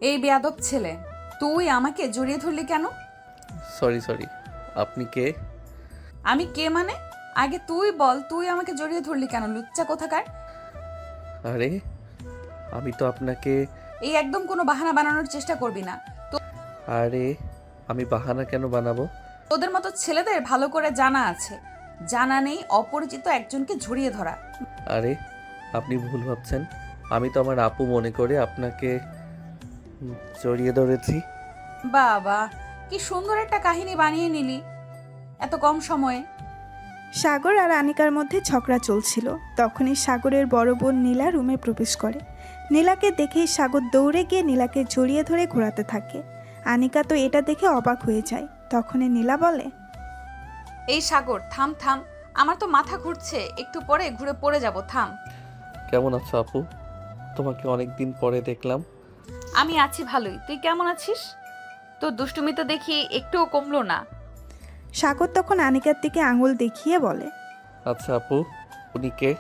এই বেয়াদব ছেলে, তুই আমাকে জড়িয়ে ধরলি কেন? সরি, আপনি কে? আমি কে মানে? আগে তুই বল, তুই আমাকে জড়িয়ে ধরলি কেন, লুচ্চা কোথাকার? আরে আমি তো আপনাকে। এই একদম কোনো বাহানা বানানোর চেষ্টা করবি না। তো আরে আমি বাহানা কেন বানাবো? তোদের মতো ছেলেদের ভালো করে জানা আছে, জানা নেই অপরিচিত একজনকে জড়িয়ে ধরা। আরে আপনি ভুল ভাবছেন। আমি তো আমার আপু মনে করে আপনাকে জড়িয়ে ধরেছি। বাবা, কি সুন্দর একটা কাহিনী বানিয়ে নিলি এত কম সময়ে। সাগর আর আনিকার মধ্যে ঝগড়া চলছিল। তখনই সাগরের বড় বোন নীলা রুমে প্রবেশ করে। নীলাকে দেখেই সাগর দৌড়ে গিয়ে নীলাকে জড়িয়ে ধরে ঘোরাতে থাকে। আনিকা তো এটা দেখে অবাক হয়ে যায়। তখনই নীলা বলে, এই সাগর, থাম থাম, আমার তো মাথা ঘুরছে, একটু পরে ঘুরে পড়ে যাব, থাম। কেমন আছো আপু? তোমাকে অনেক দিন পরে দেখলাম। আমি আছি ভালোই, তুই কেমন আছিস? তোর দুষ্টুমি তো দেখি একটুও কমলো না। সাগর তখন আনিকার দিকে আঙুল দেখিয়ে বলে, আচ্ছা আপু, উনি কে?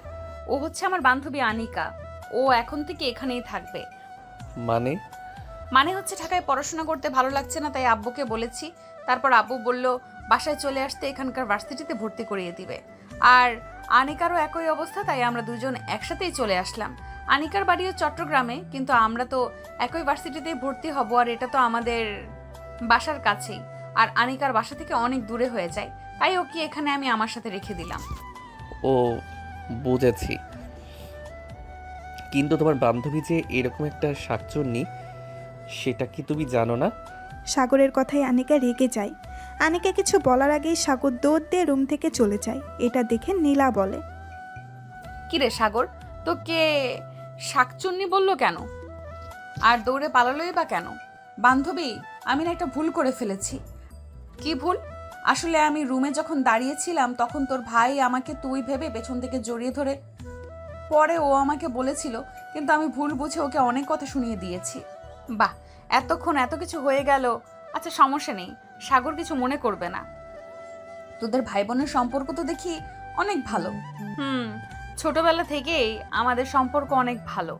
ও হচ্ছে আমার বান্ধবী আনিকা। ও এখন থেকে এখানেই থাকবে। মানে? মানে হচ্ছে ঢাকায় পড়াশোনা করতে ভালো লাগছে না, তাই আব্বুকে বলেছি। তারপর আব্বু বলল বাসায় চলে আসতে, এখানকার ভার্সিটিতে ভর্তি করিয়ে দিবে। আর আনিকারও একই অবস্থা, তাই আমরা দুজন একসাথেই চলে আসলাম। আনিকার বাড়িও চট্টগ্রামে, কিন্তু আমরা তো একই ভার্সিটিতেই ভর্তি হব, আর এটা তো আমাদের বাসার কাছেই। আর আনিকার বাসা থেকে অনেক দূরে হয়ে যায়, তাই ওকে এখানে আমি আমার সাথে রেখে দিলাম। ও, বুঝেছি। কিন্তু তোমার বান্ধবী যে এরকম একটা শাকচুন্নি, সেটা কি তুমি জানো না? সাগরের কথায় আনিকা রেগে যায়। আনিকা কিছু বলার আগেই সাগর দৌড় দিয়ে রুম থেকে চলে যায়। এটা দেখে নীলা বলে, কিরে সাগর, তোকে শাকচুন্নি বললো কেন? আর দৌড়ে পালালোই বা কেন? বান্ধবী, আমি না একটা ভুল করে ফেলেছি। কি ভুল? আসলে আমি রুমে যখন দাঁড়িয়েছিলাম তখন তোর ভাই আমাকে তুই ভেবে পেছন থেকে জড়িয়ে ধরে, পরে ও আমাকে বলেছিল, কিন্তু আমি ভুল বুঝে ওকে অনেক কথা শুনিয়ে দিয়েছি। বাহ, এতক্ষণ এত কিছু হয়ে গেল। আচ্ছা সমস্যা নেই, সাগর কিছু মনে করবে না। তোদের ভাই বোনের সম্পর্ক তো দেখি অনেক ভালো। হুম, ছোটবেলা থেকেই আমাদের সম্পর্ক অনেক ভালো।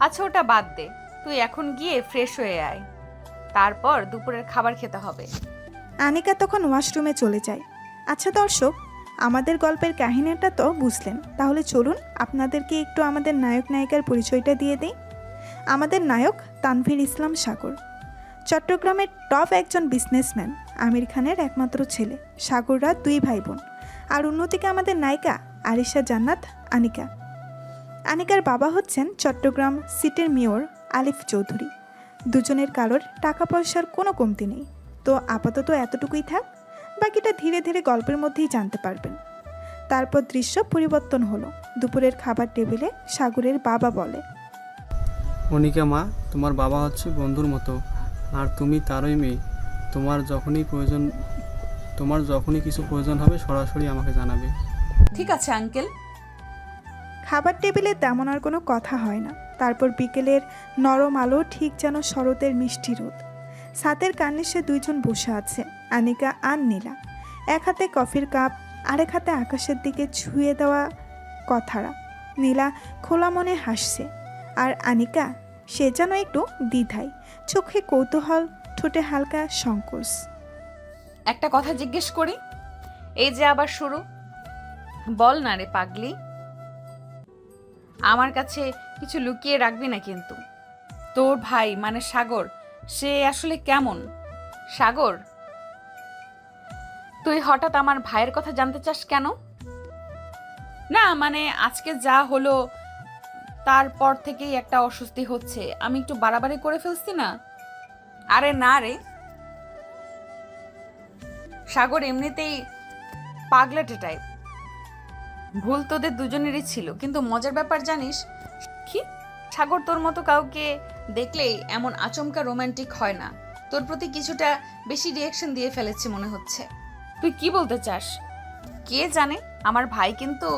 আচ্ছা ওটা বাদ দে, তুই এখন গিয়ে ফ্রেশ হয়ে আয়, তারপর দুপুরের খাবার খেতে হবে। আনিকা তখন ওয়াশরুমে চলে যায়। আচ্ছা দর্শক, আমাদের গল্পের কাহিনীটা তো বুঝলেন, তাহলে চলুন আপনাদেরকে একটু আমাদের নায়ক নায়িকার পরিচয়টা দিয়ে দিই। আমাদের নায়ক তানভীর ইসলাম সাগর, চট্টগ্রামের টপ একজন বিজনেসম্যান, আমির খানের একমাত্র ছেলে। সাগররা দুই ভাই বোন। আর অন্যদিকে আমাদের নায়িকা আরিশা জান্নাত আনিকা। আনিকার বাবা হচ্ছেন চট্টগ্রাম সিটির মেয়র আলিফ চৌধুরী। দুজনের কারোর টাকা পয়সার কোনো কমতি নেই। তো আপাতত এতটুকুই থাক, বাকিটা ধীরে ধীরে গল্পের মধ্যেই জানতে পারবেন। তারপর দৃশ্য পরিবর্তন হলো। দুপুরের খাবার টেবিলে সাগরের বাবা বলে, অনিকা মা, তোমার বাবা হচ্ছে বন্ধুর মতো, আর তুমি তারই মেয়ে। তোমার যখনই কিছু প্রয়োজন হবে সরাসরি আমাকে জানাবে। ঠিক আছে আঙ্কেল। খাবার টেবিলে তেমন আর কোনো কথা হয় না। তারপর বিকেলের নরম আলো ঠিক যেন শরতের মিষ্টি রোদ। ছাদের কার্নিশে দুইজন বসে আছে, আনিকা আর নীলা। এক হাতে কফির কাপ, আরেক হাতে আকাশের দিকে ছুঁয়ে দেওয়া কথারা। নীলা খোলা মনে হাসছে, আর আনিকা সে যেন একটু দ্বিধায়, চোখে কৌতূহল, ঠোঁটে হালকা সংকোচ। একটা কথা জিজ্ঞেস করি, এই যে আবার শুরু, বল না রে পাগলি। আমার কাছে কিছু লুকিয়ে রাখবি না কিন্তু। তোর ভাই মানে সাগর, সে আসলে কেমন? সাগর, তুই হঠাৎ আমার ভাইয়ের কথা জানতে চাস কেন? না মানে আজকে যা হলো তারপর থেকেই একটা অস্বস্তি হচ্ছে। আমি একটু বাড়াবাড়ি করে ফেলছি না? আরে না রে সাগর, এমনিতেই পাগলাটে টাইপ। ভুল তোদের দুজনেরই ছিল, কিন্তু মজার ব্যাপার জানিস কি, সাগর তোর মতো কাউকে দেখলেই এমন আচমকা রোমান্টিক হয় না। তোর প্রতি কিছুটা বেশি রিয়াকশন দিয়ে ফেলেছে মনে হচ্ছে। তুই কি বলতে চাস? কে জানে, আমার ভাই কিন্তু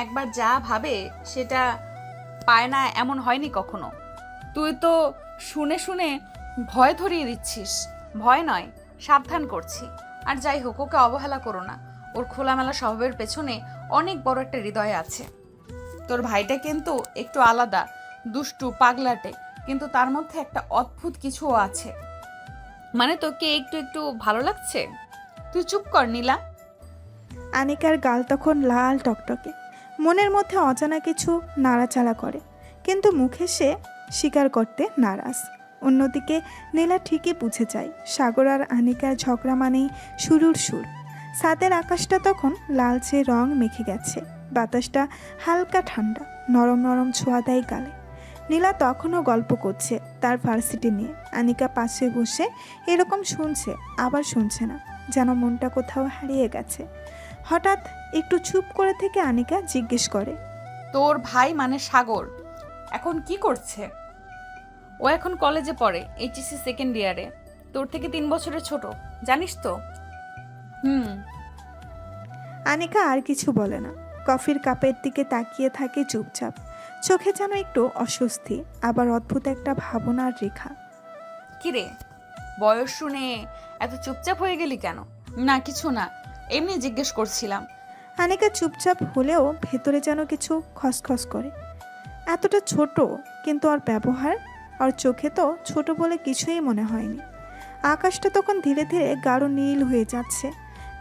একবার যা ভাবে সেটা পায় না, এমন হয়নি কখনো। তুই তো শুনে শুনে ভয় ধরিয়ে দিচ্ছিস। ভয় নয়, সাবধান করছি। আর যাই হোক, ওকে অবহেলা করো না। ওর খোলামেলা স্বভাবের পেছনে অনেক বড় একটা হৃদয় আছে। তোর ভাইটা কিন্তু একটু আলাদা, দুষ্টু, পাগলাটে, কিন্তু তার মধ্যে একটা অদ্ভুত কিছুও আছে। মানে তোকে একটু একটু ভালো লাগছে? তুই চুপ কর নীলা। আনিকার গাল তখন লাল টকটকে, মনের মধ্যে অজানা কিছু নাড়াচাড়া করে, কিন্তু মুখে সে স্বীকার করতে নারাজ। অন্যদিকে নীলা ঠিকই বুঝে যায় সাগর আর আনিকার ঝগড়া মানেই শুরুর সুর। ছাদের আকাশটা তখন লালচে রং মেখে গেছে, বাতাসটা হালকা ঠান্ডা, নরম নরম ছোঁয়া দেয় গালে। নীলা তখনও গল্প করছে তার ভার্সিটি নিয়ে। আনিকা পাশে বসে এরকম শুনছে আবার শুনছে না, যেন মনটা কোথাও হারিয়ে গেছে। হঠাৎ একটু চুপ করে থেকে আনিকা জিজ্ঞেস করে, তোর ভাই মানে সাগর এখন কি করছে? ও এখন কলেজে পড়ে, এইচএসসি সেকেন্ড ইয়ারে। তোর থেকে 3 বছরের ছোট, জানিস তো? আনিকা আর কিছু বলে না, কফির কাপের দিকে তাকিয়ে থাকে চুপচাপ, চোখে যেন একটু অস্বস্তি, আবার অদ্ভুত একটা ভাবনার রেখা। কিরে, বয়স শুনে এত চুপচাপ হয়ে গেলি কেন? না কিছু না, এমনি জিজ্ঞেস করছিলাম। আনিকা চুপচাপ হলেও ভেতরে যেন কিছু খসখস করে। এতটা ছোট, কিন্তু ওর ব্যবহার, ওর চোখে তো ছোট বলে কিছুই মনে হয়নি। আকাশটা তখন ধীরে ধীরে গাঢ় নীল হয়ে যাচ্ছে,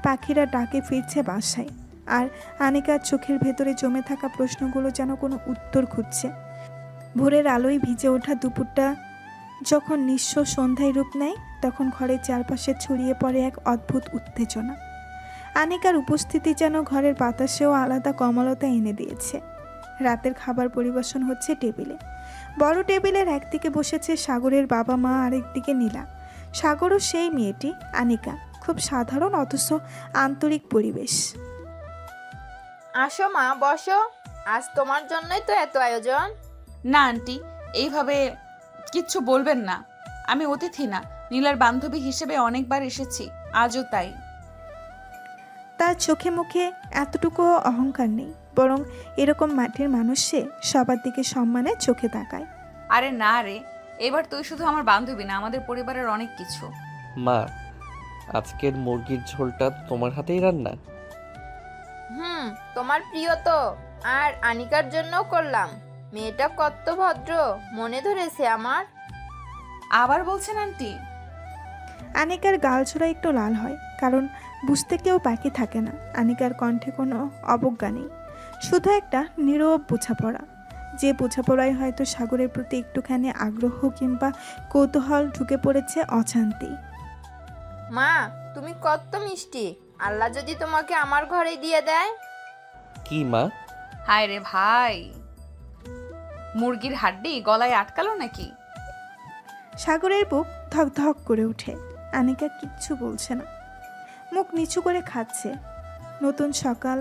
পাখিরা ডাকে ফিরছে বাসায়, আর আনিকার চোখের ভেতরে জমে থাকা প্রশ্নগুলো যেন কোনো উত্তর খুঁজছে। ভোরের আলোয় ভিজে ওঠা দুপুরটা যখন নিঃস্ব সন্ধ্যায় রূপ নেয়, তখন ঘরের চারপাশে ছড়িয়ে পড়ে এক অদ্ভুত উত্তেজনা। আনিকার উপস্থিতি যেন ঘরের বাতাসেও আলাদা কমলতা এনে দিয়েছে। রাতের খাবার পরিবেশন হচ্ছে টেবিলে। বড় টেবিলের একদিকে বসেছে সাগরের বাবা মা, আরেকদিকে নীলা। সাগরও সেই মেয়েটি, আনিকা। খুব সাধারণ অথচ আন্তরিক পরিবেশ। আসো মা, বসো। আজ তোমার জন্যই তো এত আয়োজন। না আন্টি, এইভাবে কিচ্ছু বলবেন না। আমি অতিথি না, নীলার বান্ধবী হিসেবে অনেকবার এসেছি, আজও তাই। তার চোখে মুখে এতটুকুও অহংকার নেই, বরং এরকম মাটির মানুষ সে সবার দিকে সম্মানের চোখে তাকায়। আরে না রে, এবার তুই শুধু আমার বান্ধবী না, আমাদের পরিবারের অনেক কিছু। মা, আজকের মুরগির ঝোলটা তোমার হাতেই রান্না? তোমার প্রিয় তো, আর আনিকার জন্যও করলাম। মেয়েটা কত ভদ্র, মনে ধরেছে আমার। আবার বলছেন আন্টি? আনিকার গালছোড়া একটু লাল হয়, কারণ বুঝতে কেউ বাকি থাকে না। আনিকার কণ্ঠে কোনো অবজ্ঞা নেই, শুধু একটা নীরব বোঝাপড়া, যে বোঝাপড়ায় হয়তো সাগরের প্রতি একটুখানি আগ্রহ কিংবা কৌতূহল ঢুকে পড়েছে অজান্তেই। মা, তুমি কত মিষ্টি। আল্লাহ যদি তোমাকে আমার ঘরে দিয়ে দেয়। কি মা? হায় রে ভাই, মুরগির হাড্ডি গলায় আটকালো নাকি? সাগরের বুক ধক ধক করে ওঠে। আনিকা কিচ্ছু বলছে না, মুখ নিচু করে খাচ্ছে। নতুন সকাল,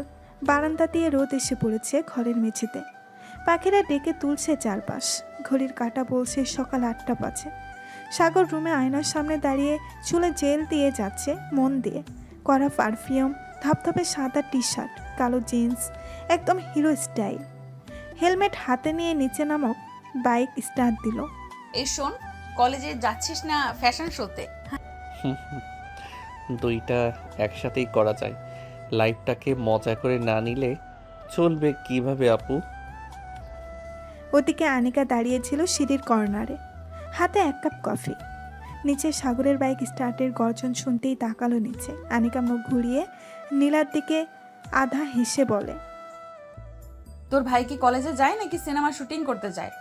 বারান্দা দিয়ে রোদ এসে পড়েছে ঘরের মেঝেতে। পাখিরা ডেকে তুলছে চারপাশ, ঘড়ির কাঁটা বলছে সকাল 8টা বাজে। সাগর রুমে আয়নার সামনে দাঁড়িয়ে চুলে জেল দিয়ে যাচ্ছে মন দিয়ে। কড়া পারফিউম, ধপধপে সাদা টি শার্ট, কালো জিন্স, একদম হিরো স্টাইল। হেলমেট হাতে নিয়ে নিচে নামক বাইক স্টার্ট দিল। এই শোন, কলেজে যাচ্ছিস না ফ্যাশন শোতে? দুইটা একসাথেই করা যায়, লাইফটাকে মজা করে না নিলে চলবে কিভাবে আপু? ওদিকে আনিকা দাঁড়িয়েছিল সিঁড়ির কর্নারে, হাতে 1 কাপ কফি। নিচে সাগরের বাইক স্টার্টের গর্জন শুনতেই তাকালো নিচে। আনিকা মুখ ঘুরিয়ে নীলার দিকে আধা হেসে বলে, তোর ভাই কি কলেজে যায় নাকি সিনেমা শুটিং করতে যায়?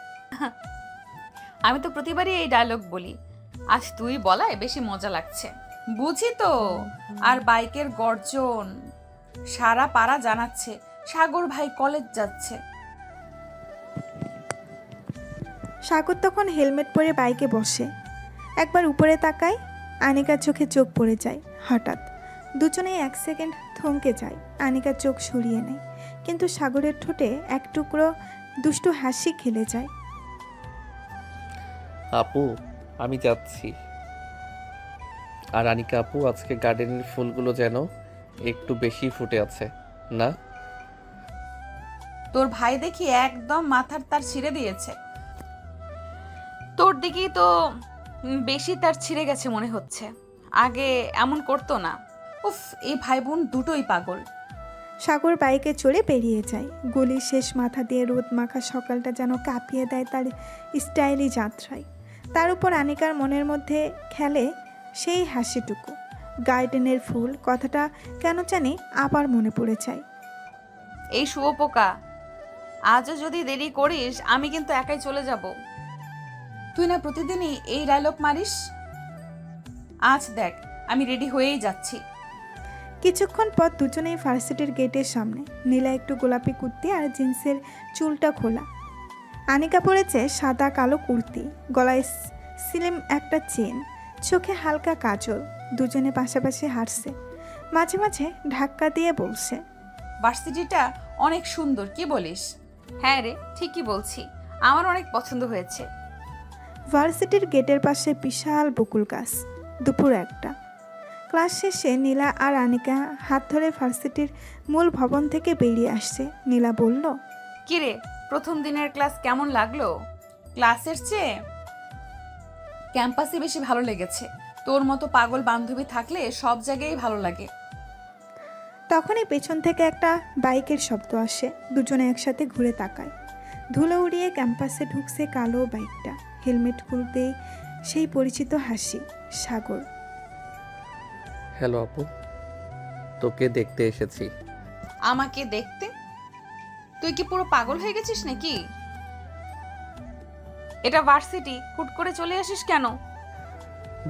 আমি তো প্রতিবারই এই ডায়লগ বলি, আজ তুই বলায় বেশি মজা লাগছে। বুঝি তো। আর বাইকের গর্জন সারা পাড়া জানাচ্ছে সাগর ভাই কলেজ যাচ্ছে। সাগর তখন হেলমেট পরে বাইকে বসে, একবার উপরে তাকায়। আনিকার চোখে চোখ পড়ে যায়। হঠাৎ দুজনেই 1 সেকেন্ড থমকে যায়। আনিকার চোখ সরিয়ে নেয়, কিন্তু সাগরের ঠোঁটে এক টুকরো দুষ্টু হাসি খেলে যায়। আপু, আমি যাচ্ছি। আর আনিকা আপু, আজকে গার্ডেনের ফুলগুলো যেন একটু বেশি ফুটে আছে না? তোর ভাই দেখি একদম মাথার তার ছিঁড়ে দিয়েছে। তোর দিকেই তো বেশি তার ছিঁড়ে গেছে মনে হচ্ছে, আগে এমন করতো না। উফ, এই ভাই বোন দুটোই পাগল। সাগর বাইকে চড়ে বেরিয়ে যায়। গলির শেষ মাথা দিয়ে রোদ মাখা সকালটা যেন কাঁপিয়ে দেয় তার স্টাইলি যাত্রায়। তার উপর আনিকার মনের মধ্যে খেলে সেই হাসিটুকু। গার্ডেনের ফুল কথাটা কেন জানি আবার মনে পড়ে যায়। এই শুয়োপোকা, আজও যদি দেরি করিস আমি কিন্তু একাই চলে যাব। তুই না প্রতিদিনই এই ডায়লগ মারিস। আজ দেখ, আমি রেডি হয়েই যাচ্ছি। কিছুক্ষণ পর দুজনেই ভার্সিটির গেটের সামনে। নীলা একটু গোলাপি কুর্তি আর জিন্সের চুলটা খোলা। আনিকা পরেছে সাদা কালো কুর্তি, গলায় স্লিম একটা চেন, চোখে হালকা কাজল। দুজনে পাশাপাশি হাঁটছে, মাঝে মাঝে ধাক্কা দিয়ে বলছে, ভার্সিটিটা অনেক সুন্দর, কি বলিস? হ্যাঁ রে, ঠিকই বলছি, আমার অনেক পছন্দ হয়েছে। ভার্সিটির গেটের পাশে বিশাল বকুল গাছ। দুপুর 1টা। ক্লাস শেষে নীলা আর আনিকা হাত ধরে ভার্সিটির মূল ভবন থেকে বেরিয়ে আসছে। নীলা বলল, কি রে, প্রথম দিনের ক্লাস কেমন লাগলো? ক্লাসের চেয়ে ক্যাম্পাসে বেশি ভালো লেগেছে। তোর মতো পাগল বান্ধবী থাকলে সব জায়গায় ভালো লাগে। তখনই পেছন থেকে একটা বাইকের শব্দ আসে। দুজনে একসাথে ঘুরে তাকায়। ধুলো উড়িয়ে ক্যাম্পাসে ঢুকছে কালো বাইকটা। হেলমেট খুলতেই সেই পরিচিত হাসি, সাগর। হ্যালো আপু, তোকে দেখতে এসেছি। আমাকে দেখতে? তুই কি পুরো পাগল হয়ে গেছিস নাকি? এটা ভার্সিটি, হুট করে চলে আসিস কেন?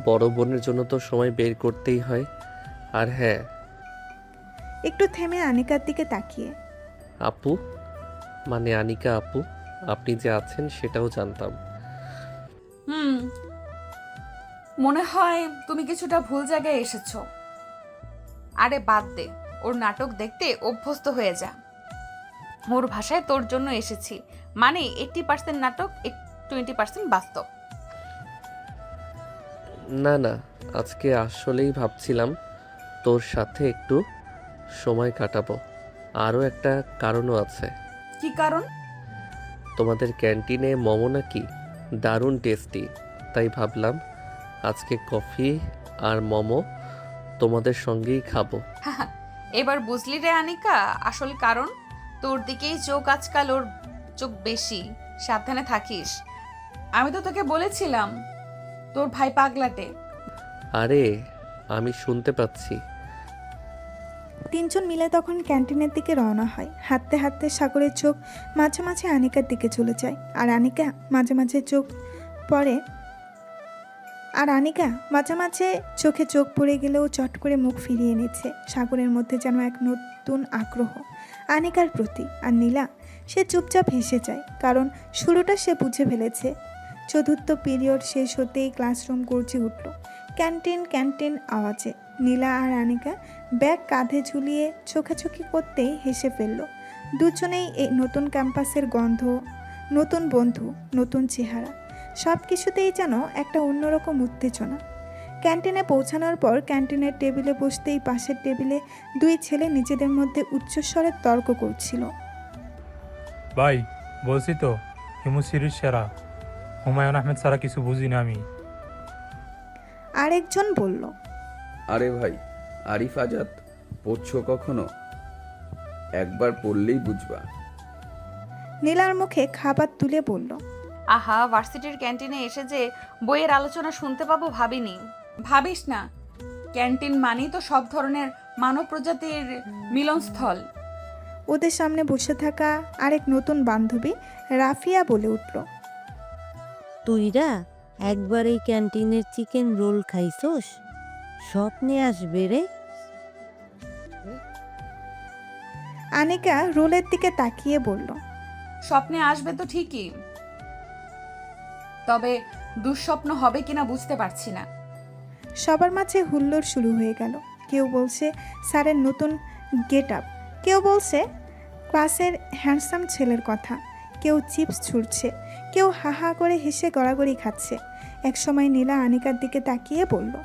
বড় বোনের জন্য তো সময় বের করতেই হয়। আর হ্যাঁ একটু থেমে আনিকার দিকে তাকিয়ে, আপু, মানে আনিকা আপু, আপনি যে আছেন সেটাও জানতাম। মনে হয় তুমি কিছুটা ভুল জায়গায় এসেছো। আরে বাদ দে, ওর নাটক দেখতে অভ্যস্ত হয়ে যা। ওর ভাষায় তোর জন্য এসেছি, মানে 80% নাটক, 20% বাস্তব। না না, আজকে আসলেই ভাবছিলাম তোর সাথে একটু সময় কাটাবো। আরও একটা কারণও আছে। কি কারণ? তোমাদের ক্যান্টিনে মোমো নাকি দারুণ টেস্টি, তাই ভাবলাম আজকে কফি আর মোমো তোমাদের সঙ্গেই খাবো। এবার বুঝলি রে আনিকা আসল কারণ? তোর দিকেই চোখ, আজকাল ওর চোখ বেশি, সাবধানে থাকিস। আমি তো তোকে বলেছিলাম তোর ভাই পাগলাটে। আরে আমি শুনতে পাচ্ছি। তিনজন মিলে তখন ক্যান্টিনের দিকে রওনা হয়। হাঁটতে হাঁটতে সাগরের চোখ মাঝে মাঝে আনিকার দিকে চলে যায়, আর আনিকা মাঝে মাঝে চোখে চোখ পড়ে গেলেও চট করে মুখ ফিরিয়ে নিচ্ছে। সাগরের মধ্যে যেন এক নতুন আগ্রহ আনিকার প্রতি। আর নীলা, সে চুপচাপ হেসে যায়, কারণ শুরুটা সে বুঝে ফেলেছে। চতুর্থ পিরিয়ড শেষ হতেই ক্লাসরুম গর্জে উঠল ক্যান্টিন ক্যান্টিন আওয়াজে। নীলা আর আনিকা ব্যাগ কাঁধে ঝুলিয়ে চোখাচোখি করতেই হেসে ফেলল। দুজনেই এই নতুন ক্যাম্পাসের গন্ধ, নতুন বন্ধু, নতুন চেহারা, সব কিছুতেই যেন একটা অন্যরকম উত্তেজনা। ক্যান্টিনে পৌঁছানোর পর ক্যান্টিনের টেবিলে বসতেই পাশের টেবিলে দুই ছেলে নিজেদের মধ্যে উচ্চস্বরে তর্ক করছিল। ভাই, বলছি তো হিমু সিরিজ সেরা, হুমায়ুন আহমেদ ছাড়া কিছু বুঝি না আমি। আরেকজন বলল, আরে ভাই, আরিফ আজাদ পড়ছো কখনো? একবার পড়লেই বুঝবা। নীলার মুখে খাবার তুলে বলল, আহা, ভার্সিটির ক্যান্টিনে এসে যে বইয়ের আলোচনা শুনতে পাবো ভাবিনি। ভাবিস না, ক্যান্টিন মানেই তো সব ধরনের মানব প্রজাতির মিলনস্থল। ওদের সামনে বসে থাকা আরেক নতুন বান্ধবী রাফিয়া বলে উঠল, তুইরা একবার এই ক্যান্টিনের চিকেন রোল খাইছস? স্বপ্নে আসবে রে। আনিকা রোলের দিকে তাকিয়ে বলল, স্বপ্নে আসবে তো ঠিকই, তবে দুঃস্বপ্ন হবে কিনা বুঝতে পারছি না। সবার মাঝে হুল্লোড় শুরু হয়ে গেল। কেউ বলছে স্যারের নতুন গেট আপ, কেউ বলছে ক্লাসের হ্যান্ডসাম ছেলের কথা, কেউ চিপস ছুঁড়ছে, কেউ হা হা করে হেসে গড়াগড়ি খাচ্ছে। একসময় নীলা আনিকার দিকে তাকিয়ে বলল,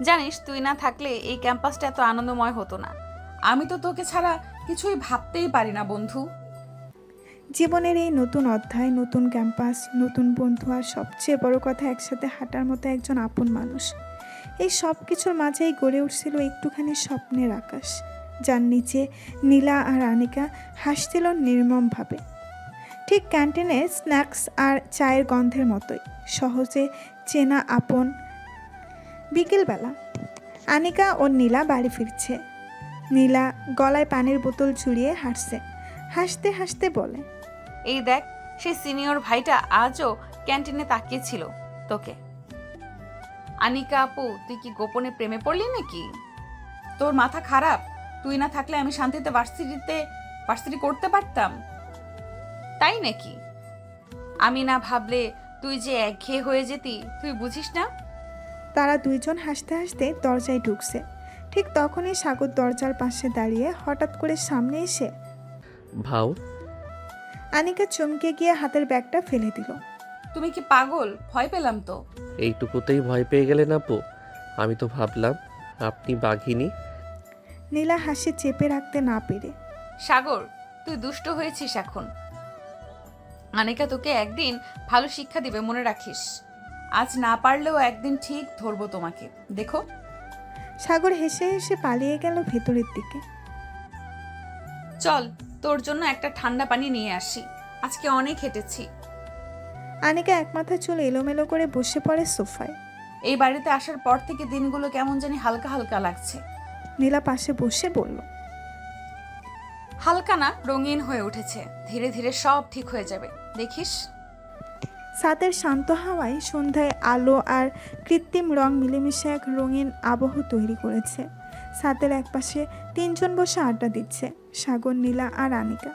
জানিস, তুই না থাকলে এই ক্যাম্পাসটা এত আনন্দময় হতো না। আমি তো তোকে ছাড়া কিছুই ভাবতেই পারি না বন্ধু। জীবনের এই নতুন অধ্যায়, নতুন ক্যাম্পাস, নতুন বন্ধু, আর সবচেয়ে বড় কথা একসাথে হাঁটার মতো একজন আপন মানুষ। এই সব কিছুর মাঝেই গড়ে উঠছিল একটুখানি স্বপ্নের আকাশ। যার নিচে নীলা আর আনিকা হাসছিল নির্মমভাবে। ঠিক ক্যান্টিনে স্ন্যাক্স আর চায়ের গন্ধের মতোই সহজে চেনা আপন। বিকেলবেলা আনিকা ও নীলা বাড়ি ফিরছে। নীলা গলায় পানির বোতল ঝুলিয়ে হাসছে, হাসতে হাসতে বলে, এই দেখ, সেই সিনিয়র ভাইটা আজও ক্যান্টিনে তাকিয়েছিল তোকে। আনিকা আপু, তুই কি গোপনে প্রেমে পড়লি নাকি? তোর মাথা খারাপ? তুই না থাকলে আমি শান্তিতে ভার্সিটি করতে পারতাম, তাই নাকি? আমি না ভাবলে তুই যে একঘেয়ে হয়ে যেতি, তুই বুঝিস না? তারা দুইজন হাসতে হাসতে দরজায় ঢুকছে। ঠিক তখনই সাগর দরজার পাশে দাঁড়িয়ে হঠাৎ করে সামনে এসে ভাও। আনিকা চমকে গিয়ে হাতের ব্যাগটা ফেলে দিল। তুমি কি পাগল? ভয় পেলাম তো। এইটুকুতেই ভয় পেয়ে গেলেন আপু? আমি তো ভাবলাম আপনি বাঘিনী। নীলা হাসি চেপে রাখতে না পেরে, সাগর, তুই দুষ্ট হয়েছিস এখন। আনিকা তোকে একদিন ভালো শিক্ষা দিবে, মনে রাখিস। আজ না পারলেও একদিন ঠিক ধরবো তোমাকে, দেখো। সাগর হেসে হেসে পালিয়ে গেল ভেতরের দিকে। চল, তোর জন্য একটা ঠান্ডা পানি নিয়ে আসি, আজকে অনেক হেঁটেছি। আনিকা এক মাথা চুল এলোমেলো করে বসে পড়ে সোফায়। এই বাড়িতে আসার পর থেকে দিনগুলো কেমন জানি হালকা হালকা লাগছে। নীলা পাশে বসে বলল, হালকা না, রঙিন হয়ে উঠেছে। ধীরে ধীরে সব ঠিক হয়ে যাবে, দেখিস। ছাদের শান্ত হাওয়ায় সন্ধ্যায় আলো আর কৃত্রিম রং মিলেমিশে এক রঙিন আবহ তৈরি করেছে। ছাদের একপাশে তিনজন বসে আড্ডা দিচ্ছে, সাগর, নীলা আর আনিকা।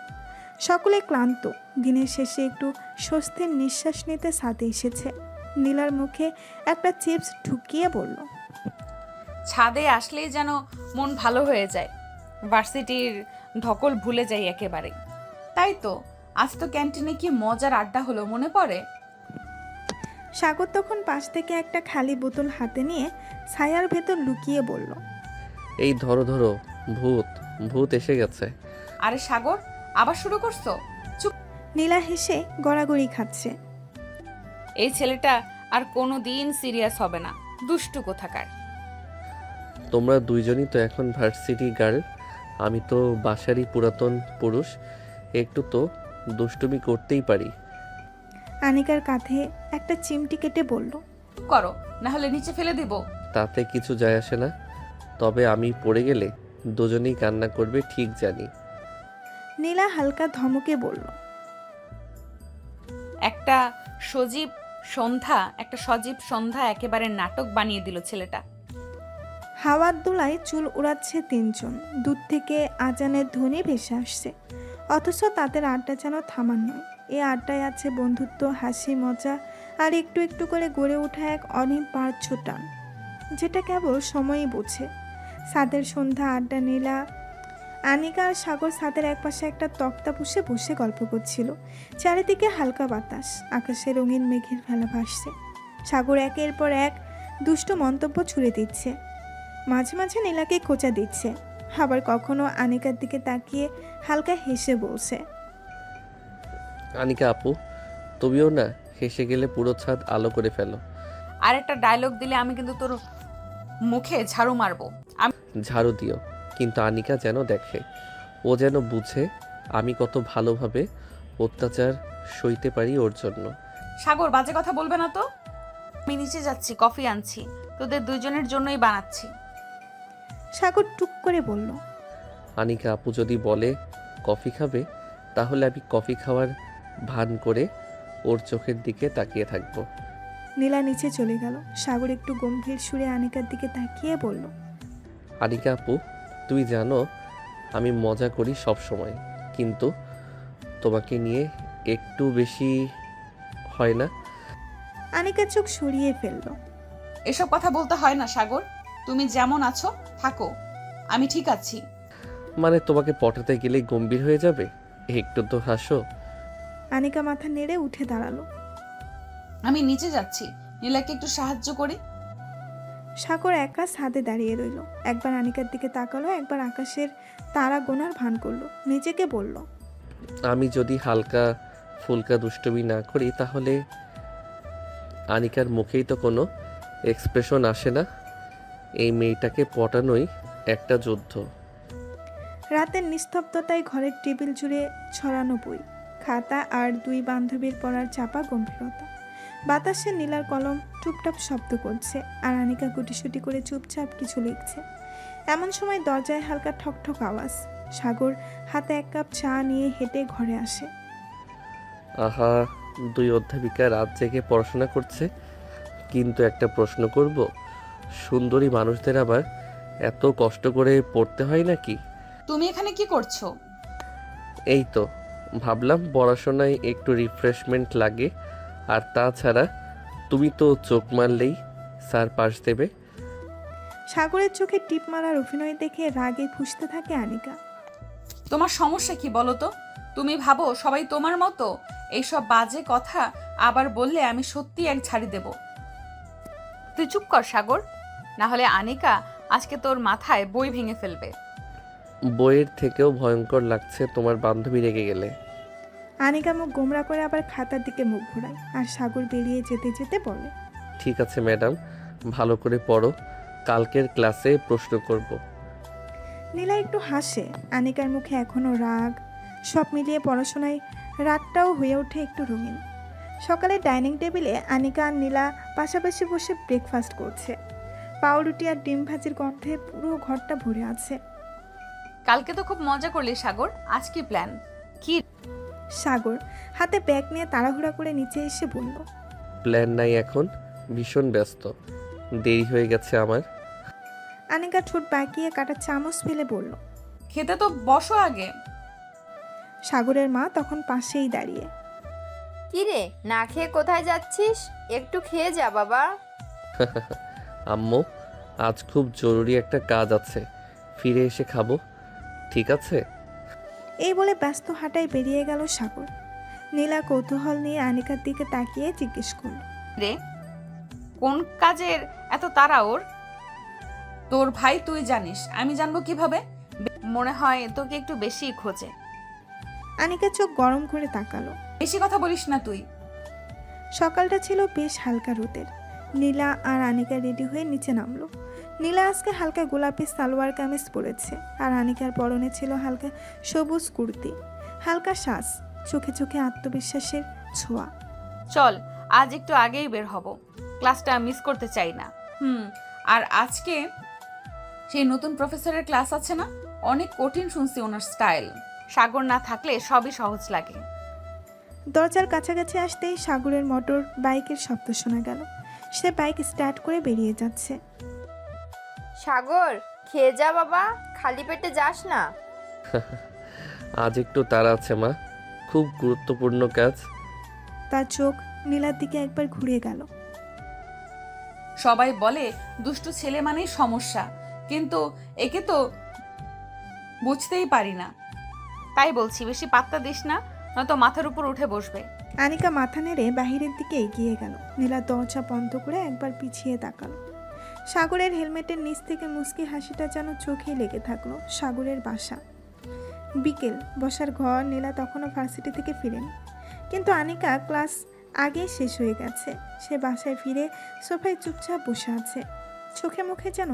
সকলে ক্লান্ত, দিনের শেষে একটু স্বস্তির নিঃশ্বাস নিতে ছাদে এসেছে। নীলার মুখে একটা চিপস ঢুকিয়ে বলল, ছাদে আসলেই যেন মন ভালো হয়ে যায়, ভার্সিটির ধকল ভুলে যাই একেবারে। তাই তো আজ তো ক্যান্টিনে কি মজার আড্ডা হলো, মনে পড়ে। সাগর তখন পাশ থেকে একটা খালি বোতল হাতে নিয়ে ছায়ার ভেতর লুকিয়ে বলল, এই ধরো ধরো, ভূত ভূত এসে গেছে। আরে সাগর, আবার শুরু করছো? চুপ। নীলা হেসে গড়াগড়ি খাচ্ছে। এই ছেলেটা আর কোনো দিন সিরিয়াস হবে না, দুষ্টু কোথাকার। তোমরা দুইজনই তো এখন ভার্সিটি গার্ল, আমি তো বাসারই পুরাতন পুরুষ, একটু তো দুষ্টুমি করতেই পারি। আনিকার কাঁধে একটা চিমটি কেটে বলল, চুপ করো, না হলে নিচে ফেলে দিব। তাতে কিছু যায় আসে না, তবে আমি পড়ে গেলে দুজনেই কান্না করবে ঠিক জানি। নীলা হালকা ধমকে বলল, একটা সজীব সন্ধ্যা একেবারে নাটক বানিয়ে দিল ছেলেটা। হাওয়ার দোলায় চুল উড়াচ্ছে তিনজন। দূর থেকে আজানের ধ্বনি ভেসে আসছে, অথচ তাদের আড্ডা যেন থামার নয়। এই আড্ডায় আছে বন্ধুত্ব, হাসি, মজা আর একটু একটু করে গড়ে ওঠা এক অনিবার্য টান, যেটা কেবল সময়ই বোঝে। ছাদের সন্ধ্যা আড্ডা। নীলা, আনিকা আর সাগর ছাদের একপাশে একটা তক্তা বসে বসে গল্প করছিল। চারিদিকে হালকা বাতাস, আকাশে রঙিন মেঘের ভেলা ভাসছে। সাগর একের পর এক দুষ্ট মন্তব্য ছুড়ে দিচ্ছে, মাঝে মাঝে নীলাকে খোঁচা দিচ্ছে, আবার কখনো আনিকার দিকে তাকিয়ে হালকা হেসে বলছে, আনিকা আপু, তুমিও না হেসে গেলে পুরো ছাদ আলো করে ফেলো। আর একটা ডায়লগ দিলে আমি কিন্তু তোর মুখে ঝাড়ু মারবো। ঝাড়ু দিও, কিন্তু আনিকা যেন দেখে, ও যেন বুঝে আমি কত ভালোভাবে অত্যাচার সইতে পারি ওর জন্য। সাগর, বাজে কথা বলবে না তো। আমি নিচে যাচ্ছি, কফি আনছি, তোদের দুইজনের জন্যই বানাচ্ছি। সাগর টুক করে বলল, আনিকা আপু যদি বলে কফি খাবে, তাহলে আমি কফি খাওয়ার ভান করে ওর চোখের দিকে তাকিয়ে থাকবো। নীলা নিচে চলে গেল। সাগর একটু গম্ভীর সুরে আনিকার দিকে তাকিয়ে বলল, আনিকা আপু, তুই জানো আমি মজা করি সব সময়, কিন্তু তোমাকে নিয়ে একটু বেশি হয় না? আনিকা চোখ সরিয়ে ফেলল। এসব কথা বলতে হয় না সাগর, তুমি যেমন আছো থাকো, আমি ঠিক আছি। মানে তোমাকে পটাতে গেলেই গম্ভীর হয়ে যাবে? একটু তো হাসো। আনিকা মাথা নেড়ে উঠে দাঁড়ালো। আমি নিচে যাচ্ছি, নীলাকে একটু সাহায্য করি। সাগর একা ছাদে দাঁড়িয়ে রইল। একবার আনিকার দিকে তাকালো, একবার আকাশের তারা গোনার ভান করলো। নিজেকে বলল, আমি যদি হালকা ফুলকা দুষ্টুমি না করি, তাহলে আনিকার মুখেই তো কোনো এক্সপ্রেশন আসে না। এই মেয়েটাকে পটানোই একটা যুদ্ধ। রাতের নিস্তব্ধতায় ঘরের টেবিল জুড়ে ছড়ানো বই, খাতা আর দুই বান্ধবীর পড়ার চাপা গম্ভীরতা। বাতাসে নীলার কলম টুপটাপ শব্দ করছে আর আনিকা গুটিসুটি করে চুপচাপ কিছু লিখছে। এমন সময় দরজায় হালকা ঠকঠক আওয়াজ। সাগর হাতে এক কাপ চা নিয়ে হেঁটে ঘরে আসে। আহা, দুই অধ্যাপিকা রাত জেগে পড়াশোনা করছে। কিন্তু একটা প্রশ্ন করব, সুন্দরী মানুষদের আবার এত কষ্ট করে পড়তে হয় নাকি? তুমি এখানে কি করছো? এই তো ভাবলাম পড়াশোনায় একটু রিফ্রেশমেন্ট লাগে। আর তাছাড়া তুমি তো চোখ মারলেই স্যার পাশ দেবে। সাগরের চোখে টিপ মারার অভিনয় দেখে রাগে ফুঁসতে থাকে আনিকা। তোমার সমস্যা কি বলো তো? তুমি ভাবো সবাই তোমার মতো? এইসব বাজে কথা আবার বললে আমি সত্যি এক ঝাড়ি দেব। তুই চুপ কর সাগর, না হলে আনিকা আজকে তোর মাথায় বই ভেঙে ফেলবে। বইয়ের থেকেও ভয়ঙ্কর লাগছে তোমার বান্ধবী রেগে গেলে। আনিকা মুখ গোমরা করে আবার খাতার দিকে মুখ ঘোরায় আর সাগর বেরিয়ে যেতে যেতে বলে, ঠিক আছে ম্যাডাম, ভালো করে পড়ো, কালকের ক্লাসে প্রশ্ন করব। নীলা একটু হাসে। আনিকার মুখে এখনো রাগ। সব মিলিয়ে পড়াশোনায় রাতটাও হয়ে ওঠে একটু রঙিন। সকালে ডাইনিং টেবিলে আনিকা আর নীলা পাশাপাশি বসে ব্রেকফাস্ট করছে। পাউরুটি আর ডিম ভাজির গন্ধে পুরো ঘরটা ভরে আছে। কালকে তো খুব মজা করলি সাগর, আজ কি প্ল্যান? কি? সাগর হাতে ব্যাগ নিয়ে তাড়াহুড়া করে নিচে এসে বলল, প্ল্যান নাই এখন, ভীষণ ব্যস্ত, দেরি হয়ে গেছে আমার। আনিকা ঠোঁট বাঁকিয়ে কাটা চামচ ফেলে বলল। খেতে তো বসো আগে। সাগরের মা তখন পাশেই দাঁড়িয়ে। কি রে, না খেয়ে কোথায় যাচ্ছিস? একটু খেয়ে যা বাবা। আম্মু, আজ খুব জরুরি একটা কাজ আছে, ফিরে এসে খাবো, ঠিক আছে? এই বলে ব্যস্ত হাঁটায় বেরিয়ে গেল সাগর। নীলা কৌতূহল নিয়ে আনিকার দিকে তাকিয়ে জিজ্ঞেস করল, রে, কোন কাজের এত তাড়া ওর? তোর ভাই তুই জানিস, আমি জানবো কিভাবে? মনে হয় তোকে একটু বেশি খোঁজে। আনিকা চোখ গরম করে তাকালো। বেশি কথা বলিস না তুই। সকালটা ছিল বেশ হালকা রোদের। নীলা আর আনিকা রেডি হয়ে নিচে নামলো। নীলা আজকে হালকা গোলাপি সালোয়ার কামিজ পরেছে আর আনিকার পরনে ছিল হালকা সবুজ কুর্তি। হালকা শ্বাস, চোখে চোখে আত্মবিশ্বাসের ছোঁয়া। চল, আজ একটু আগেই বের হব, ক্লাসটা মিস করতে চাই না। আর আজকে সেই নতুন প্রফেসরের ক্লাস আছে না, অনেক কঠিন শুনছি ওনার স্টাইল। সাগর না থাকলে সবই সহজ লাগে। দরজার কাছাকাছি আসতেই সাগরের মোটর বাইকের শব্দ শোনা গেল। সে বাইক স্টার্ট করে বেরিয়ে যাচ্ছে। সাগর, খেয়ে যা বাবা, খালি পেটে যাস না। আজ একটু তাড়া আছে মা, খুব গুরুত্বপূর্ণ কাজ। তার চোখ নীলার দিকে একবার ঘুরে গেল। সবাই বলে দুষ্টু ছেলে মানেই সমস্যা, কিন্তু একে তো বুঝতেই পারি না। তাই বলছি বেশি পাত্তা দিস না, নয়তো মাথার উপর উঠে বসবে। আনিকা মাথা নেড়ে বাহিরের দিকে এগিয়ে গেল। নীলা দরজা বন্ধ করে একবার পিছিয়ে তাকালো। সাগরের হেলমেটের নিচ থেকে মুচকি হাসিটা যেন চোখে লেগে থাকলো। সাগরের বাসা, বিকেল, বসার ঘর। নীলা তখনও ভার্সিটি থেকে ফিরেনি, কিন্তু আনিকা ক্লাস আগেই শেষ হয়ে গেছে। সে বাসায় ফিরে সোফায় চুপচাপ বসে আছে, চোখে মুখে যেন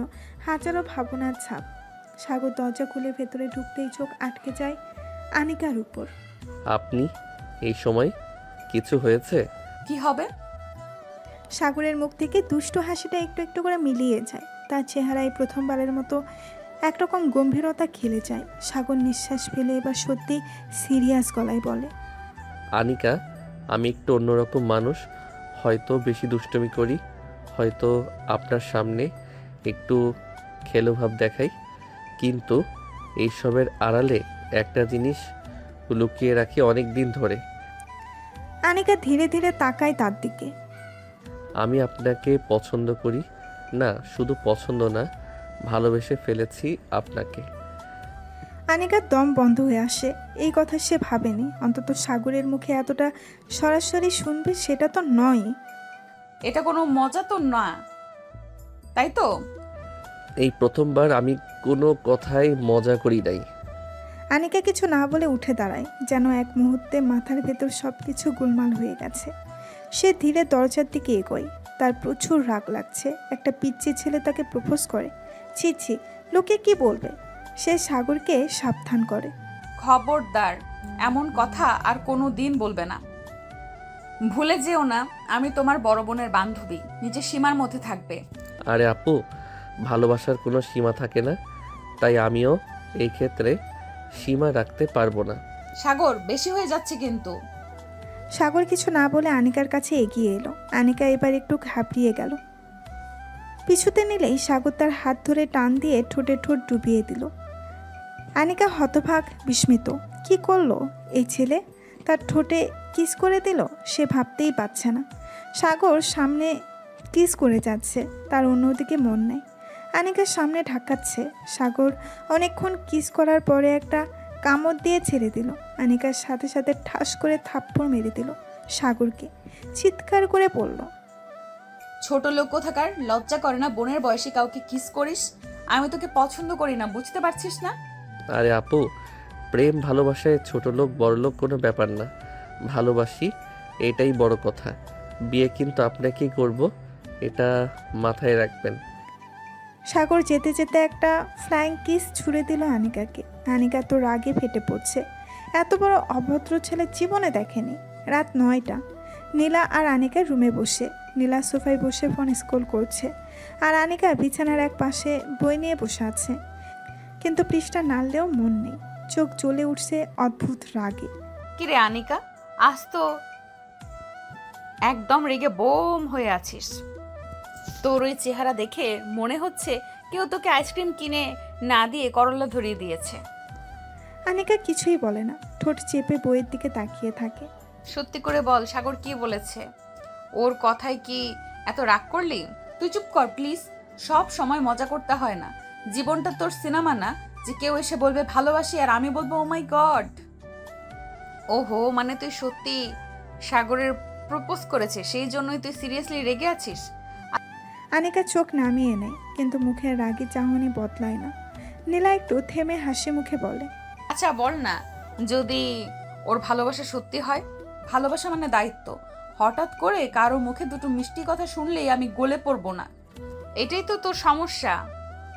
হাজারো ভাবনার ছাপ। সাগর দরজা খুলে ভেতরে ঢুকতেই চোখ আটকে যায় আনিকার উপর। আপনি এই সময়? কিছু হয়েছে? কি হবে? সাগরের মুখ থেকে দুষ্ট হাসিটা একটু একটু করে মিলিয়ে যায়। তার চেহারায় প্রথমবারের মতো একরকম গম্ভীরতা খেলে যায়। সাগর নিঃশ্বাস ফেলে এবার সত্যি সিরিয়াস গলায় বলে, আনিকা, আমি একটু অন্যরকম মানুষ, হয়তো বেশি দুষ্টুমি করি, হয়তো আপনার সামনে একটু খেলো ভাব দেখাই, কিন্তু এইসবের আড়ালে একটা জিনিস লুকিয়ে রাখি অনেক দিন ধরে। আনিকা ধীরে ধীরে তাকায় তার দিকে। আমি আপনাকে পছন্দ করি, না শুধু পছন্দ না, ভালোবেসে ফেলেছি আপনাকে। আনিকার দম বন্ধ হয়ে আসে। এই কথা সে ভাবেনি, অন্তত সাগরের মুখে এতটা সরাসরি শুনবে সেটা তো নয়। এটা কোনো মজা তো না, তাই তো? এই প্রথমবার আমি কোনো কথাই মজা করি নাই। আনিকা কিছু না বলে উঠে দাঁড়ায়, যেন এক মুহূর্তে মাথার ভেতর সব কিছু গোলমাল হয়ে গেছে। সে ধীরে দরজার দিকে এগোয়। তার প্রচুর রাগ লাগছে। একটা পিচ্চি ছেলে তাকে প্রপোজ করে। ছি ছি, লোকে কি বলবে? সে সাগরকে সাবধান করে। খবরদার এমন কথা আর কোনো দিন বলবে না। ভুলে যেও না আমি তোমার বড় বোনের বান্ধবী, নিজের সীমার মধ্যে থাকবে। আরে আপু, ভালোবাসার কোনো সীমা থাকে না, তাই আমিও এই ক্ষেত্রে সীমা রাখতে পারবো না। সাগর বেশি হয়ে যাচ্ছে কিন্তু। সাগর কিছু না বলে আনিকার কাছে এগিয়ে এলো। আনিকা এবার একটু ঘাবড়িয়ে গেল। পিছুতে নিলেই সাগর তার হাত ধরে টান দিয়ে ঠোঁটে ঠোঁট ডুবিয়ে দিল। আনিকা হতভাগ, বিস্মিত। কি করলো এই ছেলে? তার ঠোঁটে কিস করে দিল। সে ভাবতেই পারছে না সাগর সামনে কিস করে যাচ্ছে, তার অন্যদিকে মন নেই। আনিকার সামনে ঢাকাচ্ছে। সাগর অনেকক্ষণ কিস করার পরে একটা কামড় দিয়ে ছেড়ে দিল। আনিকার সাথে সাথে ঠাস করে থাপ্পড় মেরে দিল সাগরকে। চিৎকার করে পড়ল। ছোট লোক কোথাকার, লজ্জা করে না বোনের বয়সী কাউকে কিস করিস? আমি তোকে পছন্দ করি না, বুঝতে পারছিস না? আরে আপু, প্রেম ভালোবাসায় ছোট লোক বড় লোক কোনো ব্যাপার না, ভালোবাসি এটাই বড় কথা। বিয়ে কিন্তু আপনাকেই করব, এটা মাথায় রাখবেন। সাগর যেতে যেতে একটা ফ্লাইং কিস ছুঁড়ে দিল আনিকাকে। আনিকা তো রাগে ফেটে পড়ছে। এত বড় অভদ্র ছেলে জীবনে দেখেনি। রাত 9টা। নীলা আর আনিকা রুমে বসে। নীলা সোফায় বসে ফোন স্ক্রল করছে, আর আনিকা বিছানার এক পাশে বই নিয়ে বসে আছে, কিন্তু পৃষ্ঠা নাড়লেও মন নেই। চোখ জ্বলে উঠছে অদ্ভুত রাগে। কিরে আনিকা, আজ তো একদম রেগে বোম হয়ে আছিস। তোর ওই চেহারা দেখে মনে হচ্ছে কেউ তোকে আইসক্রিম কিনে না দিয়ে করলা ধরিয়ে দিয়েছে। আনিকা কিছুই বলে না, ঠোঁট চেপে বইয়ের দিকে তাকিয়ে থাকে। সত্যি করে বল, সাগর কি বলেছে? ওর কথায় কি এত রাগ করলি? তুই চুপ কর প্লিজ। সব সময় মজা করতে হয় না। জীবনটা তোর সিনেমা না যে কেউ এসে বলবে ভালোবাসি আর আমি বলবো ও মাই গড। ওহো, মানে তুই সত্যি সাগরের প্রপোজ করেছে, সেই জন্যই তুই সিরিয়াসলি রেগে আছিস? আনিকা চোখ নামিয়ে নেয়, কিন্তু মুখের রাগী চাহনি বদলায় না। নীলা একটু থেমে হাসি মুখে বলে, আচ্ছা বল না, যদি ওর ভালোবাসা সত্যি হয়? ভালোবাসা মানে দায়িত্ব। হঠাৎ করে কারো মুখে দুটো মিষ্টি কথা শুনলেই আমি গলে পড়বো না। এটাই তো তোর সমস্যা।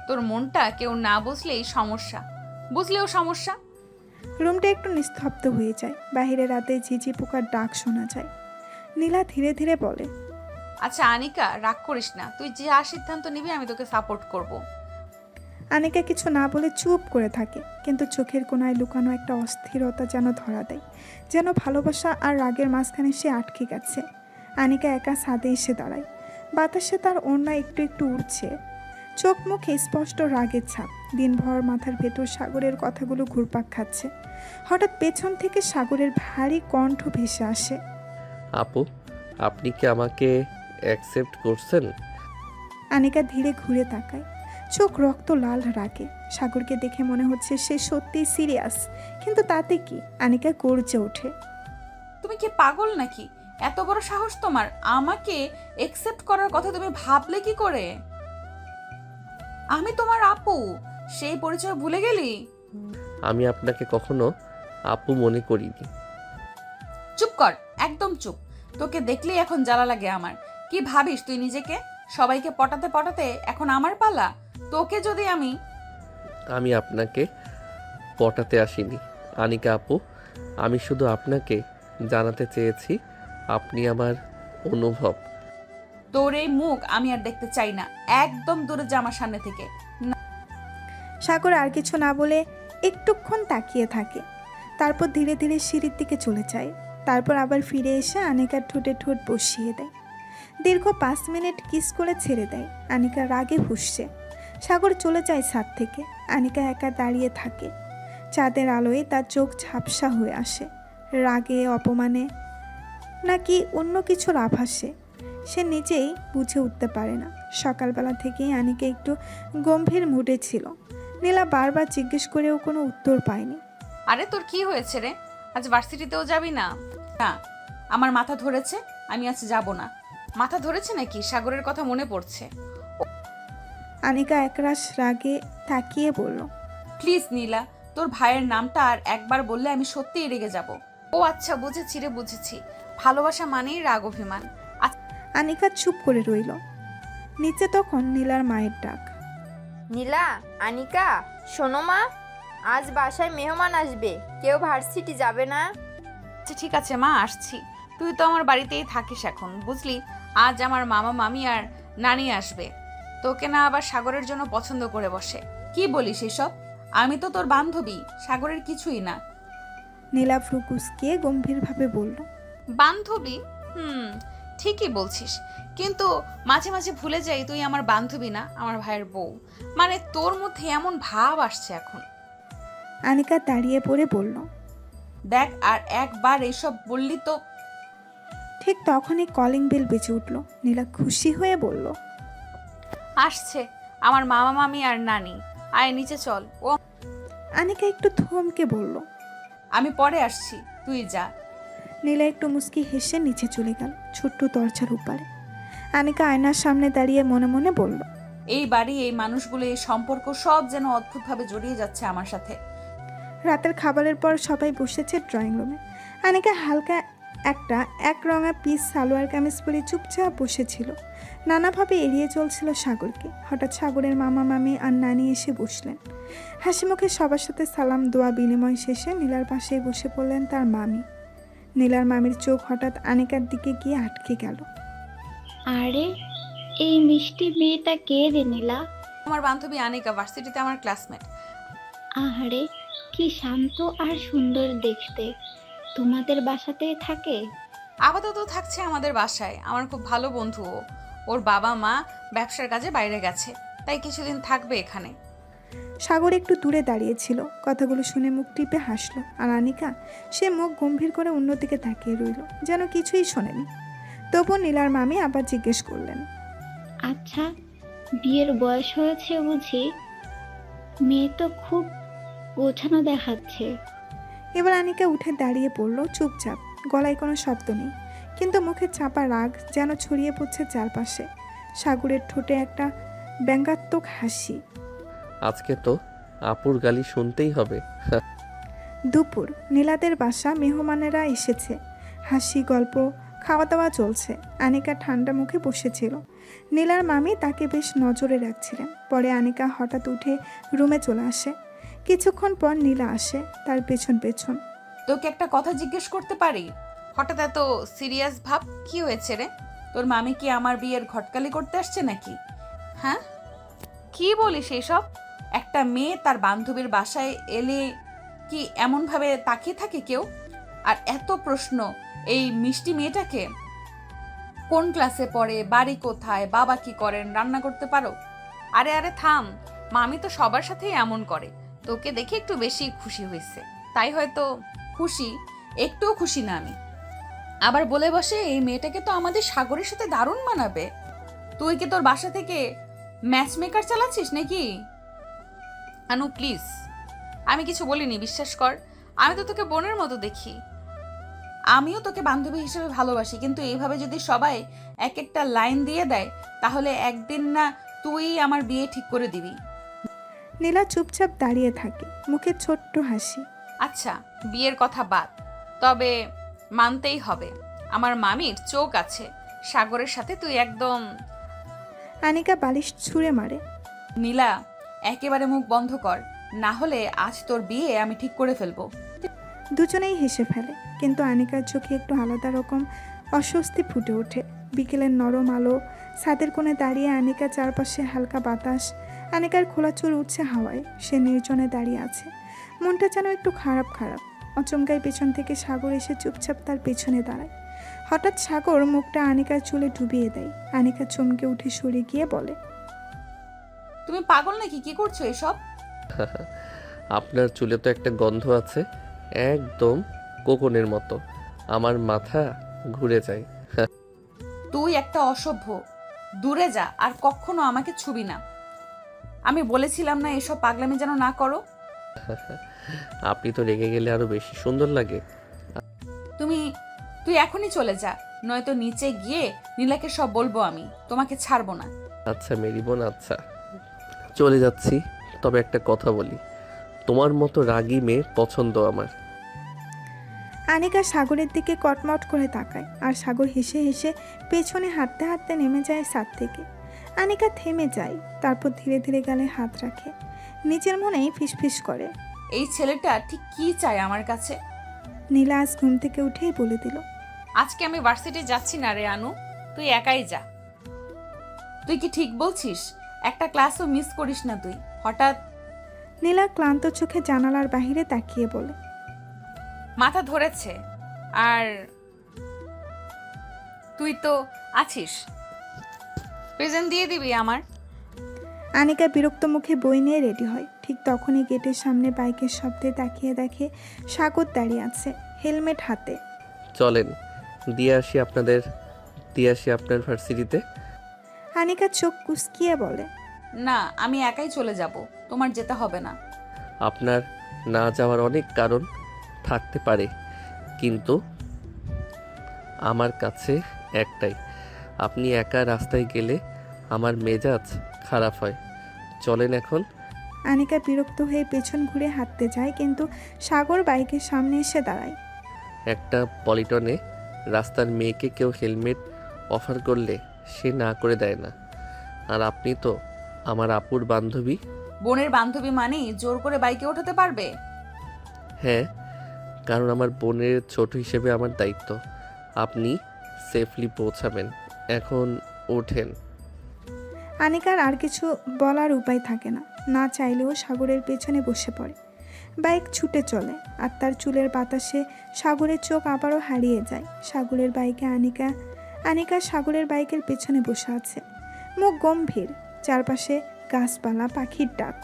তোর মনটা কেউ না বুঝলেই সমস্যা, বুঝলেও সমস্যা। রুমটা একটু নিস্তব্ধ হয়ে যায়। বাইরে রাতে ঝিঝি পোকার ডাক শোনা যায়। নীলা ধীরে ধীরে বলে, আচ্ছা আনিকা, রাগ করিস না। তুই যে সিদ্ধান্ত নিবি আমি তোকে সাপোর্ট করব। আনিকা কিছু না বলে চুপ করে থাকে, কিন্তু চোখের কোণায় লুকানো একটা অস্থিরতা যেন ধরা দেয়, যেন ভালোবাসা আর রাগের মাঝখানে সে আটকে গেছে। আনিকা একা ছাদে এসে দাঁড়ায়। বাতাসে তার ওড়না একটু একটু উড়ছে। চোখ মুখে স্পষ্ট রাগের ছাপ। দিনভর মাথার ভেতর সাগরের কথাগুলো ঘুরপাক খাচ্ছে। হঠাৎ পেছন থেকে সাগরের ভারী কণ্ঠ ভেসে আসে, আপু, আপনি কি আমাকে অ্যাকসেপ্ট করছেন? আনিকা ধীরে ঘুরে তাকায়। চোখ রক্ত লাল রাগে। সাগরকে দেখে মনে হচ্ছে সে সত্যিই সিরিয়াস, কিন্তু তাতে কি? আনিকা গর্জে ওঠে, তুমি কি পাগল নাকি? এত বড় সাহস তোমার! আমাকে একসেপ্ট করার কথা তুমি ভাবলে কি করে? আমি তোমার আপু, সেই পরিচয় ভুলে গেলি? আমি আপনাকে কখনো আপু মনে করিনি। চুপ কর, একদম চুপ। তোকে দেখলেই এখন জ্বালা লাগে আমার। কি ভাবিস তুই নিজেকে? সবাইকে পটাতে পটাতে এখন আমার পালা। তোকে যদি আমি আপনাকে পটাতে আসিনি আনিকা আপু, আমি শুধু আপনাকে জানাতে চেয়েছি আপনি আমার অনুভব। তোর এই মুখ আমি আর দেখতে চাই না। একদম দূরে যা আমার সামনে থেকে। সাগর আর কিছু না বলে একটুক্ষণ তাকিয়ে থাকে, তারপর ধীরে ধীরে সিঁড়ির দিকে চলে যায়। তারপর আবার ফিরে এসে আনিকার ঠোঁটে ঠোঁট বসিয়ে দেয়। দীর্ঘ 5 মিনিট কিস করে ছেড়ে দেয়। আনিকা রাগে ফুঁসছে। সাগর চলে যায় ছাদ থেকে। আনিকা একা দাঁড়িয়ে থাকে। চাঁদের আলোয় তার চোখ ঝাপসা হয়ে আসে। রাগে, অপমানে, নাকি অন্য কিছুর আভাসে সে নিজেই বুঝে উঠতে পারে না। সকালবেলা থেকেই আনিকা একটু গম্ভীর মুডে ছিল। নীলা বারবার জিজ্ঞেস করেও কোনো উত্তর পায়নি। আরে তোর কি হয়েছে রে? আজ ভার্সিটিতেও যাবি না? না, আমার মাথা ধরেছে, আমি আজ যাব না। মাথা ধরেছে নাকি? সাগরের কথা মনে পড়ছে। আনিকা একরাশ রাগে তাকিয়ে বলল, প্লিজ নীলা, তোর ভাইয়ের নামটা আর একবার বললে আমি সত্যিই রেগে যাব। ও আচ্ছা, বুঝেছি রে, বুঝেছি। ভালোবাসা মানেই রাগ অভিমান। আনিকা চুপ করে রইল। নিচে তখন নীলার মায়ের ডাক। নীলা, আনিকা, শোনো মা, আজ বাসায় মেহমান আসবে, কেউ ভার্সিটি যাবে না। আচ্ছা ঠিক আছে মা, আসছি। তুই তো আমার বাড়িতেই থাকিস এখন, বুঝলি। আজ আমার মামা মামি আর নানি আসবে। তোকে না আবার সাগরের জন্য পছন্দ করে বসে। কি বলিস এসব? আমি তো তোর বান্ধবী, সাগরের কিছুই না। নীলা ভ্রু কুঁচকিয়ে গম্ভীরভাবে বলল। বান্ধবী? ঠিকই বলছিস, কিন্তু মাঝে মাঝে ভুলে যাই তুই আমার বান্ধবী না, আমার ভাইয়ের বউ। মানে তোর মধ্যে এমন ভাব আসছে এখন। আনিকা দাঁড়িয়ে পড়ে বলল। দেখ, আর একবার এসব বললি তো। ঠিক তখনই কলিং বেল বেজে উঠল। নীলা খুশি হয়ে বলল। আসছে আমার মামা মামি আর নানি। আয় নিচে চল। ও, আনিকা একটু থমকে বলল। আমি পরে আসছি, তুই যা। নীলা একটু মুচকি হেসে নিচে চলে গেল ছোট্ট দরজার উপারে। আনিকা আয়নার সামনে দাঁড়িয়ে মনে মনে বলল। এই বাড়ি, এই মানুষগুলো, এই সম্পর্ক সব যেন অদ্ভুতভাবে জড়িয়ে যাচ্ছে আমার সাথে। রাতের খাবারের পর সবাই বসেছে ড্রয়িং রুমে। আনিকা হালকা একটা একরঙা পিস সালোয়ার কামিজ পরে চুপচাপ বসেছিল। নানাভাবে এড়িয়ে চলছিল সাগরকে। হঠাৎ সাগরের মামা মামি আর নানি এসে বসলেন। হাসি মুখে সবার সাথে সালাম দোয়া বিনিময় শেষে নীলার পাশেই বসে পড়লেন তার মামি। নীলার মামির চোখ হঠাৎ আনিকার দিকে গিয়ে আটকে গেল। আরে, এই মিষ্টি মেয়েটা কে রে নীলা? আমার বান্ধবী আনিকা, ভার্সিটিতে আমার ক্লাসমেট। আহারে, কি শান্ত আর সুন্দর দেখতে। তোমাদের বাসাতেই থাকে? আপাতত থাকছে আমাদের বাসায়। আমার খুব ভালো বন্ধু ও। ওর বাবা মা ব্যবসার কাজে বাইরে গেছে, তাই কিছুদিন থাকবে এখানে। সাগর একটু দূরে দাঁড়িয়েছিল। কথাগুলো শুনে মুখ টিপে হাসলো। আর আনিকা, সে মুখ গম্ভীর করে অন্যদিকে তাকিয়ে রইল, যেন কিছুই শোনেনি। তবু নীলার মামি আবার জিজ্ঞেস করলেন। আচ্ছা, বিয়ের বয়স হয়েছে বুঝি? মেয়ে তো খুব গোছানো দেখাচ্ছে। এবার আনিকা উঠে দাঁড়িয়ে পড়ল চুপচাপ। গলায় কোনো শব্দ নেই, কিন্তু মুখে চাপা রাগ যেন ছড়িয়ে পড়ছে চারপাশে। সাগরের ঠোঁটে একটা ব্যঙ্গাত্মক হাসি। আজকে তো আপুর গালি শুনতেই হবে। দুপুর, নীলাদের বাসা, মেহমানেরা এসেছে। হাসি গল্প খাওয়া দাওয়া চলছে। আনিকা ঠান্ডা মুখে বসেছিল। নীলার মামি তাকে বেশ নজরে রাখছিলেন। পরে আনিকা হঠাৎ উঠে রুমে চলে আসে। কিছুক্ষণ পর নীলা আসে তার পেছন পেছন। তোকে একটা কথা জিজ্ঞেস করতে পারি? হঠাৎ এত সিরিয়াস ভাব, কি হয়েছে রে? তোর মামি কি আমার বিয়ের ঘটকালি করতে আসছে নাকি? হ্যাঁ, কি বলিস এসব? একটা মেয়ে তার বান্ধবীর বাসায় এলে কি এমনভাবে তাকিয়ে থাকে কেউ? আর এত প্রশ্ন এই মিষ্টি মেয়েটাকে। কোন ক্লাসে পড়ে, বাড়ি কোথায়, বাবা কি করেন, রান্না করতে পারো? আরে আরে থাম, মামি তো সবার সাথেই এমন করে। তোকে দেখে একটু বেশি খুশি হয়েছে, তাই হয়তো খুশি। একটুও খুশি না আমি। আবার বলে বসে এই মেয়েটাকে তো আমাদের সাগরের সাথে দারুণ মানাবে। তুই কি তোর বাসা থেকে ম্যাচ মেকার চালাচ্ছিস নাকি? আনু প্লিজ, আমি কিছু বলিনি, বিশ্বাস কর। আমি তো তোকে বোনের মতো দেখি। আমিও তোকে বান্ধবী হিসেবে ভালোবাসি, কিন্তু এইভাবে যদি সবাই এক একটা লাইন দিয়ে দেয়, তাহলে একদিন না তুই আমার বিয়ে ঠিক করে দিবি। নীলা চুপচাপ দাঁড়িয়ে থাকে, মুখে ছোট্ট হাসি। আচ্ছা, বিয়ের কথা বাদ, তবে মানতেই হবে আমার মামির চোখ আছে। সাগরের সাথে তুই একদম। আনিকা বালিশ ছুঁড়ে মারে। নীলা, একেবারে মুখ বন্ধ কর, না হলে আজ তোর বিয়ে আমি ঠিক করে ফেলবো। দুজনেই হেসে ফেলে, কিন্তু আনিকার চোখে একটু আলাদা রকম অস্বস্তি ফুটে ওঠে। বিকেলের নরম আলো, ছাদের কোণে দাঁড়িয়ে আনিকা, চারপাশে হালকা বাতাস। আনিকার খোলা চুল উঠছে হাওয়ায়। সে নির্জনে দাঁড়িয়ে আছে, মনটা যেন একটু খারাপ খারাপ। অচমকাই পেছন থেকে সাগর এসে চুপচাপ তার পেছনে দাঁড়ায়। হঠাৎ সাগর মুখটা আনিকার চুলে ডুবিয়ে দেয়। আনিকা চমকে উঠে সরে গিয়ে বলে। তুমি পাগল নাকি? কি করছো এসব? আপনার চুলে তো একটা গন্ধ আছে, একদম কোকনের মতো। আমার মাথা ঘুরে যায়। তুই একটা অসভ্য, দূরে যা, আর কখনো আমাকে ছুবি না। আমি বলেছিলাম না এসব পাগলামি যেন না করো। আপনি তো রেগে গেলে আরো বেশি সুন্দর লাগে। তুই এখনই চলে যা, নয়তো নিচে গিয়ে নীলাকে সব বলবো। আমি তোমাকে ছাড়বো না। আচ্ছা মেরি বোন, আচ্ছা চলে যাচ্ছি। তবে একটা কথা বলি, তোমার মতো রাগী মেয়ে পছন্দ আমার। আনিকা সাগরের দিকে কটমট করে তাকায়, আর সাগর হেসে হেসে পেছনে হাঁটতে হাঁটতে নেমে যায় ছাদ থেকে। আনিকা থেমে যায়, তারপর ধীরে ধীরে গালে হাত রাখে, নিজের মনেই ফিসফিস করে। এই ছেলেটা ঠিক কি চায় আমার কাছে? নীলা আজ ঘুম থেকে উঠেই বলে দিল, আজকে আমি ভার্সিটি যাচ্ছি না রে আনু, তুই একাই যা। তুই কি ঠিক বলছিস? একটা ক্লাসও মিস করিস না তুই। হঠাৎ নীলা ক্লান্ত চোখে জানালার বাহিরে তাকিয়ে বলে, মাথা ধরেছে, আর তুই তো আছিস, প্রেজেন্ট দিয়ে দিবি আমার। আনিকা বিরক্ত মুখে বই নিয়ে রেডি হয়। ঠিক তখনই গেটের সামনে বাইকের শব্দে তাকিয়ে দেখে সাগর দাঁড়িয়ে আছে, হেলমেট হাতে। চলেন দিয়ে আসি আপনার ভার্সিটিতে। আনিকা চোখ কুঁচকিয়ে বলে, না, আমি একাই চলে যাব, তোমার যেতে হবে না। আপনার না যাওয়ার অনেক কারণ থাকতে পারে, কিন্তু আমার কাছে একটাই, আপনি একা রাস্তায় গেলে আমার মেজাজ খারাপ হয়। চলেন এখন। আনিকা বিরক্ত হয়ে পেছন ঘুরে হাঁটতে যায়, কিন্তু সাগর বাইকের সামনে এসে দাঁড়ায়। একটা পলিটনে রাস্তার মেয়েকে কেউ হেলমেট অফার করলে সে না করে দেয় না, আর আপনি তো আমার আপুর বান্ধবী। বোনের বান্ধবী মানেই জোর করে বাইকে ওঠাতে পারবে? হ্যাঁ, কারণ আমার বোনের ছোট হিসেবে আমার দায়িত্ব আপনি সেফলি পৌঁছাবেন। এখন ওঠেন। আনিকার আর কিছু বলার উপায় থাকে না, না চাইলেও সাগরের পেছনে বসে পড়ে। বাইক ছুটে চলে, আর তার চুলের বাতাসে সাগরের চোখ আবারও হারিয়ে যায়। সাগরের বাইকে আনিকা সাগরের বাইকের পেছনে বসে আছে, মুখ গম্ভীর, চারপাশে গাছপালা, পাখির ডাক।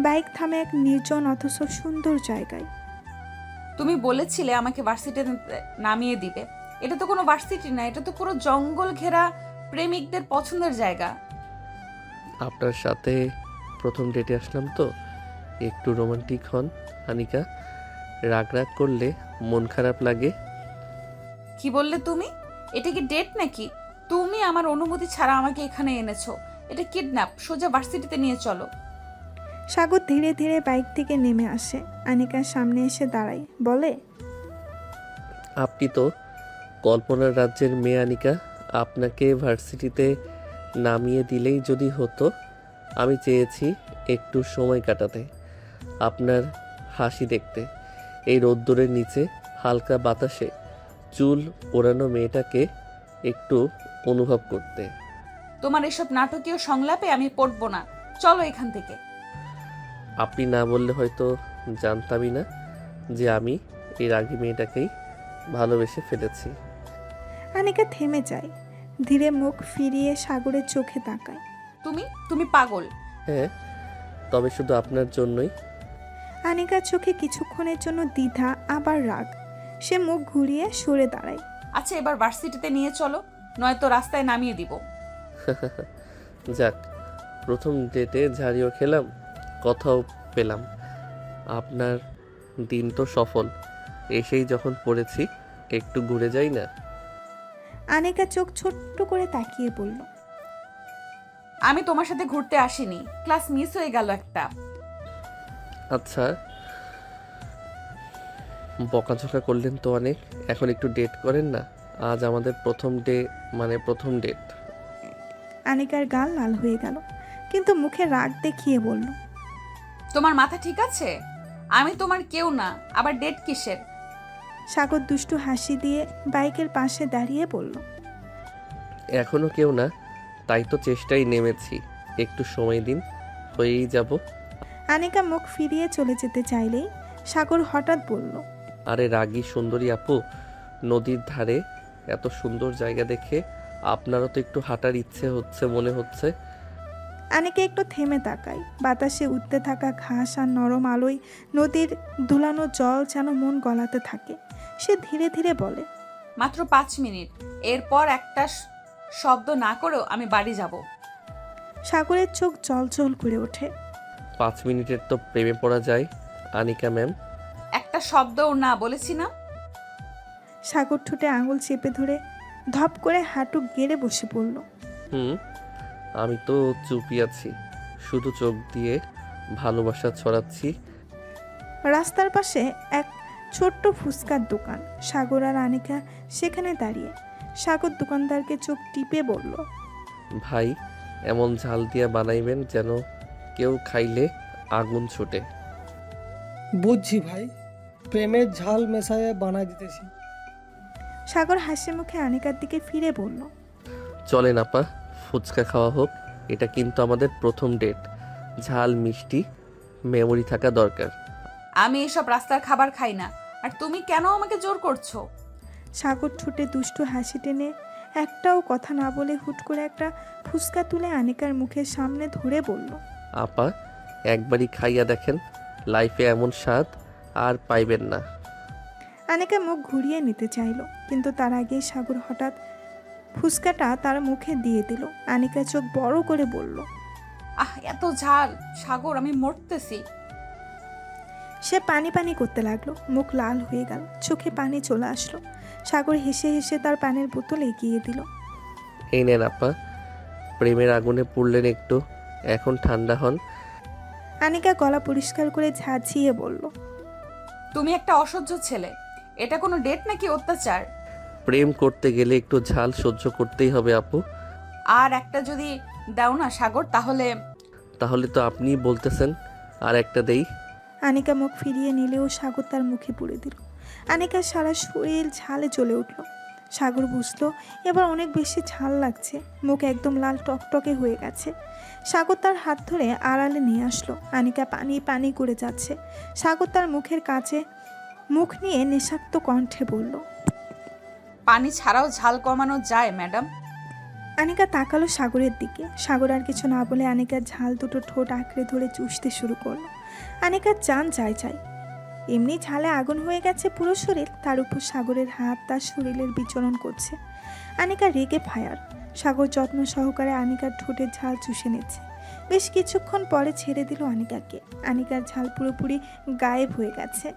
বাইক থামে এক নির্জন অথচ সুন্দর জায়গায়। তুমি বলেছিলে আমাকে ভার্সিটিতে নামিয়ে দিবে। এটা তো কোনো ভার্সিটি না, এটা তো পুরো জঙ্গল ঘেরা প্রেমিকদের পছন্দের জায়গা। আপনার সাথে প্রথম ডেটে আসলাম তো, একটু রোমান্টিক হন আনিকা। রাগ করলে মন খারাপ লাগে। কি বললে তুমি? এটা কি ডেট নাকি? তুমি আমার অনুমতি ছাড়া আমাকে এখানে এনেছো, এটা কিডন্যাপ। সোজা ভার্সিটিতে নিয়ে চলো। সাগর ধীরে ধীরে বাইক থেকে নেমে আসে, আনিকার সামনে এসে দাঁড়ায়, বলে, আপনি তো কল্পনার রাজ্যের মেয়ে আনিকা। আপনাকে ভার্সিটিতে নামিয়ে দিলেই যদি হতো। আমি চেয়েছি একটু সময় কাটাতে, আপনার হাসি দেখতে, এই রোদ্দুরের নিচে হালকা বাতাসে চুল ওড়ানো মেয়েটাকে একটু অনুভব করতে। তোমার এসব নাটকীয় সংলাপে আমি পড়বো না, চলো এখান থেকে। আপনি না বললে হয়তো জানতামই না যে আমি এই রাগী মেয়েটাকেই ভালোবেসে ফেলেছি। আনিকা থেমে যায়, ধীরে মুখ ফিরিয়ে সাগরের চোখে তাকায়। তুমি পাগল। হ্যাঁ, তবে শুধু আপনার জন্যই। আনিকার চোখে কিছুক্ষণের জন্য দ্বিধা, আবার রাগ। সে মুখ ঘুরিয়ে সরে দাঁড়ায়। আচ্ছা, এবার ভার্সিটিতে নিয়ে চলো, নয়তো রাস্তায় নামিয়ে দিব। যাক, প্রথম ডেটে ঝাড়িও খেলাম, কথাও পেলাম। আপনার দিন তো সফল। এসেই যখন পড়েছি একটু ঘুরে যাই না? আনিকা চোখ ছোট্ট করে তাকিয়ে বলল, আমি তোমার সাথে ঘুরতে আসিনি, ক্লাস মিস হয়ে গেল একটা। আচ্ছা, বকাঝকা করলেন তো অনেক, এখন একটু ডেট করেন না। আজ আমাদের প্রথম ডেট। আনিকার গাল লাল হয়ে গেল, কিন্তু মুখে রাগ দেখিয়ে বলল, তোমার মাথা ঠিক আছে? আমি তোমার কেউ না, আবার ডেট কিসের? সাগর দুষ্টু হাসি দিয়ে বাইকের পাশে দাঁড়িয়ে বলল, এখনো কেউ না, তাই তো চেষ্টায় নেমেছি। একটু সময় দিন, হয়েই যাব। আনিকা মুখ ফিরিয়ে চলে যেতে চাইলেই সাগর হঠাৎ বলল, আরে রাগী সুন্দরী আপু, নদীর ধারে এত সুন্দর জায়গা দেখে আপনারও তো একটু হাঁটার ইচ্ছে হচ্ছে মনে হচ্ছে। আনিকা একটু থেমে তাকায়। বাতাসে উঠতে থাকা ঘাস আর নরম আলোয় নদীর ধুলানো জল যেন মন গলাতে থাকে। সে ধীরে ধীরে বলে, মাত্র 5 মিনিট, এরপর একটা শব্দ না করেও আমি বাড়ি যাব। সাগরের চোখ জল করে ওঠে। 5 মিনিটের তো প্রেমে পড়া যায় আনিকা ম্যাম। একটা শব্দও না, বলেছি না? সাগর ঠোঁটে আঙুল চেপে ধরে ধপ করে হাঁটু গেড়ে বসে পড়ল। আমি তো চুপই আছি, শুধু চোখ দিয়ে ভালোবাসা ছড়াচ্ছি। রাস্তার পাশে এক ছোট্ট ফুচকার দোকান। সাগর আর আনিকা সেখানে দাঁড়িয়ে। সাগর দোকানদারকে চোখ টিপে বলল, ভাই, এমন ঝাল দিয়া বানাইবেন যেন কেউ খাইলে আগুন ছুটে। বুঝছি ভাই, প্রেমের ঝাল মেশায় বানাই দিতেছি। সাগর হাসি মুখে আনিকার দিকে ফিরে বলল, চলেন আপা, ফুচকা খাওয়া হোক। এটা কিন্তু আমাদের প্রথম ডেট। ঝাল মিষ্টি মেমোরি থাকা দরকার। আমি এসব রাস্তার খাবার খাই না, আর তুমি কেন আমাকে জোর করছো? সাগর ঠোঁটে দুষ্টু হাসি টেনে একটাও কথা না বলে হুট করে একটা ফুসকা তুলে আনিকার মুখের সামনে ধরে বলল, আপা, একবারই খাইয়া দেখেন, লাইফে এমন স্বাদ আর পাইবেন না। আনিকা মুখ ঘুরিয়ে নিতে চাইল, কিন্তু তার আগেই সাগর হঠাৎ ফুসকাটা তার মুখে দিয়ে দিল। আনিকা চোখ বড় করে বলল, এত ঝাল! সাগর, আমি মরতেছি। সে পানি পানি করতে লাগলো, মুখ লাল হয়ে গেল, চোখে পানি চলে আসলো। সাগর হেসে হেসে তার পানির বোতল এগিয়ে দিল। এই নেন আপা, প্রেমের আগুনে পুড়লেন একটু, এখন ঠান্ডা হন। আনিকা গলা পরিষ্কার করে ঝাঁঝিয়ে বলল, তুমি একটা অসহ্য ছেলে। এটা কোনো ডেট নাকি অত্যাচার? প্রেম করতে গেলে একটু ঝাল সহ্য করতেই হবে আপু। আর একটা যদি দাও না সাগর, তাহলে তো আপনিই বলতেছেন, আর একটা দেই। আনিকা মুখ ফিরিয়ে নিলেও সাগর তার মুখে পুড়ে দিল। আনিকার সারা শরীর ঝালে জ্বলে উঠল। সাগর বুঝলো এবার অনেক বেশি ঝাল লাগছে, মুখ একদম লাল টকটকে হয়ে গেছে। সাগর তার হাত ধরে আড়ালে নিয়ে আসলো। আনিকা পানি পানি করে যাচ্ছে। সাগর তার মুখের কাছে মুখ নিয়ে নেশাক্ত কণ্ঠে বলল, পানি ছাড়াও ঝাল কমানো যায় ম্যাডাম? আনিকা তাকালো সাগরের দিকে। সাগর আর কিছু না বলে আনিকার ঝাল দুটো ঠোঁট আঁকড়ে ধরে চুষতে শুরু করলো। আনিকার জান চাই। এমনি ঝালে আগুন হয়ে গেছে পুরো শরীর, তার উপর সাগরের হাত তার শরীরের বিচরণ করছে। আনিকা রেগে ফায়ার। সাগর যত্ন সহকারে আনিকার ঠোঁটের ঝাল চুষে নিচ্ছে। বেশ কিছুক্ষণ পরে ছেড়ে দিল আনিকাকে। আনিকার ঝাল পুরোপুরি গায়েব হয়ে গেছে,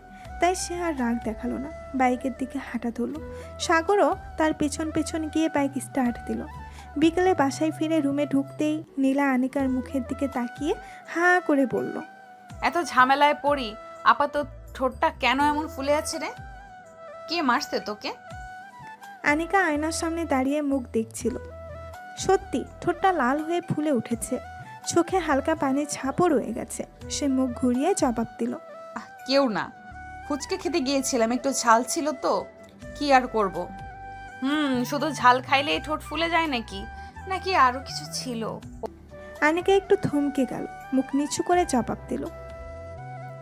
তাই সে আর রাগ দেখালো না, বাইকের দিকে হাঁটা ধরল। সাগরও তার পেছন পেছন গিয়ে বাইক স্টার্ট দিল। বিকেলে বাসায় ফিরে রুমে ঢুকতেই নীলা আনিকার মুখের দিকে তাকিয়ে হা করে বলল, এত ঝামেলায় পড়ি, আপাতত ঠোঁটটা কেন এমন ফুলে আছে রে? কে মারছে তোকে? আনিকা আয়নার সামনে দাঁড়িয়ে মুখ দেখছিল। সত্যি ঠোঁটটা লাল হয়ে ফুলে উঠেছে, চোখে হালকা পানির ছাপও রয়ে গেছে। সে মুখ ঘুরিয়ে জবাব দিল, কেউ না, ফুচকা খেতে গিয়েছিলাম, একটু ঝাল ছিল তো, কি আর করব। শুধু ঝাল খাইলে ঠোঁট ফুলে যায় নাকি আরো কিছু ছিল? আনিকা একটু থমকে গেল, মুখ নিচু করে জবাব দিল,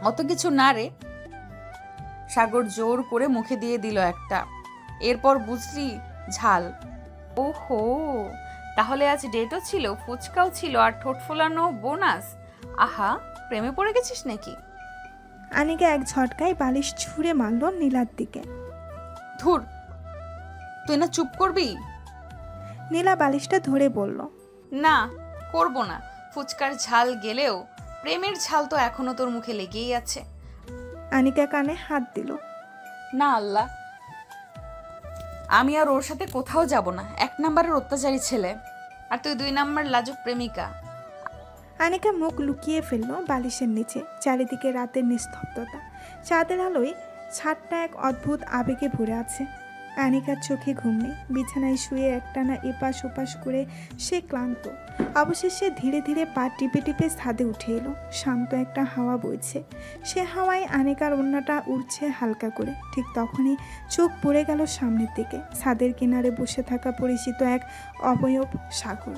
অত কিছু না রে। সাগর জোর করে মুখে দিয়ে দিল একটা। এরপর বুঝলি ঝাল। ওহো, তাহলে আজ ডেটও ছিল, ফুচকাও ছিল, আর ঠোঁট ফোলানো বোনাস। আহা, প্রেমে পড়ে গেছিস নাকি? আনিকা এক ঝটকায় বালিশ ছুঁড়ে মারল নীলার দিকে। ধুর, তুই না চুপ করবি? নীলা বালিশটা ধরে বলল, না, করব না। ফুচকার ঝাল গেলেও প্রেমের ঝাল তো এখনো তোর মুখে লেগেই আছে। আনিকা কানে হাত দিল, না আল্লাহ, আমি আর ওর সাথে কোথাও যাব না। 1 নাম্বারের অত্যাচারী ছেলে, আর তুই 2 নাম্বার লাজুক প্রেমিকা। আনিকা মুখ লুকিয়ে ফেলল বালিশের নিচে। চারিদিকে রাতের নিস্তব্ধতা, চাঁদের আলোয় ছাদটা এক অদ্ভুত আবেগে ভরে আছে। আনিকার চোখে ঘুম নেই। বিছানায় শুয়ে একটানা এপাশ ওপাশ করে সে ক্লান্ত। অবশেষে ধীরে ধীরে পা টিপে টিপে ছাদে উঠে এলো। শান্ত একটা হাওয়া বইছে, সে হাওয়ায় আনিকার ওড়নাটা উড়ছে হালকা করে। ঠিক তখনই চোখ পড়ে গেল সামনের দিকে। ছাদের কিনারে বসে থাকা পরিচিত এক অবয়ব সাগর।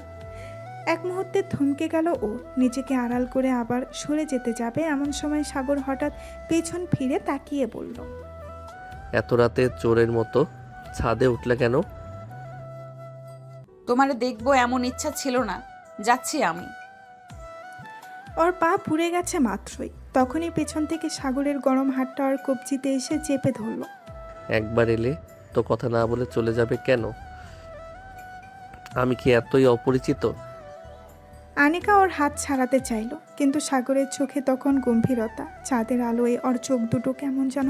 এক মুহূর্তে থমকে গেল ও, নিজেকে আড়াল করে আবার সরে যেতে যাবে এমন সময় সাগর হঠাৎ পেছন ফিরে তাকিয়ে বলল, এত রাতে চোরের মতো ছাদে উঠলে কেন? তোমারে দেখবো এমন ইচ্ছা ছিল না, যাচ্ছি আমি। ওর পা পুড়ে গেছে মাত্রই, তখনই পেছন থেকে সাগরের গরম হাতটা ওর কবজিতে এসে চেপে ধরল। একবার এলে তো কথা না বলে চলে যাবে কেন? আমি কি এতই অপরিচিত? আনিকা ওর হাত ছাড়াতে চাইল, কিন্তু সাগরের চোখে তখন গম্ভীরতা। চাঁদের আলোয় ওর চোখ দুটো কেমন যেন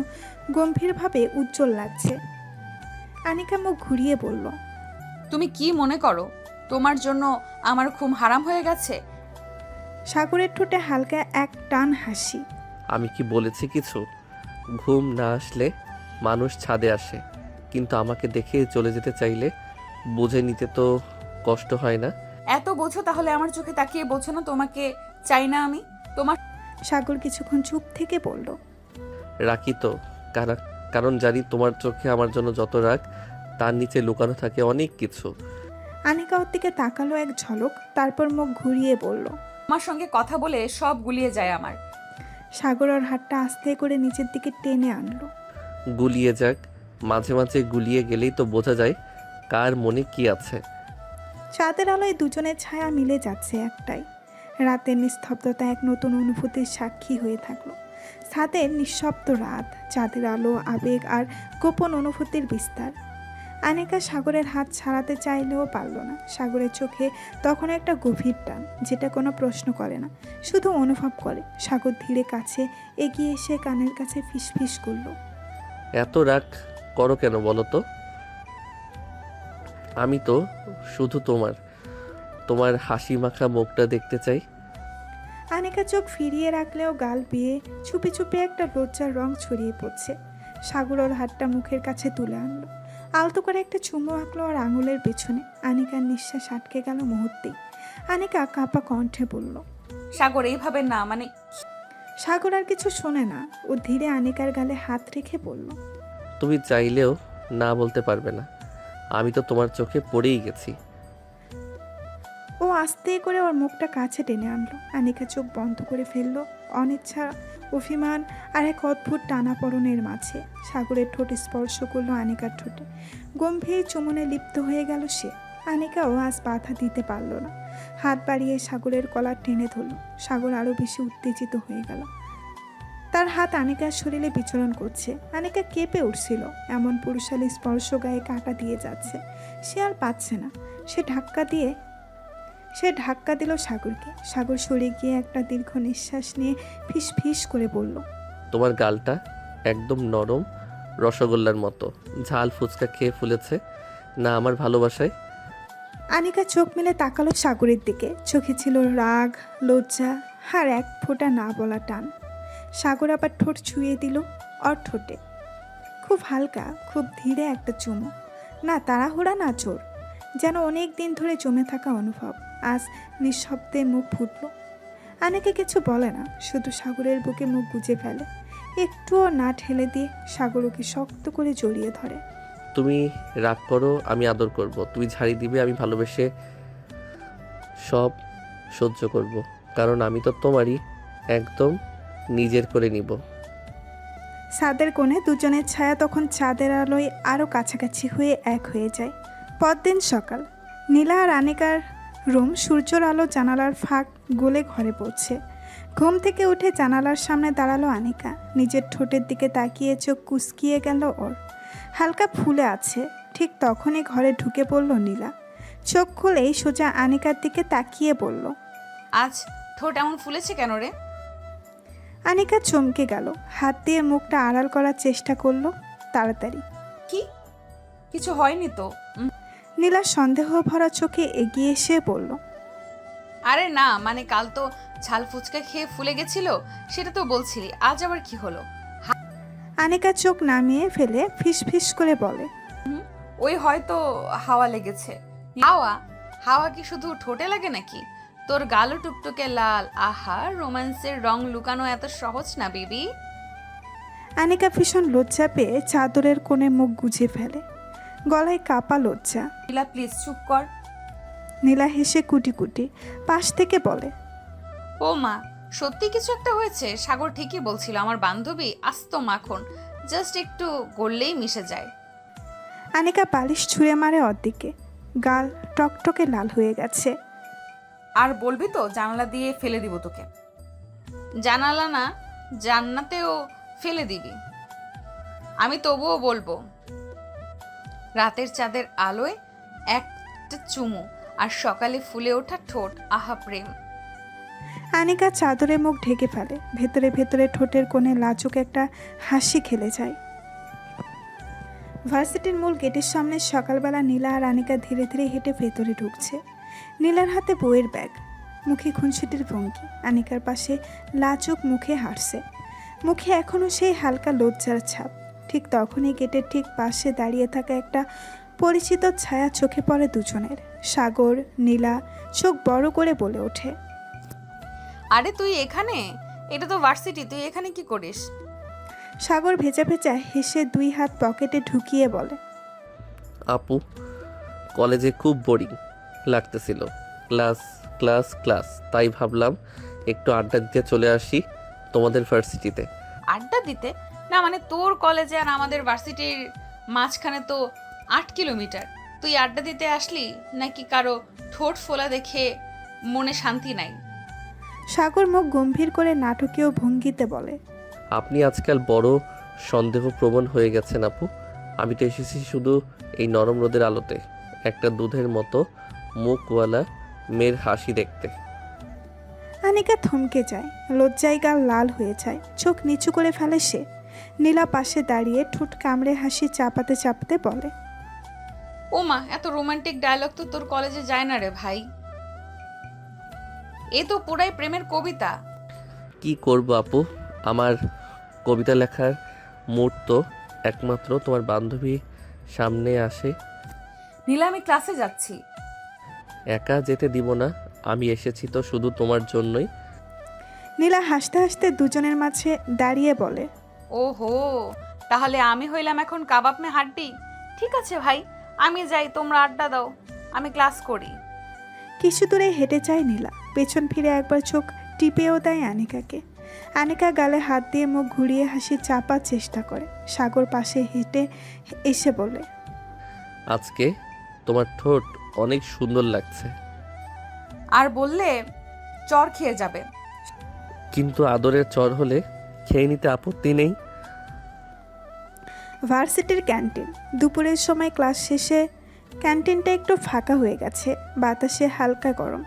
গম্ভীরভাবে উজ্জ্বল লাগছে। আনিকা মুখ ঘুরিয়ে বলল, তুমি কি মনে করো তোমার জন্য আমার ঘুম হারাম হয়ে গেছে? সাগরের ঠোঁটে হালকা এক টান হাসি। আমি কি বলেছি কিছু? ঘুম না আসলে মানুষ ছাদে আসে, কিন্তু আমাকে দেখে চলে যেতে চাইলে বুঝে নিতে তো কষ্ট হয় না? এত বোঝো তাহলে আমার চোখে তাকিয়ে বোঝো না তোমাকে চাই না আমি। তোমার সাগর কিছুক্ষণ চুপ থেকে বলল, রাখি তো, কারণ জানি তোমার চোখে আমার জন্য যত রাগ তার নিচে লুকানো থাকে অনেক কিছু। আনিকা ওর দিকে তাকালো এক ঝলক, তারপর মুখ ঘুরিয়ে বলল। আমার সঙ্গে কথা বলে সব গুলিয়ে যায় আমার। সাগর ওর হাতটা আস্তে করে নিচের দিকে টেনে আনলো। গুলিয়ে যাক, মাঝে মাঝে গুলিয়ে গেলেই তো বোঝা যায় কার মনে কি আছে। চাঁদের আলোয় দুজনের ছায়া মিলে যাচ্ছে একটাই। রাতের নিস্তব্ধতা এক নতুন অনুভূতির সাক্ষী হয়ে থাকলো। ছাদের নিঃশব্দ রাত, চাঁদের আলো, আবেগ আর গোপন অনুভূতির বিস্তার। আনিকা সাগরের হাত ছাড়াতে চাইলেও পারল না। সাগরের চোখে তখন একটা গভীর টান, যেটা কোনো প্রশ্ন করে না, শুধু অনুভব করে। সাগর ধীরে কাছে এগিয়ে এসে কানের কাছে ফিসফিস করল। এত রাগ করো কেন বলো তো? আমি তো শুধু তোমার হাসি মাখা মুখটা দেখতে চাই। আনিকা চোখ ফিরিয়ে রাখলেও গাল বেয়ে চুপি চুপি একটা লজ্জার রং ছড়িয়ে পড়ছে। সাগর ওর হাতটা মুখের কাছে তুলে আনলো, আলতো করে একটা চুমু আঁকলো ওর আঙুলের পেছনে। আনিকার নিঃশ্বাস আটকে গেল মুহূর্তেই। আনিকা কাঁপা কণ্ঠে বলল, সাগর এইভাবে না, মানে সাগর আর কিছু শোনে না। ও ধীরে আনিকার গালে হাত রেখে বলল, তুমি চাইলেও না বলতে পারবে না, আমি তো তোমার চোখে পড়েই গেছি। ও আস্তে করে ওর মুখটা কাছে টেনে আনলো। আনিকা চোখ বন্ধ করে ফেললো, অনিচ্ছা, অভিমান আর এক অদ্ভুত টানাপড়নের মাঝে। সাগরের ঠোঁটে স্পর্শ করলো আনিকার ঠোঁটে, গম্ভীর চুমনে লিপ্ত হয়ে গেল সে। আনিকাও আজ বাধা দিতে পারল না, হাত বাড়িয়ে সাগরের কলার টেনে ধরল। সাগর আরও বেশি উত্তেজিত হয়ে গেল। তার হাত আনিকার শরীরে বিচরণ করছে। আনিকা কেঁপে উঠছিল, এমন পুরুষালী স্পর্শ গায়ে কাঁটা দিয়ে যাচ্ছে। সে আর পাচ্ছে না। সে ধাক্কা দিল সাগরকে। সাগর সরে গিয়ে একটা দীর্ঘ নিঃশ্বাস নিয়ে ফিস ফিস করে বলল, তোমার গালটা একদম নরম রসগোল্লার মতো, ঝাল ফুচকা খেয়ে ফুলেছে না আমার ভালোবাসায়। আনিকা চোখ মেলে তাকালো সাগরের দিকে। চোখে ছিল রাগ, লজ্জা আর এক ফোঁটা না বলা টান। সাগর আবার ঠোঁট ছুঁয়ে দিল ওর ঠোঁটে, খুব হালকা, খুব ধীরে একটা চুমু। না তাড়াহুড়া, না জোর, যেন অনেক দিন ধরে জমে থাকা অনুভব আজ নিঃশব্দে মুখ ফুটল। আনিকা কিছু বলে না, শুধু সাগরের বুকে মুখ গুজে ফেলে। একটুও না ঠেলে দিয়ে সাগর ওকে শক্ত করে জড়িয়ে ধরে। তুমি রাগ করো, আমি আদর করব, তুমি ঝাড়ি দিবে, আমি ভালোবেসে সব সহ্য করব, কারণ আমি তো তোমারই একদম নিজের করে নিব। ছাদের কোণে দুজনের ছায়া তখন চাঁদের আলোয় আরও কাছাকাছি হয়ে এক হয়ে যায়। পরদিন সকাল, নীলা আর আনিকার রুম সূর্যের আলো জানালার ফাঁক গলে ঘরে পড়ছে। ঘুম থেকে উঠে জানালার সামনে দাঁড়ালো আনিকা। নিজের ঠোঁটের দিকে তাকিয়ে চোখ কুঁচকিয়ে গেল ওর, হালকা ফুলে আছে। ঠিক তখনই ঘরে ঢুকে পড়ল নীলা। চোখ খুলেই সোজা আনিকার দিকে তাকিয়ে বলল, আজ ঠোঁট এমন ফুলেছে কেন রে? আনিকা চমকে গেল, হাত দিয়ে মুখটা আড়াল করার চেষ্টা করলো। তাড়াতাড়ি, কি কিছু হয়নি তো? নীলা সন্দেহ ভরা চোখে এগিয়ে এসে বলল, আরে না, মানে কাল তো ঝাল ফুচকা খেয়ে ফুলে গেছিল, সেটা তো বলছিলি, আজ আবার কি হলো? আনিকা চোখ নামিয়ে ফেলে ফিস ফিস করে বলে, ওই হয়তো হাওয়া লেগেছে। হাওয়া? হাওয়া কি শুধু ঠোঁটে লাগে নাকি? তোর গালও টুকটুকে লাল। আহা, রোম্যান্সের রং লুকানো এত সহজ না বেবি। আনিকা ভীষণ লজ্জা পেয়ে চাদরের কোণে মুখ গুজে ফেলে, গলায় কাপা লজ্জা। নীলা প্লিজ চুপ কর। নীলা হেসে কুটি কুটি পাশ থেকে বলে, ও মা, সত্যি কিছু একটা হয়েছে। সাগর ঠিকই বলছিল, আমার বান্ধবী আস্ত মাখন, জাস্ট একটু গড়লেই মিশে যায়। আনিকা বালিশ ছুঁড়ে মারে ওর দিকে, গাল টকটকে লাল হয়ে গেছে। আর বলবি তো জানালা দিয়ে ফেলে দিব তোকে। জানালা না, জান্নাতেও ফেলে দিবি। আমি তবুও বলবো, রাতের চাঁদের আলোয় একটা চুমু আর সকালে ফুলে ওঠা ঠোঁট, আহা প্রেম। আনিকা চাদরে মুখ ঢেকে ফেলে, ভেতরে ভেতরে ঠোঁটের কোণে লাজুক একটা হাসি খেলে যায়। ভার্সিটির মূল গেটের সামনে সকালবেলা নীলা আর আনিকা ধীরে ধীরে হেঁটে ভেতরে ঢুকছে। নীলার হাতে বইয়ের ব্যাগ, মুখে খুনসুটির ভঙ্গি। আনিকার পাশে লাজুক মুখে হাসছে, মুখে এখনও সেই হালকা লজ্জার ছাপ। ঠিক তখনই গেটের ঠিক পাশে দাঁড়িয়ে থাকা একটা পরিচিত ছায়া চোখে পড়ে দুজনের। সাগর, নীলা চোখ বড় করে বলে ওঠে, আরে তুই এখানে? এটা তো ভার্সিটি, তুই এখানে কি করিস? সাগর ভেজা ভেজা হেসে 2 হাত পকেটে ঢুকিয়ে বলে, আপু, কলেজে খুব বোরিং লাগতেছিল। ক্লাস ক্লাস ক্লাস, তাই ভাবলাম একটু আড্ডা দিতে চলে আসি তোমাদের ভার্সিটিতে। আড্ডা দিতে? না মানে তোর কলেজে আর আমাদের ভার্সিটির মাঝখানে তো 8 কিলোমিটার। তুই আড্ডা দিতে আসলি নাকি কারো ঠোঁট ফোলা দেখে মনে শান্তি নাই? সাগর মুখ গম্ভীর করে নাটকীয় ভঙ্গিতে বলে, আপনি আজকাল বড় সন্দেহপ্রবণ হয়ে গেছেন আপু। আমি তো এসেছি শুধু এই নরম রোদের আলোতে একটা দুধের মতো মুখওয়ালা মেয়ের হাসি দেখতে। আনিকা থমকে যায়, লজ্জায় গাল লাল হয়ে যায়, চোখ নিচু করে ফেলে সে। নীলা পাশে দাঁড়িয়ে ঠোঁট কামড়ে হাসি চাপাতে চাপাতে বলে, ও মা, এত রোমান্টিক ডায়লগ তো তোর কলেজে যায় না রে ভাই। এ তো পুরাই প্রেমের কবিতা। কি করব আপু, আমার কবিতা লেখার মুড তো একমাত্র তোমার বান্ধবী সামনে আসে। নীলা, আমি ক্লাসে যাচ্ছি। একা যেতে দিব না, আমি এসেছি তো শুধু তোমার জন্যই। নীলা হাসতে হাসতে দুজনের মাঝে দাঁড়িয়ে বলে, ওহো, তাহলে আমি হইলাম এখন কাবাব মে হাড্ডি। ঠিক আছে ভাই, আমি যাই, তোমরা আড্ডা দাও, আমি ক্লাস করি। কিছু দূরে হেঁটে যায় নীলা, পেছন ফিরে একবার চোখ টিপেও দেয় আনিকাকে। আনিকা গালে হাত দিয়ে মুখ ঘুরিয়ে হাসি চাপার চেষ্টা করে। সাগর পাশে হেঁটে এসে বলে, আজকে তোমার ঠোঁট অনেক সুন্দর লাগছে। আর বললে চর খেয়ে যাবে। কিন্তু আদরের চর হলে খেয়ে নিতে আপত্তি নেই। ভার্সিটির ক্যান্টিন। দুপুরের সময় ক্লাস শেষে ক্যান্টিনটা একটু ফাঁকা হয়ে গেছে, বাতাসে হালকা গরম,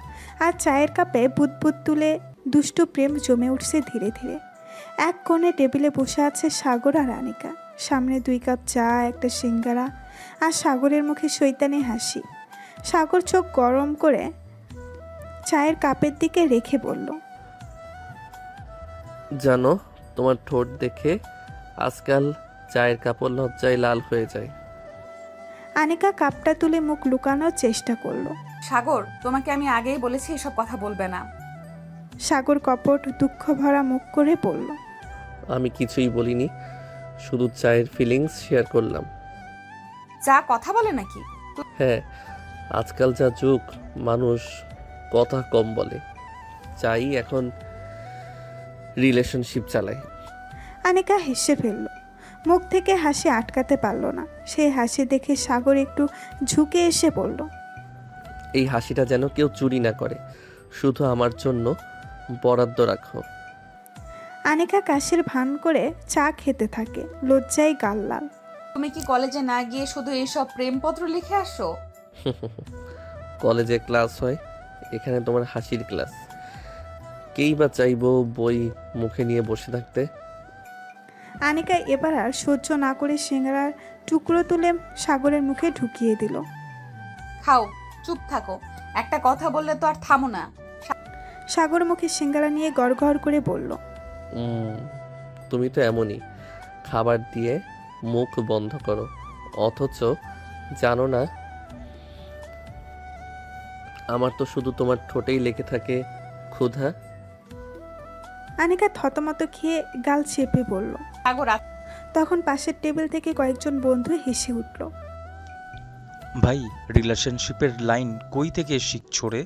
আর চায়ের কাপে বুদবুদ তুলে দুষ্টু প্রেম জমে উঠছে ধীরে ধীরে। এক কোণে টেবিলে বসে আছে সাগর আর আনিকা, সামনে 2 কাপ চা, একটা সিঙ্গারা, আর সাগরের মুখে শৈতানি হাসি। সাগর চোখ গরম করে চায়ের কাপের দিকে রেখে বলল, জানো, তোমার ঠোঁট দেখে আজকাল চায়ের কাপড় লজ্জায় লাল হয়ে যায়। আনিকা কাপটা তুলে মুখ লুকানোর চেষ্টা করলো। সাগর, তোমাকে আমি আগেই বলেছি এসব কথা বলবে না। সাগর কপট দুঃখ ভরা মুখ করে বলল, আমি কিছুই বলিনি, শুধু চায়ের ফিলিংস শেয়ার করলাম। যা কথা বলে নাকি? হ্যাঁ, আজকাল যা যুগ, মানুষ কথা কম বলে, চাই এখন রিলেশনশিপ চালায়। আনিকা হেসে ফেলল, মুখ থেকে হাসি আটকাতে পারল না। সেই হাসি দেখে সাগর একটু ঝুঁকে এসে বলল, এই হাসিটা যেন কেউ চুরি না করে, শুধু আমার জন্য বরাদ্দ রাখো। আনিকা কাশির ভান করে চা খেতে থাকে, লজ্জায় গাল লাল। তুমি কি কলেজে না গিয়ে শুধু এইসব প্রেমপত্র লিখে আসো? কলেজে ক্লাস হয়, এখানে তোমার হাসির ক্লাস। কেই বা চাইবো বই মুখে নিয়ে বসে থাকতে। আনিকা এবার আর সহ্য না করে সিঙ্গারার টুকরো তুলে সাগরের মুখে ঢুকিয়ে দিল। খাও, চুপ থাকো, একটা কথা বললে তো আর থামো না। সাগর মুখে সিঙ্গারা নিয়ে গড়গড় করে বলল, তুমি তো এমনই, খাবার দিয়ে মুখ বন্ধ করো, অথচ জানো না আমার তো শুধু তোমার ঠোঁটেই লেগে থাকে ক্ষুধা। আনিকা থতমত খেয়ে গাল চেপে বলল। সাগর, তখন পাশের টেবিল থেকে কয়েকজন বন্ধু হেসে উঠল। ভাই, রিলেশনশিপের লাইন কই থেকে শিখছো রে?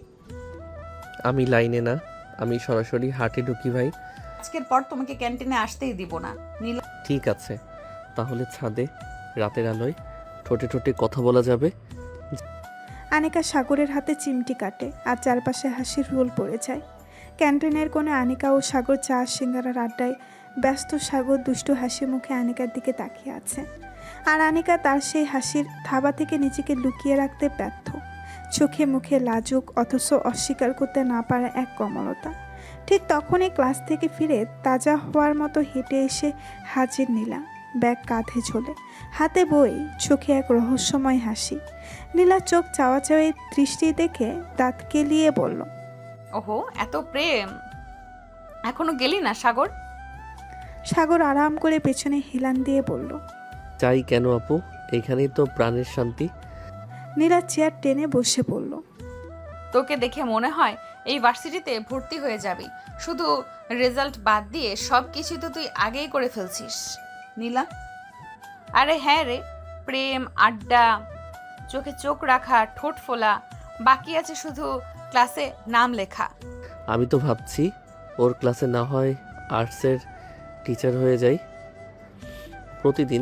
আমি লাইনে না, আমি সরাসরি হাটে ঢুকি ভাই। আজকের পর তোমাকে ক্যান্টিনে আসতেই দিব না। নীলা, ঠিক আছে, তাহলে ছাদে রাতের আলোয় ঠোঁটে ঠোঁটে কথা বলা যাবে। আনিকা সাগরের হাতে চিমটি কাটে, আর চারপাশে হাসির রোল পড়ে যায়। ক্যান্টিনের কোণে আনিকা ও সাগর চা সিঙ্গারার আড্ডায় ব্যস্ত। সাগর দুষ্টু হাসি মুখে আনিকার দিকে তাকিয়ে আছে, আর আনিকা তার সেই হাসির থাবা থেকে নিজেকে লুকিয়ে রাখতে ব্যর্থ। চোখে মুখে লাজুক, অথচ অস্বীকার করতে না পারা এক কমলতা। ঠিক তখনই ক্লাস থেকে ফিরে তাজা হওয়ার মতো হেঁটে এসে হাজির নীলা, ব্যাগ কাঁধে ঝোলে, হাতে বই, চোখে এক রহস্যময় হাসি। নীলা চোখ চাওয়াচাওয়ি দৃষ্টি দেখে দাঁত কেলিয়ে বলল, ওহো, এত প্রেম, এখনো গেলি না সাগর? সাগর আরাম করে পেছনে হেলান দিয়ে বলল, চাই কেন আপু, এখানেই তো প্রাণের শান্তি। নীলা চেয়ার টেনে বসে পড়ল। তোকে দেখে মনে হয় এই ভার্সিটিতে ভর্তি হয়ে যাবি। শুধু রেজাল্ট বাদ দিয়ে সব কিছু তো তুই আগেই করে ফেলছিস নীলা। আরে হ্যাঁ রে, প্রেম, আড্ডা, চোখে চোখ রাখা, ঠোঁট ফোলা, বাকি আছে শুধু ক্লাসে নাম লেখা। আমি তো ভাবছি ওর ক্লাসে না হয় আর্টসের টিচার হয়ে যাই, প্রতিদিন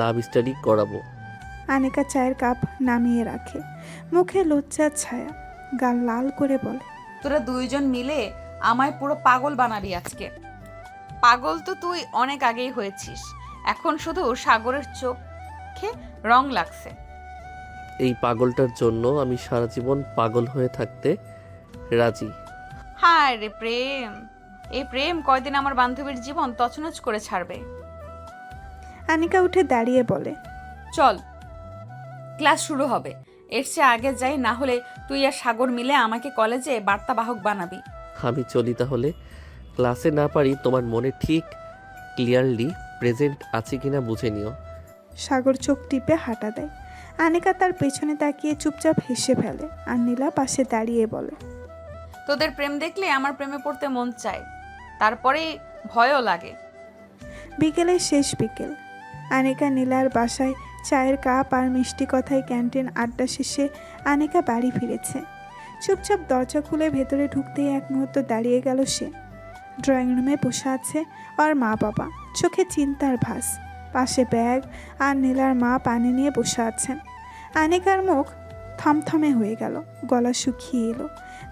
লাভ স্টাডি করাবো। আনিকা চায়ের কাপ নামিয়ে রাখে, মুখে লজ্জার ছায়া, গাল লাল করে বলে, তোরা দুইজন মিলে আমায় পুরো পাগল বানাবি আজকে। পাগল তো তুই অনেক আগেই হয়েছিস, এখন শুধু সাগরের চোখে রং লাগছে। এই পাগলটার জন্য আমি সারা জীবন পাগল হয়ে থাকতে রাজি। হায় রে প্রেম, এই প্রেম কয়দিন আমার বান্ধবীর জীবন তছনছ করে ছাড়বে। আনিকা উঠে দাঁড়িয়ে বলে, চল ক্লাস শুরু হবে, এর চেয়ে আগে যাই, না হলে তুই আর সাগর মিলে আমাকে কলেজে বার্তাবাহক বানাবি। আমি চলি তাহলে। ক্লাসে না পারি তোমার মনে ঠিক ক্লিয়ারলি প্রেজেন্ট আছে কিনা বুঝে নিও। সাগর চোখ টিপে হাঁটা দেয়। আনিকা তার পেছনে তাকিয়ে চুপচাপ হেসে ফেলে, আর নীলা পাশে দাঁড়িয়ে বলে, তোদের প্রেম দেখলে আমার প্রেমে পড়তে মন চায়, তারপরে ভয়ও লাগে। বিকেলের শেষ বিকেল। আনিকা নীলার বাসায় চায়ের কাপ আর মিষ্টি কথায় ক্যান্টিন আড্ডা শেষে আনিকা বাড়ি ফিরেছে। চুপচাপ দরজা খুলে ভেতরে ঢুকতেই এক মুহূর্ত দাঁড়িয়ে গেল সে। ড্রয়িং রুমে বসে আছে ওর মা বাবা, চোখে চিন্তার ভাস, পাশে ব্যাগ, আর নীলার মা পানি নিয়ে বসে আছেন। আনিকার মুখ থমথমে হয়ে গেল, গলা শুকিয়ে এলো।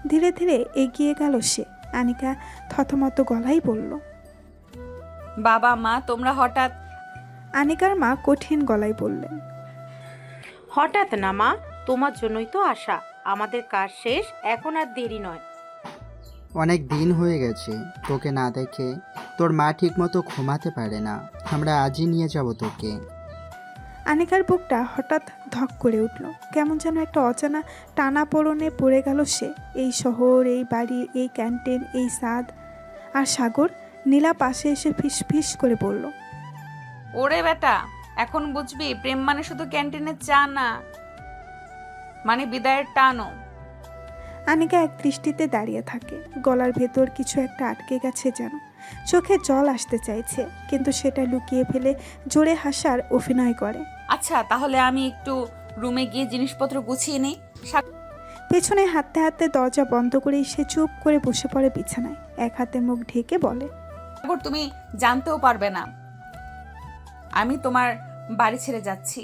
ধীরে ধীরে এগিয়ে গেল সে। আনিকা থতমত গলায় বলল, বাবা মা তোমরা হঠাৎ। আনিকার মা কঠিন গলায় বললেন, হঠাৎ না মা, তোমার জন্যই তো আসা। আমাদের কাজ শেষ, এখন আর দেরি নয়। অনেক দিন হয়ে গেছে তোকে না দেখে। তোর মা ঠিকমতো ঘুমাতে পারে না, আমরা আজই নিয়ে যাব তোকে। আনিকার বুকটা হঠাৎ ধক করে উঠল, কেমন যেন একটা অজানা টানা পোড়নে পড়ে গেল সে। এই শহর, এই বাড়ি, এই ক্যান্টিন, এই স্বাদ, আর সাগর। নীলা পাশে এসে ফিস ফিস করে বলল, ওরে বেটা, এখন বুঝবি প্রেম মানে শুধু ক্যান্টিনে চা না, মানে বিদায়ের টানও। আনিকা এক দৃষ্টিতে দাঁড়িয়ে থাকে, গলার ভেতর কিছু একটা আটকে গেছে যেন। চোখে জল আসতে চাইছে, কিন্তু সেটা লুকিয়ে ফেলে জোরে হাসার অভিনয় করে। আচ্ছা তাহলে আমি একটু রুমে গিয়ে জিনিসপত্র গুছিয়ে নিই। পেছনে হাঁটতে হাঁটতে দরজা বন্ধ করে সে চুপ করে বসে পড়ে বিছানায়, এক হাতে মুখ ঢেকে বলে, সাগর তুমি জানতেও পারবে না আমি তোমার বাড়ি ছেড়ে যাচ্ছি।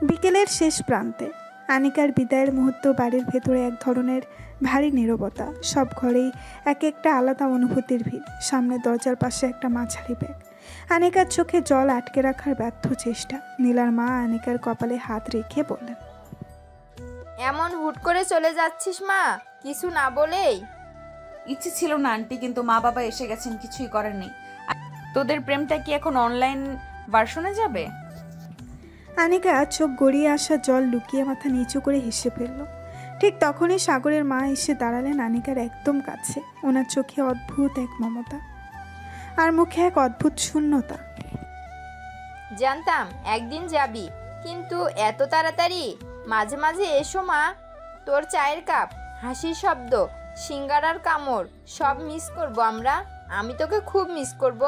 বিকেলের শেষ প্রান্তে আনিকার বিদায়ের মুহূর্ত। বাড়ির ভেতরে এক ধরনের ভারী নীরবতা, সব ঘরেই এক একটা আলাদা অনুভূতির ভিড়। সামনে দরজার পাশে একটা মাঝারি ব্যাগ, আনিকার চোখে জল আটকে রাখার ব্যর্থ চেষ্টা। নীলার মা আনিকার কপালে হাত রেখে বললেন, এমন হুট করে চলে যাচ্ছিস মা, কিছু না বলেই? ইচ্ছে ছিল না আন্টি, কিন্তু মা বাবা এসে গেছেন, কিছুই করার নেই। তোদের প্রেমটা কি এখন অনলাইন ভার্সনে যাবে? আনিকা চোখ গড়িয়ে আসা জল লুকিয়ে মাথা নিচু করে হেসে ফেলল। ঠিক তখনই সাগরের মা এসে দাঁড়ালেন আনিকার একদম কাছে। ওনার চোখে অদ্ভুত এক মমতা, আর মুখে এক অদ্ভুত শূন্যতা। জানতাম একদিন যাবি, কিন্তু এত তাড়াতাড়ি? মাঝে মাঝে এসো মা, তোর চায়ের কাপ, হাসির শব্দ, সিঙ্গারার কামড় সব মিস করব আমরা। আমি তোকে খুব মিস করব।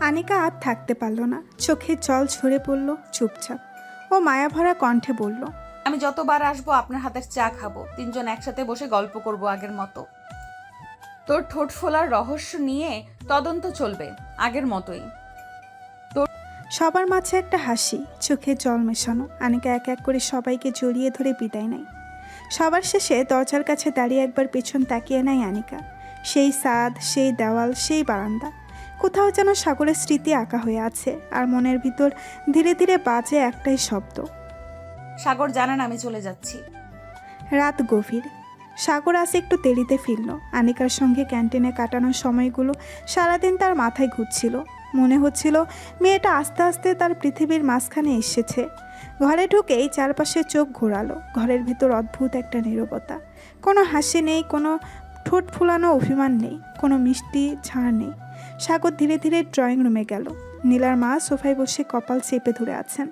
আনিকা আর থাকতে পারল না, চোখে জল ঝরে পড়ল চুপচাপ। ও মায়াভরা কণ্ঠে বলল, আমি যতবার আসবো আপনার হাতের চা খাবো, তিনজন একসাথে বসে গল্প করব আগের মতো। তোর ঠোঁট ফোলার রহস্য নিয়ে তদন্ত চলবে আগের মতোই। সবার মাঝে একটা হাসি, চোখে জল মেশানো। আনিকা এক এক করে সবাইকে জড়িয়ে ধরে বিদায় নেয়। সবার শেষে দরজার কাছে দাঁড়িয়ে একবার পেছন তাকিয়ে নেয় আনিকা। সেই ছাদ, সেই দেওয়াল, সেই বারান্দা, কোথাও যেন সাগরের স্মৃতি আঁকা হয়ে আছে। আর মনের ভিতর ধীরে ধীরে বাজে একটাই শব্দ, সাগর জানেন আমি চলে যাচ্ছি। রাত গভীর। সাগর আজ একটু দেরিতে ফিরল। আনিকার সঙ্গে ক্যান্টিনে কাটানোর সময়গুলো সারাদিন তার মাথায় ঘুরছিল। মনে হচ্ছিল মেয়েটা আস্তে আস্তে তার পৃথিবীর মাঝখানে এসেছে। ঘরে ঢুকেই চারপাশে চোখ ঘোরালো। ঘরের ভিতর অদ্ভুত একটা নীরবতা, কোনো হাসি নেই, কোনো ঠোঁট ফুলানো অভিমান নেই, কোনো মিষ্টি ঝাড় নেই। সাগর ধীরে ধীরে ড্রয়িং রুমে গেল। নীলার মা সোফায় বসে কপাল চেপে ধরে আছেন।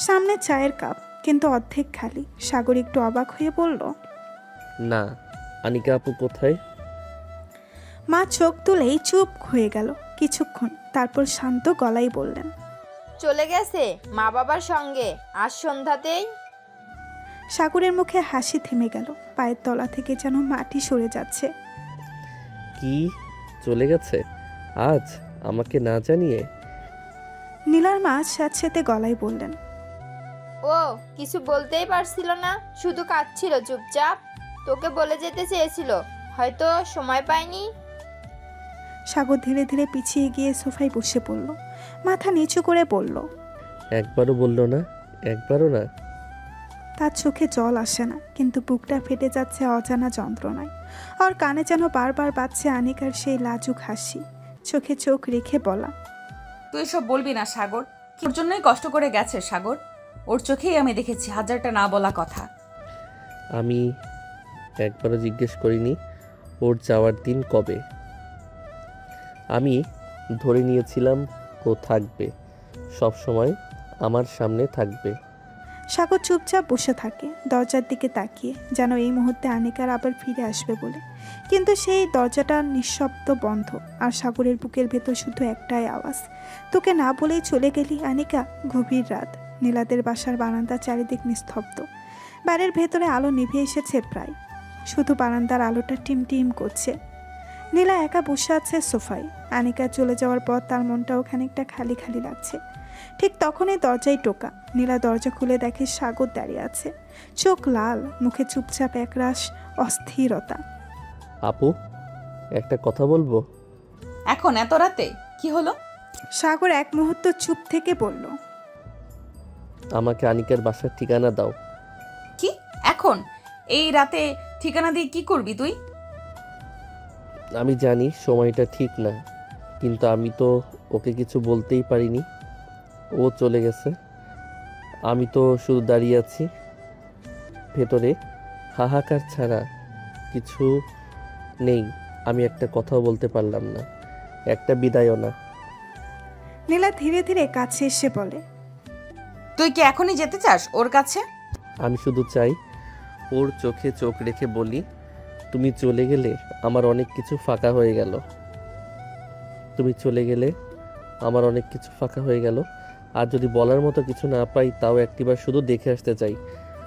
সামনে চায়ের কাপ, কিন্তু অর্ধেক খালি। সাগর একটু অবাক হয়ে বলল, না, আনিকা আপু কোথায়? মা চোখ তুলেই চুপ হয়ে গেল কিছুক্ষণ, তারপর শান্ত গলায় বললেন, চলে গেছে মা বাবার সঙ্গে আজ সন্ধ্যাতেই। সাগরের মুখে হাসি থেমে গেল, পায়ের তলা থেকে যেন মাটি সরে যাচ্ছে। কি চলে গেছে আজ আমাকে না জানিয়ে? নীলার মা স্যাঁতসেঁতে গলায় বললেন, ও কিছু বলতেই পারছিল না, শুধু কাঁদছিল চুপচাপ। তোকে বলে যেতে চেয়েছিল, হয়তো সময় পায়নি। সাগর ধীরে ধীরে পিছিয়ে গিয়ে সোফায় বসে পড়ল, মাথা নিচু করে বলল, একবারও বললো না? একবারও না? তার চোখে জল আসে না, কিন্তু বুকটা ফেটে যাচ্ছে অজানা যন্ত্রণায়। আর কানে যেন বারবার বাজছে আনিকার সেই লাজুক হাসি। চোখে চোখ রেখে বলা, তুই এসব বলবি না সাগর। ওর জন্যই কষ্ট করে গেছে সাগর। ওর চোখেই আমি দেখেছি হাজারটা না বলা কথা। আমি একবারও জিজ্ঞেস করিনি ওর যাওয়ার দিন কবে। আমি ধরে নিয়েছিলাম ও থাকবে, সব সময় আমার সামনে থাকবে। সাগর চুপচাপ বসে থাকে দরজার দিকে তাকিয়ে, যেন এই মুহূর্তে আনিকার আবার ফিরে আসবে বলে। কিন্তু সেই দরজাটা নিঃশব্দ বন্ধ, আর সাগরের বুকের ভেতর শুধু একটাই আওয়াজ, তোকে না বলেই চলে গেলি আনিকা। গভীর রাত, নীলাদের বাসার বারান্দা চারিদিক নিস্তব্ধ। বাড়ির ভেতরে আলো নিভে এসেছে প্রায়, শুধু বারান্দার আলোটা টিম টিম করছে। নীলা একা বসে আছে সোফায়। আনিকা চলে যাওয়ার পর তার মনটাও খানিকটা খালি খালি লাগছে। ঠিক তখনই দরজায় টোকা। নীলা দরজা খুলে দেখে সাগর দাঁড়িয়ে আছে, চোখ লাল, মুখে চুপচাপ একরাশ অস্থিরতা। আপু, একটা কথা বলবো? এখন এত রাতে কি হলো? সাগর এক মুহূর্ত চুপ থেকে বলল, আমাকে আনিকার বাসার ঠিকানা দাও। কি এখন এই রাতে ঠিকানা দিয়ে কি করবি তুই? আমি জানি সময়টা ঠিক না, কিন্তু আমি তো ওকে কিছু বলতেই পারিনি। ও চলে গেছে, আমি তো শুধু দাঁড়িয়ে আছি ভেতরে। হাহাকার ছাড়া কিছু নেই। আমি একটা কথাও বলতে পারলাম না, একটা বিদায়ও না। নীলা ধীরে ধীরে কাছে এসে বলে, তুই কি এখনই যেতে চাস ওর কাছে? আমি শুধু চাই ওর চোখে চোখ রেখে বলি, তুমি চলে গেলে আমার অনেক কিছু ফাঁকা হয়ে গেল। তুমি চলে গেলে আমার অনেক কিছু ফাঁকা হয়ে গেল। আর যদি বলার মতো কিছু না পাই, তাও একটিবার শুধু দেখে আসতে চাই।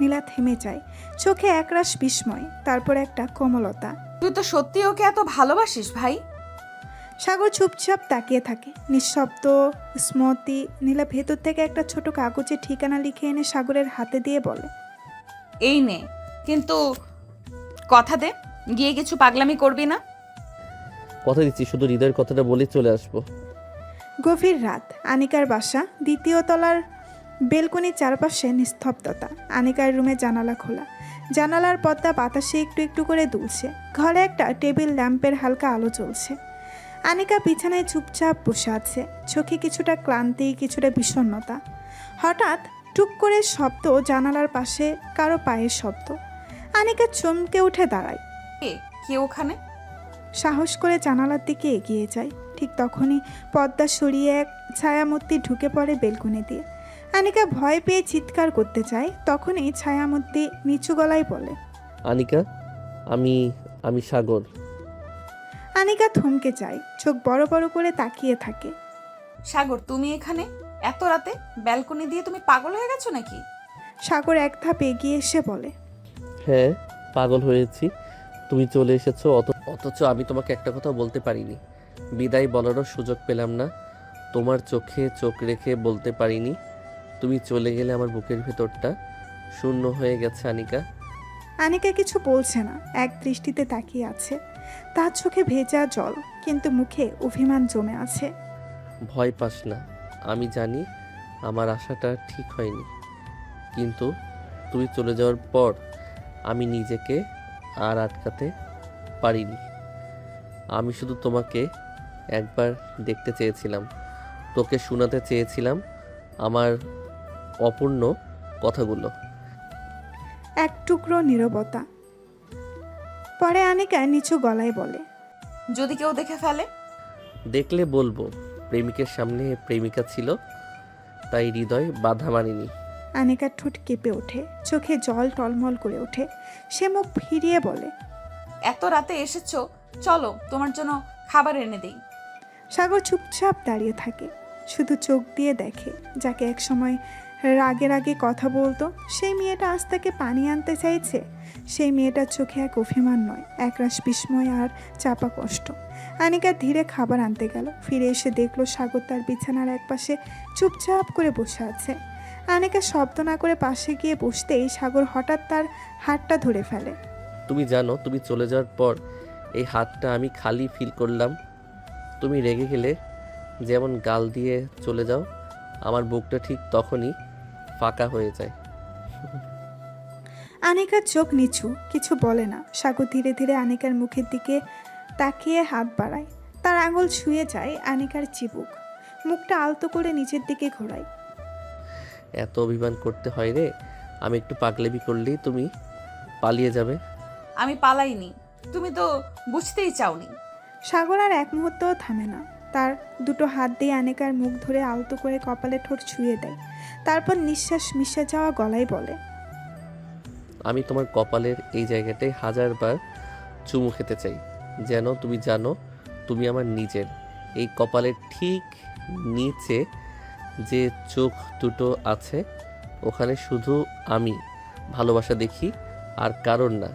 নীলা থেমে যায়, চোখে একরাশ বিস্ময়, তারপর একটা কোমলতা। তুই তো সত্যি ওকে এত ভালোবাসিস ভাই? সাগর চুপচাপ তাকিয়ে থাকে, নিঃশব্দ স্মৃতি। নীলা ভেতর থেকে একটা ছোট কাগজে ঠিকানা লিখে এনে সাগরের হাতে দিয়ে বলে, এই নে, কিন্তু কথা দে গিয়ে কিছু পাগলামি করবি না। কথা দিচ্ছি, শুধু হৃদয়ের কথাটা বলে চলে আসবো। গভীর রাত, আনিকার বাসা, দ্বিতীয় তলার বেলকনির চারপাশে নিস্তব্ধতা। আনিকার রুমে জানালা খোলা, জানালার পর্দা বাতাসে একটু একটু করে দুলছে। ঘরে একটা টেবিল ল্যাম্পের হালকা আলো জ্বলছে। আনিকা বিছানায় চুপচাপ বসে আছে, চোখে কিছুটা ক্লান্তি, কিছুটা বিষণ্ণতা। হঠাৎ টুক করে শব্দ, জানালার পাশে কারো পায়ের শব্দ। আনিকা চমকে উঠে দাঁড়ায়। কে ওখানে? সাহস করে জানালার দিকে এগিয়ে যায়। ঠিক তখনই পর্দা সরিয়ে এক ছায়ামূর্তি ঢুকে পড়ে বেলকনি দিয়ে। আনিকা ভয় পেয়ে চিৎকার করতে চায়, তখনই ছায়ামূর্তি নিচু গলায় বলে, আনিকা, আমি সাগর। আনিকা থমকে যায়, চোখ বড় বড় করে তাকিয়ে থাকে। সাগর, তুমি এখানে এত রাতে ব্যালকনি দিয়ে? তুমি পাগল হয়ে গেছো নাকি? সাগর এক ধাপ এগিয়ে এসে বলে, হ্যাঁ, পাগল হয়েছি। তুমি চলে এসেছো, অথচ আমি তোমাকে একটা কথা বলতে পারিনি। বিদায় বলারও সুযোগ পেলাম না। তোমার চোখে চোখ রেখে বলতে পারিনি। তুমি চলে গেলে আমার বুকের ভেতরটা শূন্য হয়ে গেছে আনিকা। আনিকা কিছু বলছে না, এক দৃষ্টিতে তাকিয়ে আছে। তার চোখে ভেজা জল, কিন্তু মুখে অভিমান জমে আছে। ভয় পাস না, আমি জানি আমার আশাটা ঠিক হয়নি, কিন্তু তুই চলে যাওয়ার পর আমি নিজেকে আর আটকাতে পারিনি। আমি শুধু তোমাকে একবার দেখতে চেয়েছিলাম, তোকে শোনাতে চেয়েছিলাম আমার অপূর্ণ কথাগুলো। এক টুকরো নীরবতা। পরে আনিকা নিচু গলায় বলে, যদি কেউ দেখে ফেলে? দেখলে বলবো প্রেমিকের সামনে প্রেমিকা ছিল, তাই হৃদয় বাধা মানেনি। আনিকার ঠোঁট কেঁপে ওঠে, চোখে জল টলমল করে ওঠে। সে মুখ ফিরিয়ে বলে, এত রাতে এসেছো, চলো তোমার জন্য খাবার এনে দেই। সাগর চুপচাপ দাঁড়িয়ে থাকে, শুধু চোখ দিয়ে দেখে যাকে একসময় রাগে রাগে কথা বলতো সেই মেয়েটা আজ তাকে পানি আনতে চাইছে। সেই মেয়েটার চোখে এক অভিমান নয়, একরাশ বিস্ময় আর চাপা কষ্ট। আনিকা ধীরে খাবার আনতে গেল, ফিরে এসে দেখলো সাগর তার বিছানার একপাশে চুপচাপ করে বসে আছে। আনিকা শব্দ না করে পাশে গিয়ে বসতেই সাগর হঠাৎ তার হাতটা ধরে ফেলে। তুমি জানো, তুমি চলে যাওয়ার পর এই হাতটা আমি খালি ফিল করলাম। তুমি রেগে গেলে যেমন গাল দিয়ে চলে যাও, আমার বুকটা ঠিক তখনই ফাঁকা হয়ে যায়। আনিকার চোখ নিচু, কিছু বলে না। সাগর ধীরে ধীরে আনিকার মুখের দিকে তাকিয়ে হাত বাড়ায়, তার আঙুল ছুঁয়ে যায় আনিকার চিবুক, মুখটা আলতো করে নিচের দিকে ঘোরায়। এত অভিমান করতে হয় রে? আমি একটু পাগলামি করলেই তুমি পালিয়ে যাবে। আমি পালাইনি, তুমি তো বুঝতেই চাওনি। সাগর আর এক মুহূর্তও থামে না, তার দুটো হাত দিয়ে আনিকার মুখ ধরে আলতো করে কপালে ঠোঁট ছুঁয়ে দেয়, তারপর নিঃশ্বাস মিশে যাওয়া গলায় বলে, আমি তোমার কপালের এই জায়গাটায় 1000 বার চুমু খেতে চাই, যেন তুমি জানো তুমি আমার নিজের। এই কপালের ঠিক নিচে যে চোখ দুটো আছে ওখানে শুধু আমি ভালোবাসা দেখি, আর কারণ না।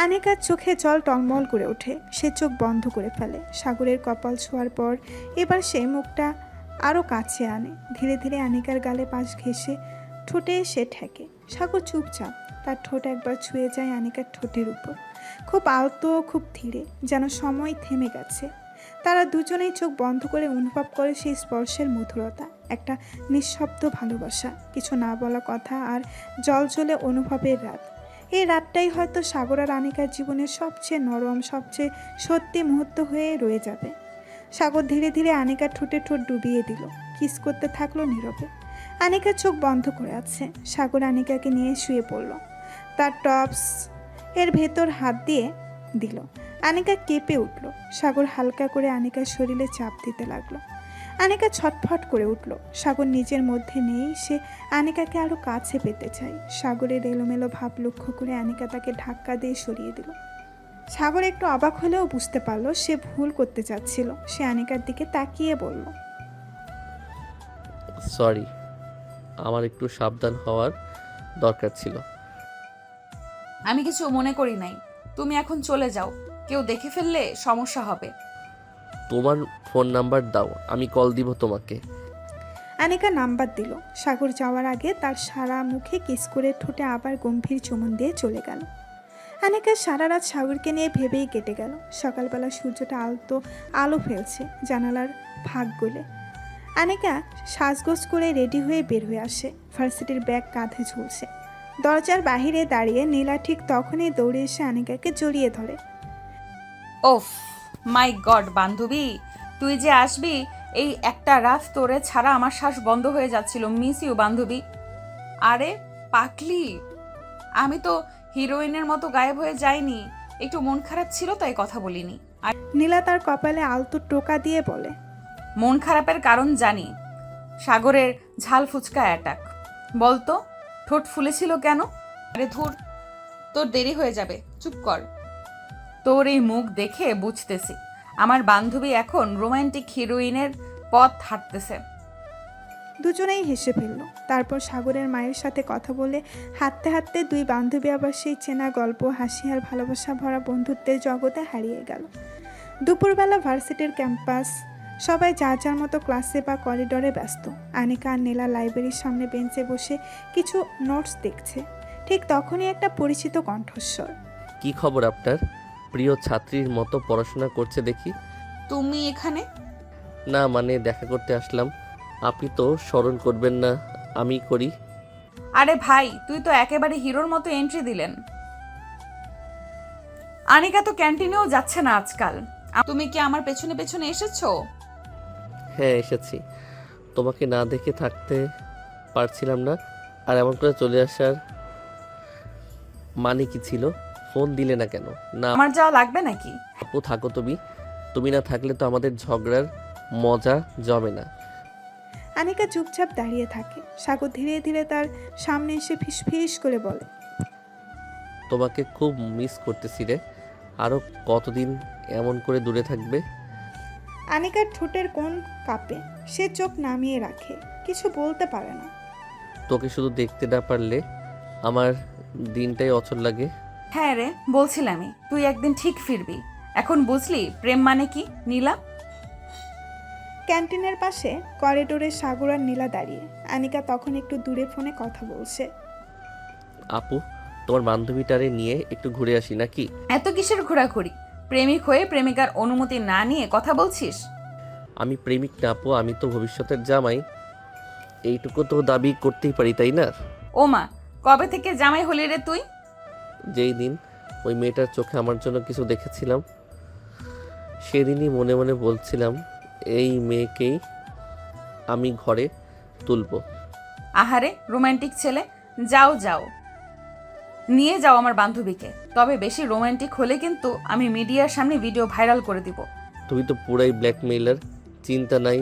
আনিকার চোখে জল টলমল করে ওঠে, সে চোখ বন্ধ করে ফেলে। সাগরের কপাল ছোঁয়ার পর এবার সে মুখটা আরও কাছে আনে, ধীরে ধীরে আনিকার গালে পাশ ঘেঁষে ঠোঁটে সে ঠেকে। সাগর চুপচাপ, তার ঠোঁট একবার ছুঁয়ে যায় আনিকার ঠোঁটের উপর, খুব আলতো, খুব ধীরে, যেন সময় থেমে গেছে। তারা দুজনেই চোখ বন্ধ করে অনুভব করে সেই স্পর্শের মধুরতা, একটা নিঃশব্দ ভালোবাসা, কিছু না বলা কথা আর জলজলে অনুভবের রাত। এই রাতটাই হয়তো সাগর আর আনিকার জীবনের সবচেয়ে নরম, সবচেয়ে সত্যি মুহূর্ত হয়ে রয়ে যাবে। সাগর ধীরে ধীরে আনিকার ঠোঁটে ঠোঁট ডুবিয়ে দিল, কিস করতে থাকলো নীরবে। আনিকার চোখ বন্ধ করে আছে। সাগর আনিকাকে নিয়ে শুয়ে পড়ল, তার টপস এর ভেতর হাত দিয়ে দিল। আনিকা কেঁপে উঠল। সাগর হালকা করে আনিকার শরীরে চাপ দিতে লাগলো। আনিকা ছটফট করে উঠল। সাগর নিজের মধ্যে নেই, সে আনিকাকে আরো কাছে পেতে চায়। সাগরের এলোমেলো ভাব লক্ষ্য করে আনিকা তাকে ধাক্কা দিয়ে সরিয়ে দিল। সাগর একটু অবাক হলেও বুঝতে পারলো সে ভুল করতে চাচ্ছিল। সে আনিকার দিকে তাকিয়ে বলল, সরি, আমার একটু সাবধান হওয়ার দরকার ছিল। আমি কিছু মনে করি নাই, তুমি এখন চলে যাও, কেউ দেখে ফেললে সমস্যা হবে। তোমার ফোন নাম্বার দাও, আমি কল দিব তোমাকে। আনিকা নাম্বার দিল। সাগর যাওয়ার আগে তার সারা মুখে কিস করে ঠোঁটে আবার গম্ভীর চুমন দিয়ে চলে গেল। আনিকা সারা রাত সাগরকে নিয়ে ভেবেই কেটে গেল। সকালবেলা সূর্যটা আলতো আলো ফেলছে জানালার ফাঁক গলে। আনিকা সাজগোজ করে রেডি হয়ে বের হয়ে আসে, ভার্সিটির ব্যাগ কাঁধে ঝুলছে। দরজার বাহিরে দাঁড়িয়ে নীলা ঠিক তখনই দৌড়ে এসে আনিকাকে জড়িয়ে ধরে। ওফ মাই গড বান্ধবী, তুই যে আসবি এই একটা রাত তোরে ছাড়া আমার শ্বাস বন্ধ হয়ে যাচ্ছিল। মিস ইউ বান্ধবী। আরে পাকলি, আমি তো হিরোইনের মতো গায়েব হয়ে যাইনি, একটু মন খারাপ ছিল তাই কথা বলিনি। আর নীলা তার কপালে আলতো টোকা দিয়ে বলে, মন খারাপের কারণ জানি, সাগরের ঝাল ফুচকা অ্যাটাক। বলতো ঠোঁট ফুলেছিল কেন? আরে ধুর, তোর দেরি হয়ে যাবে, চুপ কর। তোর এই মুখ দেখে বুঝতেছি আমার বান্ধবী এখন রোমান্টিক হিরোইনের পথ হাঁটতেছে। দুজনেই হেসে ফেলল। তারপর সাগরের মায়ের সাথে কথা বলে হাঁটতে হাঁটতে দুই বান্ধবী আবার সেই চেনা গল্প, হাসি আর ভালোবাসা ভরা বন্ধুত্বের জগতে হারিয়ে গেল। দুপুরবেলা ভার্সিটির ক্যাম্পাস, সবাই যার যার মতো ক্লাসে বা করিডোরে ব্যস্ত। আনিকা আর নীলা লাইব্রেরির সামনে বেঞ্চে বসে কিছু নোটস দেখছে। ঠিক তখনই একটা পরিচিত কণ্ঠস্বর। কি খবর আপনার? প্রিয় ছাত্রীর মতো পড়াশোনা করছে দেখি। তুমি এখানে? না মানে দেখা করতে আসলাম। আপনি তো স্মরণ করবেন না আমি করি। আরে ভাই, তুই তো একেবারে হিরোর মতো এন্ট্রি দিলেন। আনিকা তো ক্যান্টিনেও যাচ্ছে না আজকাল। তুমি কি আমার পেছনে পেছনে এসেছো? হ্যাঁ এসেছি, তোমাকে না দেখে থাকতে পারছিলাম না। আর এমন করে চলে আসার মানে কি ছিল? ফোন দিলে না কেন? না আমার যাওয়া লাগবে নাকি? আপু থাকো তুমি, তুমি না থাকলে তো আমাদের ঝগড়ার মজা জমে না। আনিকা চুপচাপ দাঁড়িয়ে থাকে। সাগর ধীরে ধীরে তার সামনে এসে ফিস করে বলে, তোমাকে খুব মিস করতেছি রে। আরও কতদিন এমন করে দূরে থাকবে? আনিকার ঠোঁটের কোণ কাঁপে। সে চোখ নামিয়ে রাখে, কিছু বলতে পারে না। তোকে শুধু দেখতে না পারলে আমার দিনটাই অচল লাগে। হ্যাঁ রে, বলছিলামই তুই একদিন ঠিক ফিরবি। এখন বুঝলি প্রেম মানে কি, নীলা? ক্যান্টিনের পাশে করিডোরে সাগর আর নীলা দাঁড়িয়ে। আনিকা তখন একটু দূরে ফোনে কথা বলছে। আপু, তোমার বান্ধবীটারে নিয়ে একটু ঘুরে আসি নাকি? এত কিসের ঘোরাঘুরি? প্রেমিক হয়ে প্রেমিকার অনুমতি না নিয়ে কথা বলছিস? আমি প্রেমিক না আপু, আমি তো ভবিষ্যতের জামাই। এইটুকু তো দাবি করতেই পারি, তাই না? ও মা, কবে থেকে জামাই হলি রে তুই? যেই দিন ওই মেয়েটার চোখে আমার জন্য কিছু দেখেছিলাম, সেদিনই মনে মনে বলছিলাম এই মেয়েকেই আমি ঘরে তুলব। আহারে রোমান্টিক ছেলে, যাও যাও, নিয়ে যাও আমার বান্ধবীকে। তবে বেশি রোমান্টিক হলে কিন্তু আমি মিডিয়ার সামনে ভিডিও ভাইরাল করে দিব। তুমি তো পুরাই ব্ল্যাকমেইলার। চিন্তা নাই,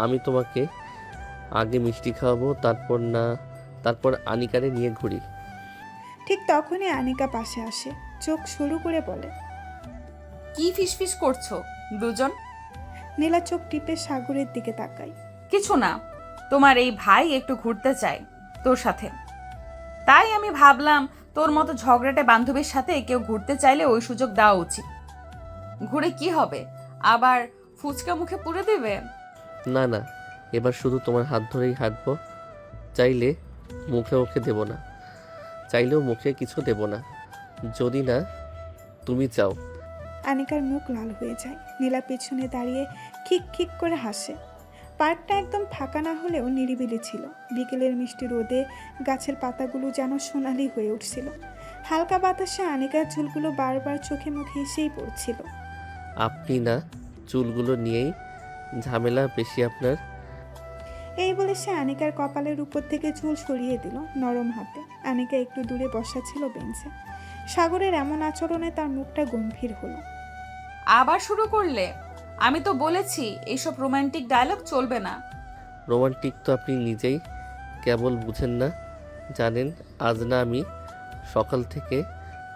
আমি তোমাকে আগে মিষ্টি খাওয়াবো, তারপর আনিকারে নিয়ে ঘুরি। ঠিক তখনই আনিকা পাশে আসে, চোখ শুরু করে বলে, কি ফিসফিস করছো দুজন? নীলা চোখ টিপে সাগরের দিকে তাকায়। কিছু না, তোমার এই ভাই একটু ঘুরতে চায় তোর সাথে, তাই আমি ভাবলাম তোর মতো ঝগড়াটে বান্ধবীর সাথে কেউ ঘুরতে চাইলে ওই সুযোগ দেওয়া উচিত। ঘুরে কি হবে, আবার ফুচকা মুখে পুরে দিবে? না না, এবার শুধু তোমার হাত ধরেই হাঁটবো। চাইলে মুখে দেব না, চাইলেও মুখে কিছু দেব না, যদি না তুমি চাও। আনিকার মুখ লাল হয়ে যায়। নীলা পেছনে দাঁড়িয়ে খিক করে হাসে। পার্কটা একদম ফাঁকা না হলেও নিরিবিলি ছিল। বিকেলের মিষ্টি রোদে গাছের পাতাগুলো যেন সোনালি হয়ে উঠছিল। হালকা বাতাসে আনিকার চুলগুলো বারবার চোখে মুখে এসেই পড়ছিল। আপনি না, চুলগুলো নিয়েই ঝামেলা বেশি আপনার। এই বলে সে আনিকার কপালের উপর থেকে চুল সরিয়ে দিল নরম হাতে। আনিকা একটু দূরে বসা ছিল বেঞ্চে। সাগরের এমন আচরণে তার মুখটা গম্ভীর হলো। আবার শুরু করলে? আমি তো বলেছি এইসব রোমান্টিক ডায়লগ চলবে না। রোমান্টিক তো আপনি নিজেই কেবল বুঝেন না। জানেন, আজ না আমি সকাল থেকে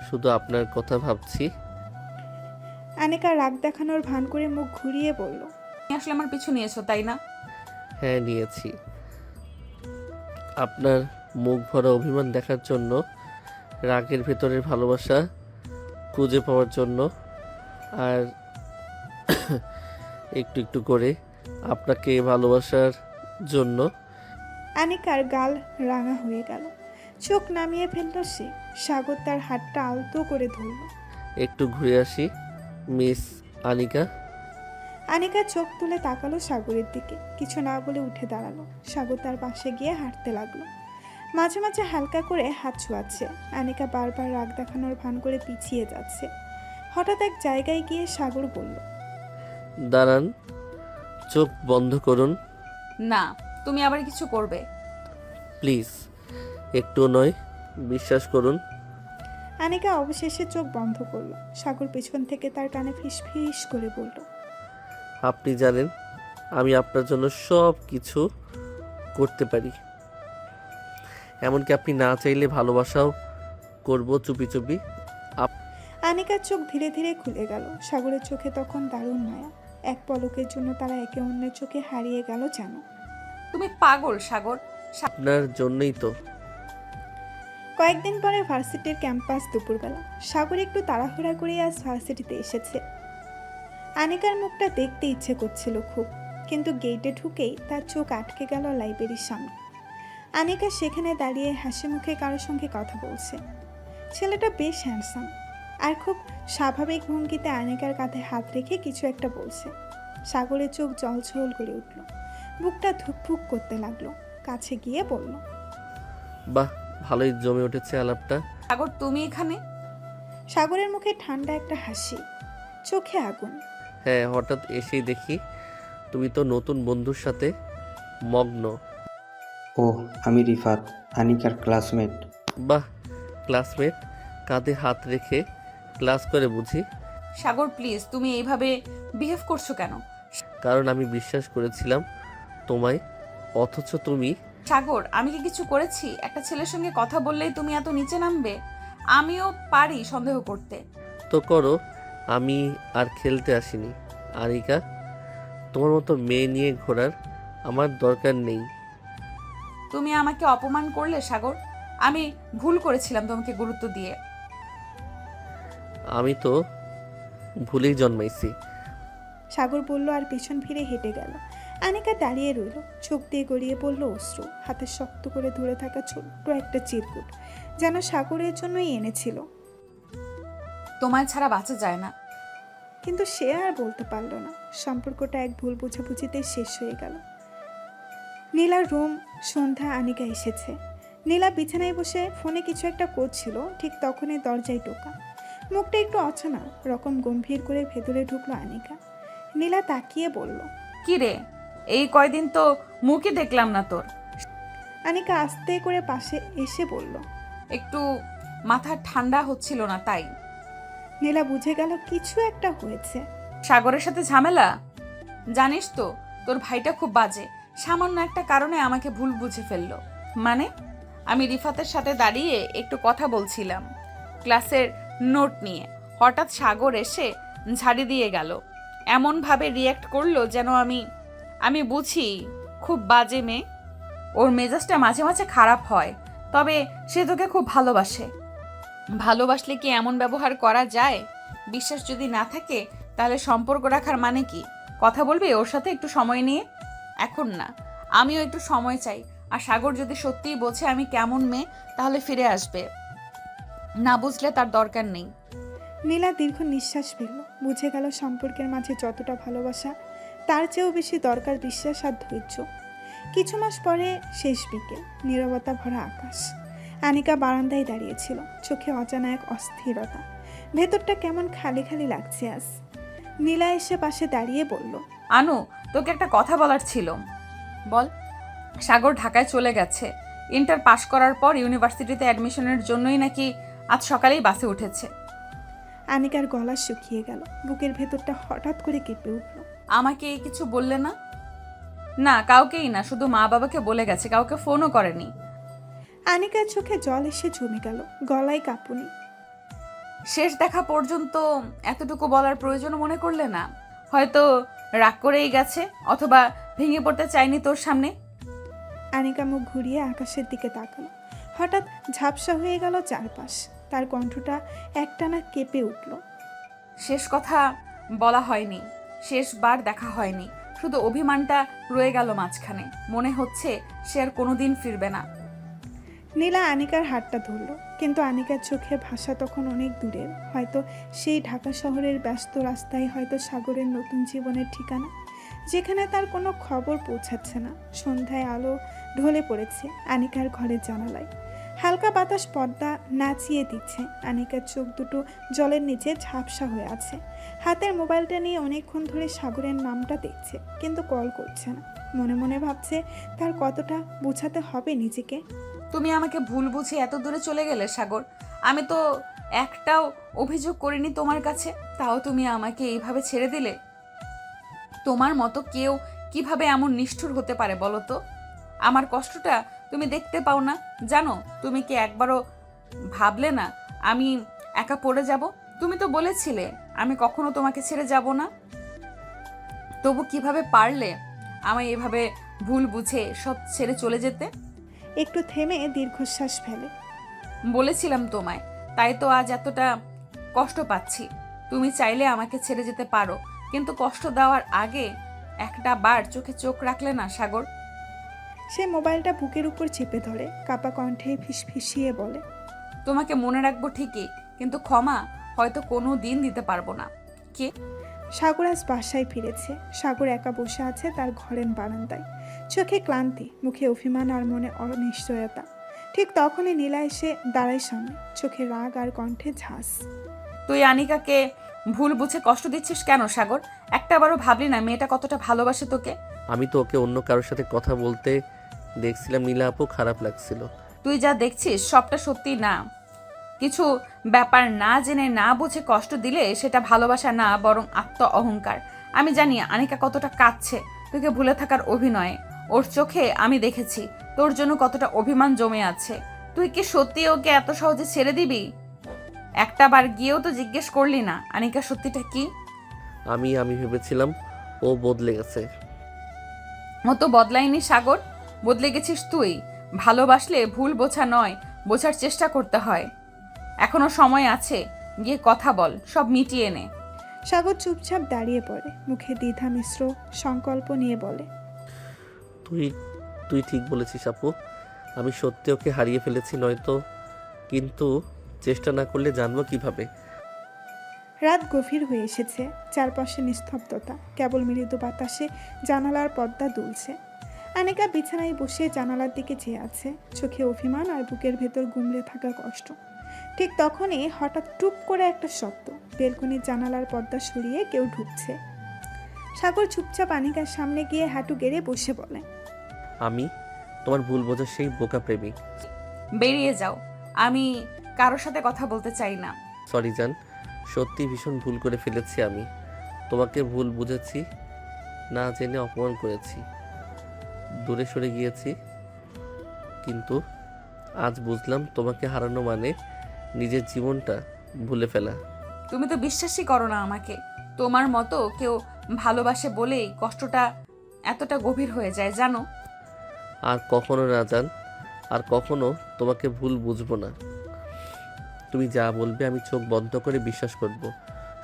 শুধু আপনার কথা ভাবছি। আনিকা রাগ দেখানোর ভান করে মুখ ঘুরিয়ে বলল, তুমি আসলে আমার পিছু নিয়েছো তাই না? হ্যাঁ নিয়েছি, আপনার মুখ ভরা অভিমান দেখার জন্য, রাগের ভেতরের ভালোবাসা খুঁজে পাওয়ার জন্য, আর একটু একটু করে আপনাকে ভালোবাসার জন্য। আনিকার গাল রাঙা হয়ে গেল, চোখ নামিয়ে ফেলল সে। সাগর তার হাতটা আলতো করে ধরল। একটু ঘুরে আসি মিস আনিকা। আনিকা চোখ তুলে তাকালো সাগরের দিকে, কিছু না বলে উঠে দাঁড়ালো। সাগর তার পাশে গিয়ে হাঁটতে লাগলো, মাঝে মাঝে হালকা করে হাত ছোঁয়াচ্ছে। আনিকা বারবার রাগ দেখানোর ভান করে পিছিয়ে যাচ্ছে। হঠাৎ এক জায়গায় গিয়ে সাগর বলল, দাঁড়ান, চোখ বন্ধ করুন। না, তুমি আবার কিছু করবে? প্লিজ, একটু নয়, বিশ্বাস করুন। আনিকা অবশেষে চোখ বন্ধ করলো। সাগর পেছন থেকে তার কানে ফিস করে বলল, আপনি জানেন আমি আপনার জন্য সব কিছু করতে পারি, এমনকি আপনি না চাইলে ভালোবাসাও করব চুপি চুপি। আনিকার চোখ ধীরে ধীরে খুলে গেল। সাগরের চোখে তখন দারুণ মায়া। এক পলকের জন্য তারা একে অন্যের চোখে হারিয়ে গেল যেন। তুমি পাগল সাগর। আপনার জন্যই তো। কয়েকদিন পরে ভার্সিটির ক্যাম্পাস দুপুরবেলা। সাগর একটু তাড়াহুড়া করে আজ ভার্সিটিতে এসেছে। আনিকার মুখটা দেখতে ইচ্ছে করছিল খুব, কিন্তু গেটে ঢুকেই তার চোখ আটকে গেল লাইব্রেরির সামনে। আনিকা সেখানে দাঁড়িয়ে হাসি মুখে কারোর সঙ্গে কথা বলছে। ছেলেটা বেশ হ্যান্ডসাম আর খুব স্বাভাবিক ভঙ্গিতে আনিকার কাঁধে হাত রেখে কিছু একটা বলছে। সাগরের চোখ জলছল করে উঠল, বুকটা ধুকফুক করতে লাগলো। কাছে গিয়ে বলল, বাহ, ভালোই জমে উঠেছে আলাপটা। সাগর তুমি এখানে? সাগরের মুখে ঠান্ডা একটা হাসি, চোখে আগুন। হ্যাঁ, হঠাৎ এসেই দেখি তুমি তো নতুন বন্ধুর সাথে মগ্ন। ও, আমি রিফাত, আনিকার ক্লাসমেট। বাহ, ক্লাসমেট, কাঁধে হাত রেখে ক্লাস করে বুঝি? সাগর প্লিজ, তুমি এইভাবে বিহেভ করছো কেন? কারণ আমি বিশ্বাস করেছিলাম তোমায় অথচ তুমি। সাগর, আমি কি কিছু করেছি? একটা ছেলের সঙ্গে কথা বললেই তুমি এত নিচে নামবে? আমিও পারি সন্দেহ করতে। তো করো, আমি আর খেলতে আসিনি। আনিকা, তোমার মতো মেয়ে নিয়ে ঘোরার আমার দরকার নেই। তুমি আমাকে অপমান করলে সাগর। আমি ভুল করেছিলাম তোমাকে গুরুত্ব দিয়ে। আমি তো ভুলেই জন্মাইছি। সাগর বলল আর পেছন ফিরে হেঁটে গেল। আনিকা দাঁড়িয়ে রইল, চোখ দিয়ে গড়িয়ে পড়ল অশ্রু। হাতে শক্ত করে ধরে থাকা ছোট্ট একটা চিরকুট যেন সাগরের জন্যই এনেছিল। তোমায় ছাড়া বাঁচা যায় না। কিন্তু সে আর বলতে পারল না। সম্পর্কটা এক ভুল বোঝাবুঝিতে শেষ হয়ে গেল। নীলার রুম। সন্ধ্যা। আনিকা এসেছে। নীলা বিছানায় বসে ফোনে কিছু একটা করছিল। ঠিক তখনই দরজায় টোকা। মুখটা একটু অচেনা রকম গম্ভীর করে ভেতরে ঢুকলো আনিকা। নীলা তাকিয়ে বলল, কি রে, এই কয়দিন তো মুখই দেখলাম না তোর। আনিকা আস্তে করে পাশে এসে বলল, একটু মাথা ঠান্ডা হচ্ছিল না তাই। নীলা বুঝে গেল কিছু একটা হয়েছে। সাগরের সাথে ঝামেলা? জানিস তো তোর ভাইটা খুব বাজে। সামান্য একটা কারণে আমাকে ভুল বুঝে ফেললো। মানে? আমি রিফাতের সাথে দাঁড়িয়ে একটু কথা বলছিলাম ক্লাসের নোট নিয়ে, হঠাৎ সাগর এসে ঝাড়ি দিয়ে গেল। এমনভাবে রিয়্যাক্ট করলো যেন আমি বুঝি খুব বাজে মেয়ে। ওর মেজাজটা মাঝে মাঝে খারাপ হয়, তবে সে তোকে খুব ভালোবাসে। ভালোবাসলে কি এমন ব্যবহার করা যায়? বিশ্বাস যদি না থাকে তাহলে সম্পর্ক রাখার মানে কি? কথা বলবি ওর সাথে একটু সময় নিয়ে? এখন না, আমিও একটু সময় চাই। আর সাগর যদি সত্যিই বোঝে আমি কেমন মেয়ে তাহলে ফিরে আসবে, না বুঝলে তার দরকার নেই। নীলা দীর্ঘ নিঃশ্বাস ফেলল। বুঝে গেল সম্পর্কের মাঝে যতটা ভালোবাসা তার চেয়েও বেশি দরকার বিশ্বাস আর ধৈর্য। কিছু মাস পরে শেষ বিকেল, নীরবতা ভরা আকাশ। আনিকা বারান্দায় দাঁড়িয়েছিল, চোখে অজানা এক অস্থিরতা। ভেতরটা কেমন খালি খালি লাগছে আজ। নীলা এসে পাশে দাঁড়িয়ে বলল, আনু, তোকে একটা কথা বলার ছিল। বল। সাগর ঢাকায় চলে গেছে। ইন্টার পাশ করার পর ইউনিভার্সিটিতে অ্যাডমিশনের জন্যই নাকি আজ সকালেই বাসে উঠেছে। আনিকার গলা শুকিয়ে গেল, বুকের ভেতরটা হঠাৎ করে কেঁপে উঠল। আমাকে কিছু বললে না? না, কাউকেই না, শুধু মা বাবাকে বলে গেছে, কাউকে ফোনও করেনি। আনিকার চোখে জল এসে জমে গেল, গলায় কাঁপুনি। শেষ দেখা পর্যন্ত এতটুকু বলার প্রয়োজন মনে করলে না? হয়তো রাগ করেই গেছে, অথবা ভেঙে পড়তে চাইনি তোর সামনে। আনিকা মুখ ঘুরিয়ে আকাশের দিকে তাকালো। হঠাৎ ঝাপসা হয়ে গেল চারপাশ। তার কণ্ঠটা একটানা কেঁপে উঠল। শেষ কথা বলা হয়নি, শেষবার দেখা হয়নি, শুধু অভিমানটা রয়ে গেল মাঝখানে। মনে হচ্ছে সে আর কোনোদিন ফিরবে না। নীলা আনিকার হাতটা ধরল, কিন্তু আনিকার চোখের ভাষা তখন অনেক দূরের। হয়তো সেই ঢাকা শহরের ব্যস্ত রাস্তায়, হয়তো সাগরের নতুন জীবনের ঠিকানা, যেখানে তার কোনো খবর পৌঁছাচ্ছে না। সন্ধ্যায় আলো ঢলে পড়েছে আনিকার ঘরের জানালায়। হালকা বাতাস পর্দা নাচিয়ে দিচ্ছে। আনিকার চোখ দুটো জলের নিচে ঝাপসা হয়ে আছে। হাতের মোবাইলটা নিয়ে অনেকক্ষণ ধরে সাগরের নামটা দেখছে, কিন্তু কল করছে না। মনে মনে ভাবছে তার কতটা বোঝাতে হবে নিজেকে। তুমি আমাকে ভুল বুঝে এত দূরে চলে গেলে সাগর। আমি তো একটাও অভিযোগ করিনি তোমার কাছে, তাও তুমি আমাকে এইভাবে ছেড়ে দিলে। তোমার মতো কেউ কিভাবে এমন নিষ্ঠুর হতে পারে বলো তো? আমার কষ্টটা তুমি দেখতে পাও না? জানো, তুমি কি একবারও ভাবলে না আমি একা পড়ে যাব? তুমি তো বলেছিলে আমি কখনো তোমাকে ছেড়ে যাব না। তবু কিভাবে পারলে আমায় এভাবে ভুল বুঝে সব ছেড়ে চলে যেতে? একটু থেমে দীর্ঘশ্বাস ফেলে। বলেছিলাম তোমায়, তাই তো আজ এতটা কষ্ট পাচ্ছি। তুমি চাইলে আমাকে ছেড়ে যেতে পারো, কিন্তু কষ্ট দেওয়ার আগে একটা বার চোখে চোখ রাখলে না সাগর? সে মোবাইলটা বুকের উপর চেপে ধরে, কাপা কণ্ঠে ফিসফিসিয়ে বলে, তোমাকে মনে রাখবো ঠিকই, কিন্তু ক্ষমা হয়তো কোনো দিন দিতে পারবো না। কে? সাগর আজ বাসায় ফিরেছে। সাগর একা বসে আছে তার ঘরের বারান্দায়, চোখে ক্লান্তি, মুখে অভিমান আর মনে অনিশ্চয়তা। ঠিক তখনই নীলা এসে দাঁড়ায় সামনে, চোখে রাগ আর কণ্ঠে ঝাঁস। তুই আনিকাকে ভুল বুঝে কষ্ট দিচ্ছিস কেন সাগর? একটাবারও ভাবলি না মেয়েটা কতটা ভালোবাসে তোকে? আমি তো ওকে অন্য কারোর সাথে কথা বলতে দেখছিলাম নীলা আপু, খারাপ লাগছিল। তুই যা দেখছিস সবটা সত্যি না। কিছু ব্যাপার না জেনে না বুঝে কষ্ট দিলে সেটা ভালোবাসা না, বরং আত্ম অহংকার। আমি জানি আনিকা কতটা কাঁদছে তোকে ভুলে থাকার অভিনয়ে। ওর চোখে আমি দেখেছি তোর জন্য কতটা অভিমান জমে আছে। তুই কি সত্যি ওকে এত সহজে ছেড়ে দিবি? একটা বার গিয়েও তো জিজ্ঞেস করলি না আনিকা সত্যিটা কি? আমি ভেবেছিলাম ও বদলে গেছে। ও তো বদলায়নি সাগর, বদলে গেছিস তুই। ভালোবাসলে ভুল বোঝা নয়, বোঝার চেষ্টা করতে হয়। এখনো সময় আছে, গিয়ে কথা বল, সব মিটিয়ে নে। সাগর চুপচাপ দাঁড়িয়ে পড়ে, মুখে দ্বিধা মিশ্র সংকল্প নিয়ে বলে, তুই ঠিক বলেছিস আপু, আমি সত্যি ওকে হারিয়ে ফেলেছি, নয়তো। কিন্তু চেষ্টা না করলে জানবো কিভাবে? রাত গভীর হয়ে এসেছে, চারপাশে নিস্তব্ধতা, কেবল মৃদু বাতাসে জানালার পর্দা দুলছে। আনিকা বিছানায় বসে জানালার দিকে চেয়ে আছে, চোখে অভিমান আর বুকের ভেতর গুমড়ে থাকা কষ্ট। ঠিক তখনই হঠাৎ টুপ করে একটা শব্দ, বেলকনির জানালার পর্দা সরিয়ে কেউ ঢুকছে। সাগর চুপচাপ আনিকার সামনে গিয়ে হাঁটু গেড়ে বসে বলে, আমি তোমার ভুল বোঝার সেই বোকা প্রেমিক। বেরিয়ে যাও, আমি কারোর সাথে কথা বলতে চাই না। সরি জান, সত্যি ভীষণ ভুল করে ফেলেছি আমি। তোমাকে ভুল বুঝেছি, না জেনে অপমান করেছি, দূরে সরে গিয়েছি। কিন্তু আজ বুঝলাম তোমাকে হারানো মানে নিজের জীবনটা ভুলে ফেলা। তুমি তো বিশ্বাসই করো না আমাকে। তোমার মতো কেউ ভালোবাসে বলেই কষ্টটা এতটা গভীর হয়ে যায় জানো। আর কখনো না জান, আর কখনো তোমাকে ভুল বুঝবো না। তুমি যা বলবে আমি চোখ বন্ধ করে বিশ্বাস করব।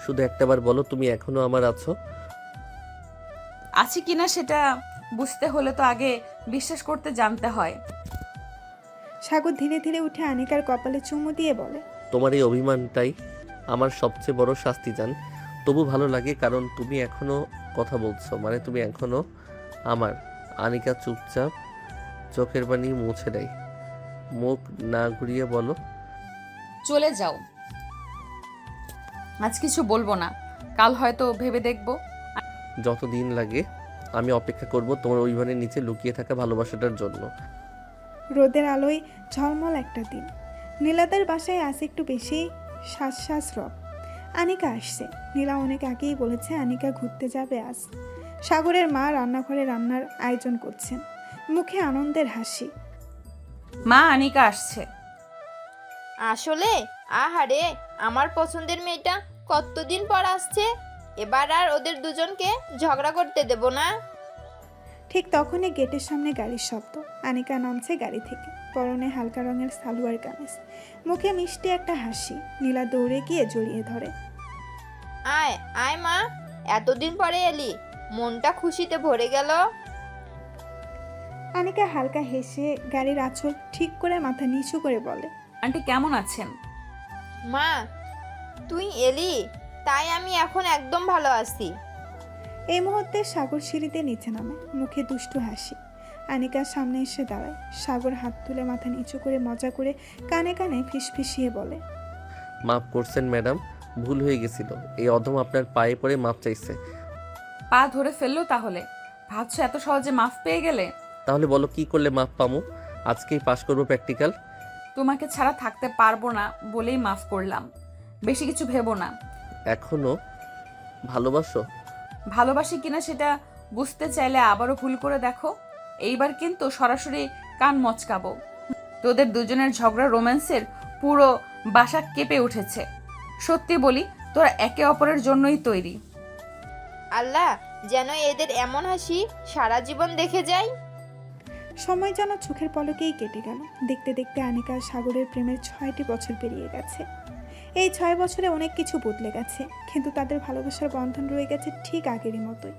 শুধু একটাবার বলো, তুমি এখনো আমার আছো? আছি কিনা সেটা বুঝতে হলে তো আগে বিশ্বাস করতে জানতে হয়। সাগর ধীরে ধীরে উঠে আনিকার কপালে চুমু দিয়ে বলে, তোমার এই অভিমানটাই আমার সবচেয়ে বড় শাস্তি জান। তবু ভালো লাগে কারণ তুমি এখনো কথা বলছো, মানে তুমি এখনো আমার। আনিকা চুপচাপ চোখের পানি মুছে দেয়, মুখ না ঘুরিয়ে বলো, চলে যাও। আজ কিছু বলবো না, কাল হয়তো ভেবে দেখবো। যতদিন লাগে আমি অপেক্ষা করব তোমার অভিমানের নিচে লুকিয়ে থাকা ভালোবাসাটার জন্য। রোদের আলোয় ঝলমল একটা দিন। নীলাদের বাসায় আজ একটু বেশি শ্বাস রব। আনিকা আসছে। নীলা অনেক আগেই বলেছে আনিকা ঘুরতে যাবে আজ। সাগরের মা রান্নাঘরে রান্নার আয়োজন করছেন, মুখে আনন্দের হাসি। মা, আনিকা আসছে। আসলে আহারে, আমার পছন্দের মেয়েটা কতদিন পর আসছে। এবার আর ওদের দুজনকে ঝগড়া করতে দেব না। ঠিক তখনই গেটের সামনে গাড়ির শব্দ। আনিকা নামছে গাড়ি থেকে, পরনে হালকা রঙের সালোয়ার কামিজ, মুখে মিষ্টি একটা হাসি। নীলা দৌড়ে গিয়ে জড়িয়ে ধরে। আয় আয় মা, এতদিন পরে এলি, মনটা খুশিতে ভরে গেল। আনিকা হালকা হেসে গাড়ির আঁচল ঠিক করে মাথা নিচু করে বলে, আন্টি কেমন আছেন? মা, তুই এলি তাই আমি এখন একদম ভালো আছি। এই মুহূর্তে সাগর সিঁড়িতে নিচে নামে, মুখে দুষ্টু হাসি। আনিকার সামনে এসে দাঁড়ায়। সাগর হাত তুলে মাথা নিচু করে মজা করে কানে কানে ফিসফিসিয়ে বলে, মাফ করছেন ম্যাডাম, ভুল হয়ে গেছিল। এই অধম আপনার পায়ে পড়ে মাফ চাইছে। পা ধরে ফেললো তাহলে? ভাবছো এত সহজে মাফ পেয়ে গেলে? তাহলে বলো কি করলে মাফ পামু? আজকেই পাশ করবো প্র্যাকটিক্যাল। তোমাকে ছাড়া থাকতে পারবো না বলেই মাফ করলাম, বেশি কিছু ভেবো না। এখনো ভালোবাসো? ভালোবাসি কিনা সেটা বুঝতে চাইলে আবারও ভুল করে দেখো। এইবার কিন্তু সরাসরি কান মচকাবো। তোদের দুজনের ঝগড়া রোম্যান্সের পুরো বাসা কেঁপে উঠেছে। সত্যি বলি, তোরা একে অপরের জন্যই তৈরি। আল্লাহ যেন এদের এমন হাসি সারা জীবন দেখে যায়। সময় যেন চোখের পলকেই কেটে গেল। দেখতে দেখতে আনিকা আর সাগরের প্রেমের 6টি বছর পেরিয়ে গেছে। এই 6 বছরে অনেক কিছু বদলে গেছে, কিন্তু তাদের ভালোবাসার বন্ধন রয়ে গেছে ঠিক আগেরই মতোই।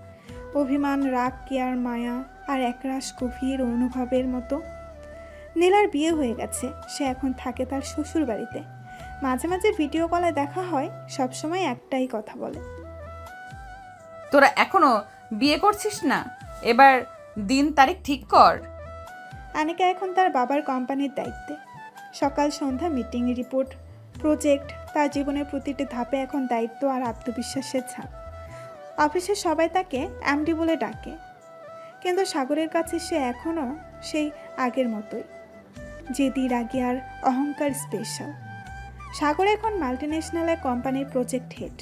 অভিমান, রাগ, কেয়ার, মায়া আর একরাশ গভীর অনুভবের মতো। নীলার বিয়ে হয়ে গেছে, সে এখন থাকে তার শ্বশুর বাড়িতে। মাঝে মাঝে ভিডিও কলে দেখা হয়, সবসময় একটাই কথা বলে, তোরা এখনো বিয়ে করছিস না? এবার দিন তারিখ ঠিক কর। আনিকা এখন তার বাবার কোম্পানির দায়িত্বে। সকাল সন্ধ্যা মিটিং, রিপোর্ট, প্রজেক্ট। তার জীবনের প্রতিটি ধাপে এখন দায়িত্ব আর আত্মবিশ্বাসের ছাপ। অফিসে সবাই তাকে এমডি বলে ডাকে, কিন্তু সাগরের কাছে সে এখনও সেই আগের মতোই জেদি, রাগী আর অহংকার স্পেশাল। সাগর এখন মাল্টিন্যাশনাল এক কোম্পানির প্রজেক্ট হেড।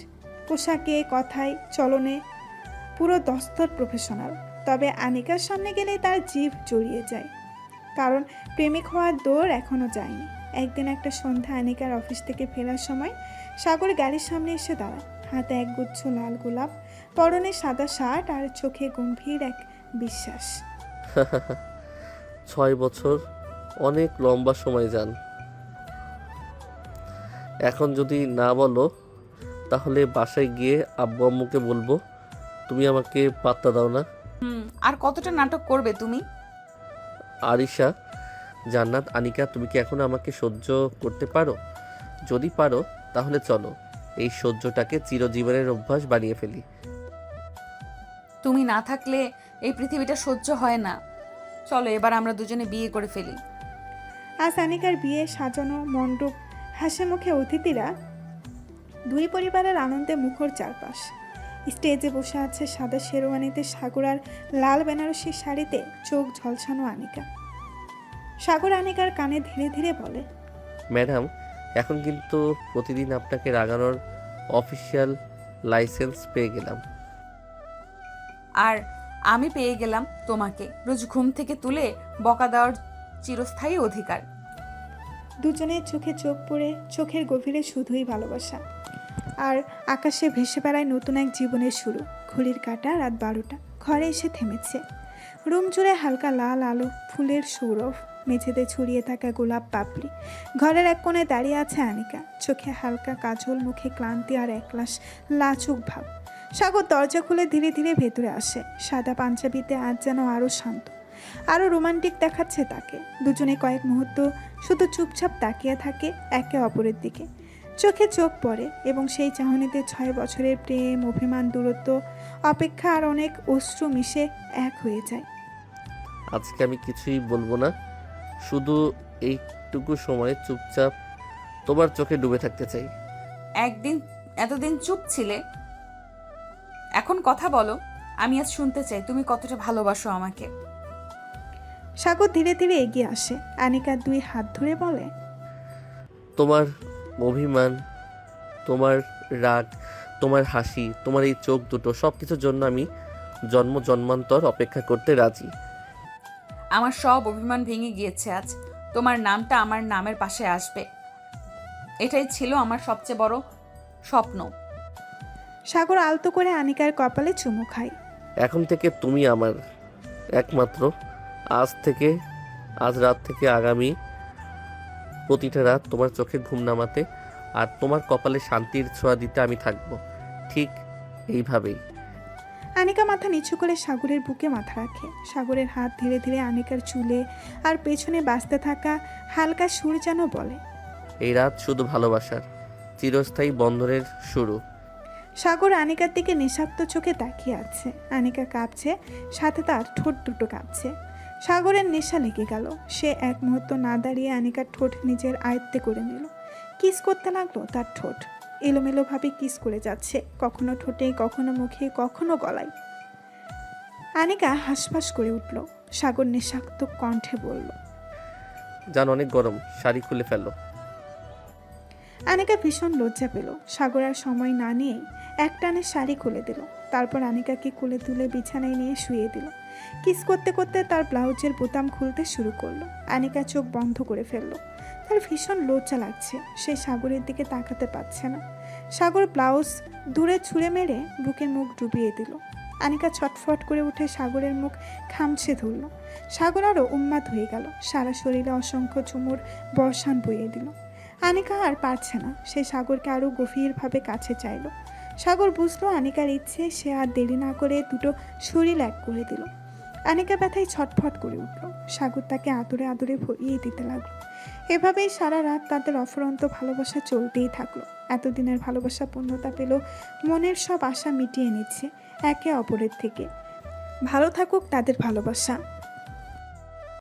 পোশাকে, কথায়, চলনে পুরো দস্তর প্রফেশনাল। তবে আনিকার সামনে গেলে তার জিভ জড়িয়ে যায়, কারণ প্রেমিক হওয়ার দৌড় এখনও যায়নি। একদিন একটা সন্ধ্যা আনিকার অফিস থেকে ফেরার সময় সাগর গাড়ির সামনে এসে দাঁড়ায়। হাতে একগুচ্ছ লাল গোলাপ, পরনে সাদা শার্ট আর চোখে গম্ভীর এক বিশ্বাস। 6 বছর অনেক লম্বা সময় যান। এখন যদি না বলো তাহলে বাসায় গিয়ে আব্বু আম্মুকে বলবো তুমি আমাকে পাত্তা দাও না। আর কতটা নাটক করবে তুমি? আরিশা, জান্নাত, আনিকা, তুমি কি এখন আমাকে সহ্য করতে পারো? যদি পারো তাহলে চলো এই সহ্যটাকে চিরজীবনের অভ্যাস বানিয়ে ফেলি। তুমি না থাকলে এই পৃথিবীটা সহ্য হয় না। চলো এবার আমরা দুজনে বিয়ে করে ফেলি। আজ আনিকার বিয়ে সাজানো মণ্ডপ, হাসি মুখে অতিথিরা, দুই পরিবারের আনন্দে মুখর চারপাশ। স্টেজে বসে আছে সাদা শেরওয়ানিতে সাগর আর লাল বেনারসি শাড়িতে চোখ ঝলসানো আনিকা। সাগর আনিকার কানে ধীরে ধীরে বলে, ম্যাডাম, এখন কিন্তু প্রতিদিন আপনাকে রাগানোর অফিসিয়াল লাইসেন্স পেয়ে গেলাম। আর আমি পেয়ে গেলাম তোমাকে রোজ ঘুম থেকে তুলে বকা দেওয়ার চিরস্থায়ী অধিকার। দুজনের চোখে চোখ পড়ে, চোখের গভীরে শুধুই ভালোবাসা। আর আকাশে ভেসে বেড়ায় নতুন এক জীবনের শুরু। ঘড়ির কাঁটা রাত 12টা, ঘরে এসে থেমেছে। রুম জুড়ে হালকা লাল আলো, ফুলের সৌরভ, মেঝেতে ছড়িয়ে থাকা গোলাপ পাপড়ি। ঘরের এক কোণে দাঁড়িয়ে আছে আনিকা, চোখে হালকা কাজল, মুখে ক্লান্তি আর একলাশ লাজুক ভাব। সাগর দরজা খুলে ধীরে ধীরে ভেতরে আসে। সাদা পাঞ্জাবিতে আজ যেন আরও শান্ত, আরও রোমান্টিক দেখাচ্ছে তাকে। দুজনে কয়েক মুহূর্ত শুধু চুপচাপ তাকিয়ে থাকে একে অপরের দিকে। চোখে চোখ পড়ে এবং সেই চাহনিতে 6 বছরের প্রেম, অভিমান, দূরত্ব, অপেক্ষা আর অনেক অশ্রু মিশে এক হয়ে যায়। আজকে আমি কিছুই বলবো না, শুধু এইটুকু সময় চুপচাপ তোমার চোখে ডুবে থাকতে চাই। এতদিন চুপ ছিলে, এখন কথা বলো। আমি আজ শুনতে চাই তুমি কতটা ভালোবাসো আমাকে। সাগর ধীরে ধীরে এগিয়ে আসে, আনিকার 2 হাত ধরে বলে, তোমার অভিমান, তোমার রাগ, তোমার হাসি, তোমার এই চোখ দুটো, সব কিছুর জন্য আমি জন্ম জন্মান্তর অপেক্ষা করতে রাজি। আমার সব অভিমান ভেঙে গিয়েছে আজ। তোমার নামটা আমার নামের পাশে আসবে, এটাই ছিল আমার সবচেয়ে বড় স্বপ্ন। সাগর আলতো করে আনিকার কপালে চুমু খায়। এখন থেকে তুমি আমার একমাত্র। আজ রাত থেকে আগামী প্রতিটা রাত তোমার চোখে ঘুম নামাতে আর তোমার কপালে শান্তির ছোঁয়া দিতে আমি থাকবো, ঠিক এইভাবেই। আনিকা মাথা নিচু করে সাগরের বুকে মাথা রাখে। সাগরের হাত ধীরে ধীরে আনিকার চুলে আর পেছনে বাজতে থাকা হালকা সুর যেন বলে, এই রাত শুধু ভালোবাসার চিরস্থায়ী বন্ধনের শুরু। সাগর আনিকার দিকে নিঃশব্দ চোখে তাকিয়ে আছে। আনিকা কাঁপছে, সাথে তার ঠোঁট দুটো কাঁপছে। সাগরের নেশা লেগে গেল। সে এক মুহূর্ত না দাঁড়িয়ে আনিকার ঠোঁট নিজের আয়ত্তে করে নিল। কিস করতে লাগলো তার ঠোঁট। এলোমেলোভাবে কিস করে যাচ্ছে, কখনো ঠোঁটে, কখনো মুখে, কখনো গলায়। আনিকা হাঁসফাঁস করে উঠল। সাগর নিঃশব্দ কণ্ঠে বলল, জান অনেক গরম, শাড়ি খুলে ফেলো। আনিকা ভীষণ লজ্জা পেল। সাগর আর সময় না নিয়েই একটানে শাড়ি খুলে দিল। তারপর আনিকাকে কোলে তুলে বিছানায় নিয়ে শুয়ে দিল। কিস করতে করতে তার ব্লাউজের বোতাম খুলতে শুরু করলো। আনিকা চোখ বন্ধ করে ফেলল। তার ভীষণ লজ্জা লাগছে, সে সাগরের দিকে তাকাতে পারছে না। সাগর ব্লাউজ দূরে ছুঁড়ে মেরে বুকের মুখ ডুবিয়ে দিল। আনিকা ছটফট করে উঠে সাগরের মুখ খামছে ধরল। সাগর আরও উন্মাদ হয়ে গেল, সারা শরীরে অসংখ্য চুমুর বর্ষণ বইয়ে দিল। আনিকা আর পারছে না, সে সাগরকে আরও গভীরভাবে কাছে চাইল। সাগর বুঝলো আনিকার ইচ্ছে, সে আর দেরি না করে দুটো শরীর এক করে দিল। আনিকা ব্যথায় ছটফট করে উঠল। সাগর তাকে আদরে আদরে ভরিয়ে দিতে লাগলো। এভাবেই সারা রাত তাদের অফুরন্ত ভালোবাসা চলতেই থাকলো। এতদিনের ভালোবাসা পূর্ণতা পেল, মনের সব আশা মিটিয়ে নিচ্ছে একে অপরের থেকে। ভালো থাকুক তাদের ভালোবাসা।